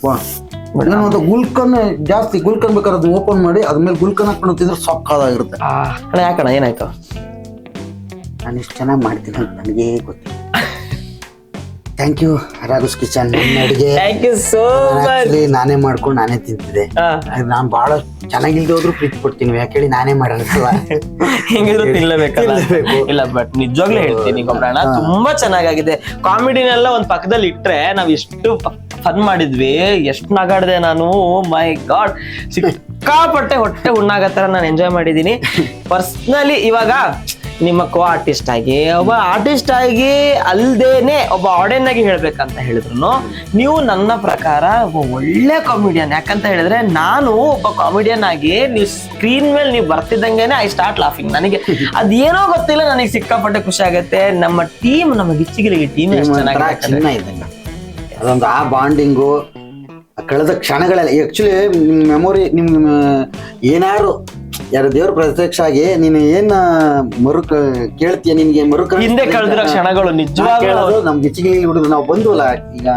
Speaker 1: ನಾನು ಗುಲ್ಕನ್ ಜಾಸ್ತಿ ಗುಲ್ಕನ್ ಬೇಕಾದ್ರೆ ಅದು ಓಪನ್ ಮಾಡಿ ಅದ್ಮೇಲೆ ಗುಲ್ಕನ್ ಹಾಕೊಂಡು ತಿಂದ್ರೆ ಸೊಕ್ಕಾಗಿರುತ್ತೆ.
Speaker 2: ಅಣ್ಣ ಯಾಕಣ್ಣ ಏನಾಯ್ತು?
Speaker 1: ನಾನು ಇಷ್ಟು ಚೆನ್ನಾಗಿ ಮಾಡ್ತೀನಿ ಅಂತ ನನಗೇ ಗೊತ್ತಿಲ್ಲ. Thank you Raghu's kitchen. ಅಡುಗೆ
Speaker 2: ಥ್ಯಾಂಕ್ ಯು ಸೋ ಮಚ್.
Speaker 1: ನಾನೇ ಮಾಡ್ಕೊಂಡು ನಾನೇ ತಿಂತಿದ್ದೆ. ನಾನು ಬಹಳ ಚೆನ್ನಾಗಿಲ್ದೆ ಹೋದ್ರು ಪ್ರೀತಿ ಕೊಡ್ತೀನಿ, ಯಾಕೆ ಹೇಳಿ ನಾನೇ ಮಾಡೋದಲ್ವಾ.
Speaker 2: ಹೆಂಗಿದ್ರು ತಿನ್ಲೇಬೇಕಲ್ಲ. ಇಲ್ಲ ಬಟ್ ನಿಜವಾಗ್ಲೂ ಹೇಳ್ತೀನಿ ಗೊಬ್ಬರಣ್ಣ ತುಂಬಾ ಚೆನ್ನಾಗಿದೆ. ಕಾಮಿಡಿನೆಲ್ಲ ಒಂದ್ ಪಕ್ಕದಲ್ಲಿ ಇಟ್ರೆ ನಾವ್ ಎಷ್ಟು ಫನ್ ಮಾಡಿದ್ವಿ, ಎಷ್ಟು ನಗಾಡ್ದೆ ನಾನು. ಮೈ ಗಾಡ್, ಸಿಕ್ಕಾಪಟ್ಟೆ ಹೊಟ್ಟೆ ಹುಣ್ಣಾಗತ್ತರ ನಾನು ಎಂಜಾಯ್ ಮಾಡಿದೀನಿ ಪರ್ಸ್ನಲಿ. ಇವಾಗ ನಿಮ್ಮ ಕೋ ಆರ್ಟಿಸ್ಟ್ ಆಗಿ, ಒಬ್ಬ ಆರ್ಟಿಸ್ಟ್ ಆಗಿ ಅಲ್ದೇನೆ ಒಬ್ಬ ಆಡಿಯನ್ ಆಗಿ ಹೇಳ್ಬೇಕಂತ ಹೇಳಿದ್ರು ನೀವು ನನ್ನ ಪ್ರಕಾರ ಒಬ್ಬ ಒಳ್ಳೆ ಕಾಮಿಡಿಯನ್. ಯಾಕಂತ ಹೇಳಿದ್ರೆ ನಾನು ಒಬ್ಬ ಕಾಮಿಡಿಯನ್ ಆಗಿ ನೀವು ಸ್ಕ್ರೀನ್ ಮೇಲೆ ನೀವು ಬರ್ತಿದ್ದಂಗೆನೆ ಐ ಸ್ಟಾರ್ಟ್ ಲಾಫಿಂಗ್. ನನಗೆ ಅದೇನೋ ಗೊತ್ತಿಲ್ಲ, ನನಗೆ ಸಿಕ್ಕಾಪಟ್ಟೆ ಖುಷಿ ಆಗುತ್ತೆ. ನಮ್ಮ ಟೀಮ್, ನಮ್ಮ ಗಿಚ್ಚಿಗಿಲಿಗೆ ಟೀಮ್
Speaker 1: ಚೆನ್ನಾಗಿದೆ. ಅದೊಂದು ಆ ಬಾಂಡಿಂಗು ಕಳೆದ ಕ್ಷಣಗಳೆಲ್ಲ ಆಕ್ಚುಲಿ ನಿಮ್ ಮೆಮೊರಿ, ನಿಮ್ ಏನಾರು ಯಾರು ದೇವ್ರ ಪ್ರತ್ಯಕ್ಷ ಆಗಿ ನೀನು ಏನ್ ಕೇಳ್ತೀಯ, ನಿನ್ಗೆ
Speaker 2: ಹಿಂದೆ ಕಳೆದಿರೋ ಕ್ಷಣಗಳು ನಿಜವಾಗ್ಲೂ
Speaker 1: ನಮ್ ಗಿಚ್ಚಿಗಿಲಿ ಹುಡುಗರು ನಾವು ಬಂದ್ವಲ್ಲ, ಈಗ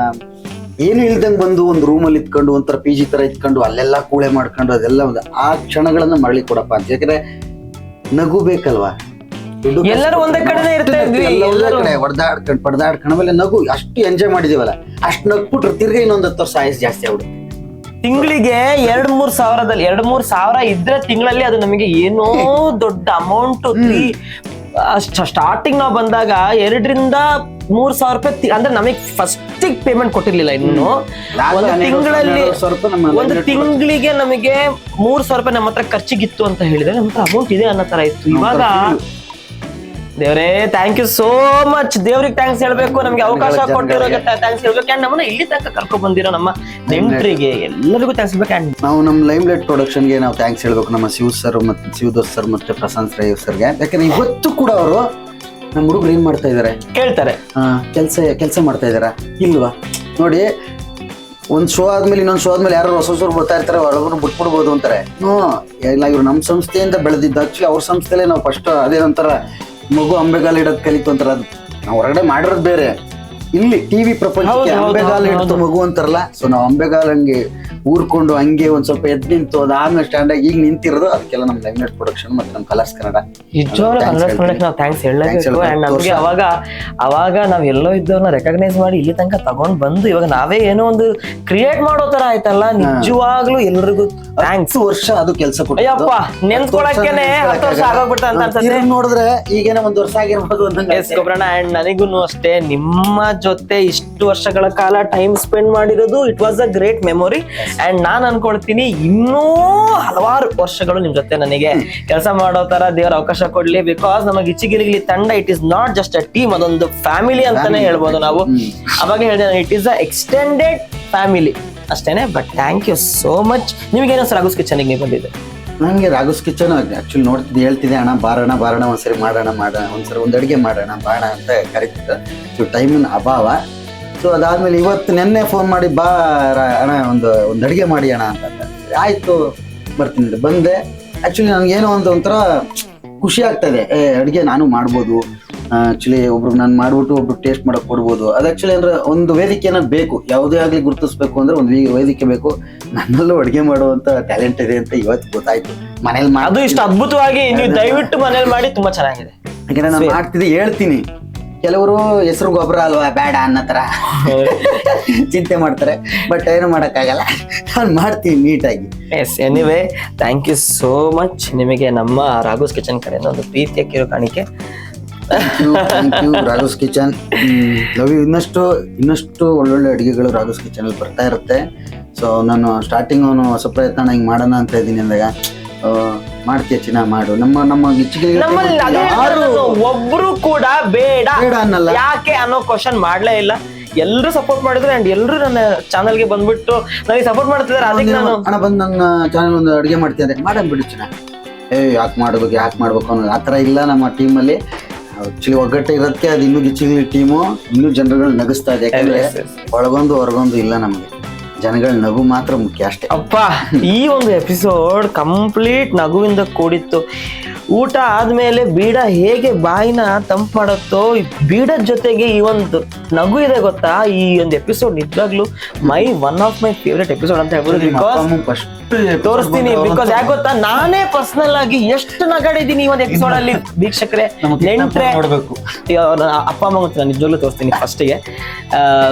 Speaker 1: ಏನು ಇಲ್ದಂಗ್ ಬಂದು ಒಂದು ರೂಮಲ್ಲಿ ಇತ್ಕೊಂಡು ಒಂಥರ PG ತರ ಇತ್ಕೊಂಡು ಅಲ್ಲೆಲ್ಲ ಕೂಳೆ ಮಾಡ್ಕೊಂಡು ಅದೆಲ್ಲ ಒಂದು ಆ ಕ್ಷಣಗಳನ್ನ ಮರಳಿ ಕೊಡಪ್ಪ ಅಂತ. ಯಾಕಂದ್ರೆ ನಗು ಬೇಕಲ್ವಾ,
Speaker 2: ಎಲ್ಲರೂ ಒಂದೇ ಕಡೆ ಇರ್ತೀವಿ,
Speaker 1: ಹೊಡೆದಾಡ್ಕೊಂಡು ಪಡೆದಾಡ್ಕೊಂಡು ಆಮೇಲೆ ನಗು ಅಷ್ಟು ಎಂಜಾಯ್ ಮಾಡಿದೀವಲ್ಲ, ಅಷ್ಟು ನಗ್ಬಿಟ್ರೆ ತಿರ್ಗಿ ಇನ್ನೊಂದು 10 ವರ್ಷ ಆಯಸ್ ಜಾಸ್ತಿ ಆಗ್ಬಿಡುತ್ತೆ.
Speaker 2: ತಿಂಗಳಿಗೆ 2-3 ಸಾವಿರ ಇದ್ರೆ ತಿಂಗಳಲ್ಲಿ ಅದು ನಮಗೆ ಏನೋ ದೊಡ್ಡ ಅಮೌಂಟ್. ಸ್ಟಾರ್ಟಿಂಗ್ ನಾವು ಬಂದಾಗ 2-3 ಸಾವಿರ ರೂಪಾಯಿ ಅಂದ್ರೆ ನಮಗೆ ಫಸ್ಟ್ ಪೇಮೆಂಟ್ ಕೊಟ್ಟಿರ್ಲಿಲ್ಲ. ಇನ್ನು ಒಂದು ತಿಂಗಳಿಗೆ ನಮಗೆ 3 ಸಾವಿರ ರೂಪಾಯಿ ನಮ್ಮ ಹತ್ರ ಖರ್ಚಿಗಿತ್ತು ಅಂತ ಹೇಳಿದ್ರೆ ನಮ್ಮ ಹತ್ರ ಅಮೌಂಟ್ ಇದೆ ಅನ್ನೋ ತರ ಇತ್ತು. ಇವಾಗ ದೇವ್ರೇ ಥ್ಯಾಂಕ್ ಯು ಸೋ ಮಚ್. ದೇವ್ರಿಗೆ ಥ್ಯಾಂಕ್ಸ್ ಹೇಳ್ಬೇಕು, ನಮ್ಗೆ ಅವಕಾಶ ಕೊಟ್ಟಿರೋ ಥ್ಯಾಂಕ್ಸ್ ಹೇಳ್ಬೇಕು. ಅಂಡ್ ನಮ್ಮನ್ನ ಇಲ್ಲಿ ತನಕ ಕರ್ಕೊಂಡ್ ಬಂದಿರೋ ನಮ್ಮ ನೆಂಟರಿಗೆ ಎಲ್ಲರಿಗೂ ಥ್ಯಾಂಕ್ಸ್ ಹೇಳ್ಬೇಕು. ಅಂಡ್
Speaker 1: ನಾವು ನಮ್ಮ ಲೈಮ್ ಲೈಟ್ ಪ್ರೊಡಕ್ಷನ್ಗೆ ನಾವು ಥ್ಯಾಂಕ್ಸ್ ಹೇಳ್ಬೇಕು, ನಮ್ಮ ಶಿವ್ ಸರ್ ಮತ್ತೆ ಶಿವದೋಸ್ ಸರ್ ಮತ್ತೆ ಪ್ರಶಾಂತ್ ರೈ ಸರ್ಗೆ. ಯಾಕಂದ್ರೆ ಇವತ್ತು ಕೂಡ ಅವರು ನಮ್ಮ ಹುಡುಗರು ಏನ್ ಮಾಡ್ತಾ ಇದಾರೆ
Speaker 2: ಕೇಳ್ತಾರೆ,
Speaker 1: ಕೆಲಸ ಮಾಡ್ತಾ ಇದಾರ ಇಲ್ವಾ ನೋಡಿ. ಒಂದ್ ಶೋ ಆದ್ಮೇಲೆ ಇನ್ನೊಂದು ಶೋ ಆದ್ಮೇಲೆ ಯಾರು ಹೊಸರು ಬರ್ತಾ ಇರ್ತಾರೆ, ಒಳಗರು ಬಿಟ್ಬಿಡ್ಬೋದು ಅಂತಾರೆ. ಇಲ್ಲ ಇವ್ರು ನಮ್ಮ ಸಂಸ್ಥೆಯಿಂದ ಬೆಳೆದಿದ್ದು. ಆಕ್ಚುಲಿ ಅವ್ರ ಸಂಸ್ಥೆಲೆ ನಾವು ಫಸ್ಟ್ ಅದೇನಂತಾರ ಮಗು ಅಂಬೆಗಾಲ ಇಡೋದ್ ಕಲಿತು ಅಂತಾರ. ಅದು ನಾವು ಹೊರಗಡೆ ಮಾಡಿರೋದು ಬೇರೆ, ಇಲ್ಲಿ ಟಿವಿ ಪ್ರಪಂಚಕ್ಕೆ ಅಂಬೆಗಾಲ ಇಡ್ತು ಮಗು ಅಂತಾರಲ್ಲ. ಸೊ ನಾವು ಅಂಬೆಗಾಲ ಹಂಗೆ ಊರ್ಕೊಂಡು ಹಂಗೆ ಒಂದ್ ಸ್ವಲ್ಪ ಎದ್ ನಿಂತು ಅದಾದ್ಮೇಲೆ ಸ್ಟ್ಯಾಂಡ್ ಆಗಿ ಈಗ ನಿಂತಿರೋದು ಅದಕ್ಕೆಲ್ಲ ನಮ್ಮ ಲೈಮ್ ಲೈಟ್ ಪ್ರೊಡಕ್ಷನ್ ಮತ್ತೆ ನಮ್ಮ ಕಲರ್ಸ್ ಕನ್ನಡ
Speaker 2: ನಾವು ಥ್ಯಾಂಕ್ಸ್ ಹೇಳಲೇಬೇಕು. ಅಂಡ್ ನಮ್ಗೆ ಅವಾಗ ನಾವ್ ಎಲ್ಲೋ ಇದ್ದವ್ರನ್ನ ರೆಕಗ್ನೈಸ್ ಮಾಡಿ ಇಲ್ಲಿ ತನಕ ತಗೊಂಡ್ ಬಂದು ಇವಾಗ ನಾವೇ ಏನೋ ಒಂದು ಕ್ರಿಯೇಟ್ ಮಾಡೋ ತರ ಆಯ್ತಲ್ಲ. ನಿಜವಾಗ್ಲೂ ಎಲ್ರಿಗೂ ಥ್ಯಾಂಕ್ಸ್.
Speaker 1: ವರ್ಷ ಅದು ಕೆಲಸ ಕೊಟ್ಟು
Speaker 2: ಅಯ್ಯಪ್ಪ ನೆನ್ಸ್ಕೊಳಕ್ಕೇನೆ 10 ವರ್ಷ ಆಗೋಗ್ಬಿಟ್ಟ ಅಂತ ಅನ್ಸುತ್ತೆ.
Speaker 1: ನೋಡಿದ್ರೆ ಈಗೇನೋ 1 ವರ್ಷ ಆಗಿರ್ಬೋದು
Speaker 2: ಗೊಬ್ಬರಣ. ಅಂಡ್ ನನಗೂ ಅಷ್ಟೇ ನಿಮ್ಮ ಜೊತೆ ಇಷ್ಟು ವರ್ಷಗಳ ಕಾಲ ಟೈಮ್ ಸ್ಪೆಂಡ್ ಮಾಡಿರೋದು it was a great memory. And ನಾನ್ ಅನ್ಕೊಳ್ತೀನಿ ಇನ್ನೂ ಹಲವಾರು ವರ್ಷಗಳು ನಿಮ್ ಜೊತೆ ನನಗೆ ಕೆಲಸ ಮಾಡೋ ತರ ದೇವರ ಅವಕಾಶ ಕೊಡ್ಲಿ. ಬಿಕಾಸ್ ನಮ್ಮ ಗಿಚ್ಚಿಗಿಲಿಗಿಲಿ ತಂಡ it is not just a team, ಅದೊಂದು ಫ್ಯಾಮಿಲಿ ಅಂತಾನೆ ಹೇಳ್ಬೋದು ನಾವು. ಅವಾಗ ಹೇಳಿದೆ it is a extended family ಅಷ್ಟೇನೆ. But thank you so much. ನಿಮ್ಗೇನೋ ಸರ್ ರಾಘುಸ್ ಕಿಚನ್ ನೀವು ಬಂದಿದೆ?
Speaker 1: ನನಗೆ ರಾಘುಸ್ ಕಿಚನ್ ಆಕ್ಚುಲಿ ನೋಡ್ತಿದ್ದೆ, ಹೇಳ್ತಿದ್ದೆ ಅಣ್ಣ ಬಾರೋಣ ಒಂದ್ಸರಿ ಮಾಡೋಣ ಒಂದ್ಸರಿ ಒಂದು ಅಡುಗೆ ಮಾಡೋಣ ಬಾಣ ಅಂತ ಕರಿತಿದ್ದೆ. ಸೊ ಟೈಮಿನ ಅಭಾವ. ಸೊ ಅದಾದ್ಮೇಲೆ ಇವತ್ತು ನೆನ್ನೆ ಫೋನ್ ಮಾಡಿ ಬಾ ಅಣ್ಣ ಒಂದು ಅಡುಗೆ ಮಾಡಿ ಅಣ್ಣ ಅಂತ. ಆಯ್ತು ಬರ್ತೀನಿ ಬಂದೆ. ಆಕ್ಚುಲಿ ನನಗೇನೋ ಒಂಥರ ಖುಷಿ ಆಗ್ತದೆ, ಅಡುಗೆ ನಾನು ಮಾಡ್ಬೋದು. ಆಕ್ಚುಲಿ ಒಬ್ರು ನಾನು ಮಾಡ್ಬಿಟ್ಟು ಒಬ್ರು ಟೇಸ್ಟ್ ಮಾಡಕ್ ಕೊಡ್ಬೋದು. ಅದು ಆಕ್ಚುಲಿ ಅಂದ್ರೆ ಒಂದು ವೇದಿಕೆ ಅನ್ನೋದು ಬೇಕು, ಯಾವುದೇ ಆಗ್ಲಿ ಗುರುತಿಸ್ಬೇಕು ಅಂದ್ರೆ ಒಂದು ವೇದಿಕೆ ಬೇಕು. ನನ್ನಲ್ಲೂ ಅಡುಗೆ ಮಾಡುವಂತ ಟ್ಯಾಲೆಂಟ್ ಇದೆ ಅಂತ ಇವತ್ತು ಗೊತ್ತಾಯ್ತು. ಮನೇಲಿ
Speaker 2: ಅದು ಇಷ್ಟು ಅದ್ಭುತವಾಗಿ ನೀವು ದಯವಿಟ್ಟು ಮನೇಲಿ ಮಾಡಿ, ತುಂಬಾ ಚೆನ್ನಾಗಿದೆ.
Speaker 1: ಯಾಕಂದ್ರೆ ನಾನು ಮಾಡ್ತಿದ್ದೆ ಹೇಳ್ತೀನಿ, ಕೆಲವರು ಹೆಸರು ಗೊಬ್ಬರ ಅಲ್ವಾ ಬೇಡ ಅನ್ನೋ ತರ ಚಿಂತೆ ಮಾಡ್ತಾರೆ. ಬಟ್ ಏನು ಮಾಡಕ್ಕಾಗಲ್ಲ, ನಾನು ಮಾಡ್ತೀನಿ ನೀಟಾಗಿ.
Speaker 2: Yes anyway thank you so much. ನಿಮಗೆ ನಮ್ಮ ರಾಘುಸ್ ಕಿಚನ್ ಕಡೆಯಿಂದ ಒಂದು ಪ್ರೀತಿಯ ಕಿರುಕಾಣಿಕೆ.
Speaker 1: Thank you Raghu's kitchen. Love you. ಇನ್ನಷ್ಟು ಒಳ್ಳೊಳ್ಳೆ ಅಡುಗೆಗಳು ರಾಘುಸ್ ಕಿಚನ್ ಅಲ್ಲಿ ಬರ್ತಾ ಇರುತ್ತೆ. ಸೊ ನಾನು ಸ್ಟಾರ್ಟಿಂಗ್ ಅವನು ಹೊಸ ಪ್ರಯತ್ನ ಹಿಂಗೆ ಮಾಡೋಣ ಅಂತ ಇದ್ದೀನಿ ಅಂದಾಗ ಮಾಡ್ತೀಯ ಚಿನ್ನ ಮಾಡು. ನಮ್ಮ
Speaker 2: ಒಬ್ರು ಕೂಡ ಬೇಡ
Speaker 1: ಅನ್ನಲ್ಲ,
Speaker 2: ಯಾಕೆ ಅನ್ನೋ ಕ್ವಶನ್ ಮಾಡ್ಲೇ ಇಲ್ಲ. ಎಲ್ರು ಸಪೋರ್ಟ್ ಮಾಡಿದ್ರು ಅಂಡ್ ಎಲ್ರು ನನ್ನ ಚಾನಲ್ಗೆ ಬಂದ್ಬಿಟ್ಟು ನನಗೆ ಸಪೋರ್ಟ್ ಮಾಡ್ತಿದ್ದಾರೆ. ಅದಕ್ಕೆ ನಾನು
Speaker 1: ಹಣ ಬಂದು ನನ್ನ ಚಾನಲ್ ಒಂದು ಅಡುಗೆ ಮಾಡ್ತಿದ್ದೆ, ಮಾಡೋಣ ಬಿಡು ಚಿನ್ನ, ಯಾಕೆ ಮಾಡ್ಬೇಕು ಅನ್ನೋದು ಆ ಥರ ಇಲ್ಲ ನಮ್ಮ ಟೀಮಲ್ಲಿ. ಆಕ್ಚುಲಿ ಒಗ್ಗಟ್ಟೆ ಇರೋದಕ್ಕೆ ಅದು ಇನ್ನೂ ಗಿಚ್ಚಿಗಿಲಿ ಟೀಮು ಇನ್ನೂ ಜನರುಗಳು ನಗಿಸ್ತಾ ಇದೆ. ಯಾಕಂದ್ರೆ ಒಳಗೊಂದು ಹೊರಗೊಂದು ಇಲ್ಲ, ನಮಗೆ ಜನಗಳ ನಗು ಮಾತ್ರ ಮುಖ್ಯ ಅಷ್ಟೇ.
Speaker 2: ಅಪ್ಪ ಈ ಒಂದು ಎಪಿಸೋಡ್ ಕಂಪ್ಲೀಟ್ ನಗುವಿಂದ ಕೂಡಿತ್ತು. ಊಟ ಆದ್ಮೇಲೆ ಬೀಡ ಹೇಗೆ ಬಾಯಿನ ತಂಪು ಮಾಡುತ್ತೋ, ಬೀಡದ ಜೊತೆಗೆ ಈ ಒಂದು ನಗು ಇದೆ ಗೊತ್ತಾ. ಈ ಒಂದು ಎಪಿಸೋಡ್ ನಿಜವಾಗ್ಲೂ one of my favourite episode ಅಂತ ಹೇಳ್ಬೋದು. ಬಿಕಾಸ್ ತೋರಿಸ್ತೀನಿ, ಬಿಕಾಸ್ ಯಾಕೆ ಗೊತ್ತಾ, ನಾನೇ ಪರ್ಸನಲ್ ಆಗಿ ಎಷ್ಟು ನಗಾಡಿದ್ದೀನಿ ಈ ಒಂದು ಎಪಿಸೋಡ್ ಅಲ್ಲಿ. ವೀಕ್ಷಕರೇ, ನೆಂಟ್ರೆ, ಅಪ್ಪ ಅಮ್ಮ ಗೊತ್ತಿಲ್ಲ, ನಿಜವಾಗ್ಲೂ ತೋರಿಸ್ತೀನಿ ಫಸ್ಟಿಗೆ.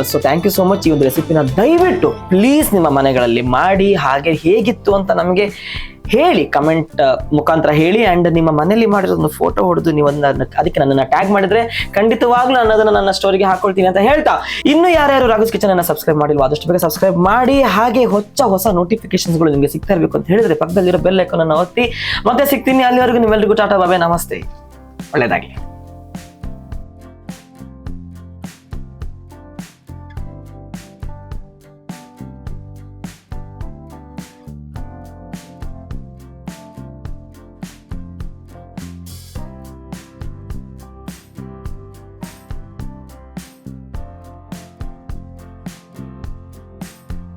Speaker 2: So thank you so much. ಈ ಒಂದು ರೆಸಿಪಿನ ದಯವಿಟ್ಟು ಪ್ಲೀಸ್ ನಿಮ್ಮ ಮನೆಗಳಲ್ಲಿ ಮಾಡಿ, ಹಾಗೆ ಹೇಗಿತ್ತು ಅಂತ ನಮಗೆ ಹೇಳಿ, ಕಮೆಂಟ್ ಮುಖಾಂತರ ಹೇಳಿ. ಅಂಡ್ ನಿಮ್ಮ ಮನೇಲಿ ಮಾಡಿರೋ ಒಂದು ಫೋಟೋ ಹೊಡೆದು ನೀವು ಅದಕ್ಕೆ ನನ್ನನ್ನು ಟ್ಯಾಗ್ ಮಾಡಿದ್ರೆ ಖಂಡಿತವಾಗ್ಲೂ ನಾನು ಅದನ್ನು ನನ್ನ ಸ್ಟೋರಿಗೆ ಹಾಕೊಳ್ತೀನಿ ಅಂತ ಹೇಳ್ತಾ, ಇನ್ನು ಯಾರ್ಯಾರು ರಾಘೋಸ್ ಕಿಚನ್ ಅನ್ನ ಸಬ್ಸ್ಕ್ರೈಬ್ ಮಾಡಿಲ್ವೋ ಆದಷ್ಟು ಬೇಗ ಸಬ್ಸ್ಕ್ರೈಬ್ ಮಾಡಿ. ಹಾಗೆ ಹೊಸ ನೋಟಿಫಿಕೇಶನ್ಸ್ಗಳು ನಿಮಗೆ ಸಿಗ್ತಾ ಇರಬೇಕು ಅಂತ ಹೇಳಿದ್ರೆ ಪಕ್ಕದಲ್ಲಿರೋ ಬೆಲ್ ಐಕಾನ್ ಅನ್ನು ಒತ್ತಿ. ಮತ್ತೆ ಸಿಗ್ತೀನಿ. ಅಲ್ಲಿವರೆಗೂ ನಿಮ್ಮೆಲ್ಲರಿಗೂ ಟಾಟಾ ಬಾಬೆ, ನಮಸ್ತೆ, ಒಳ್ಳೆಯದಾಗಲಿ.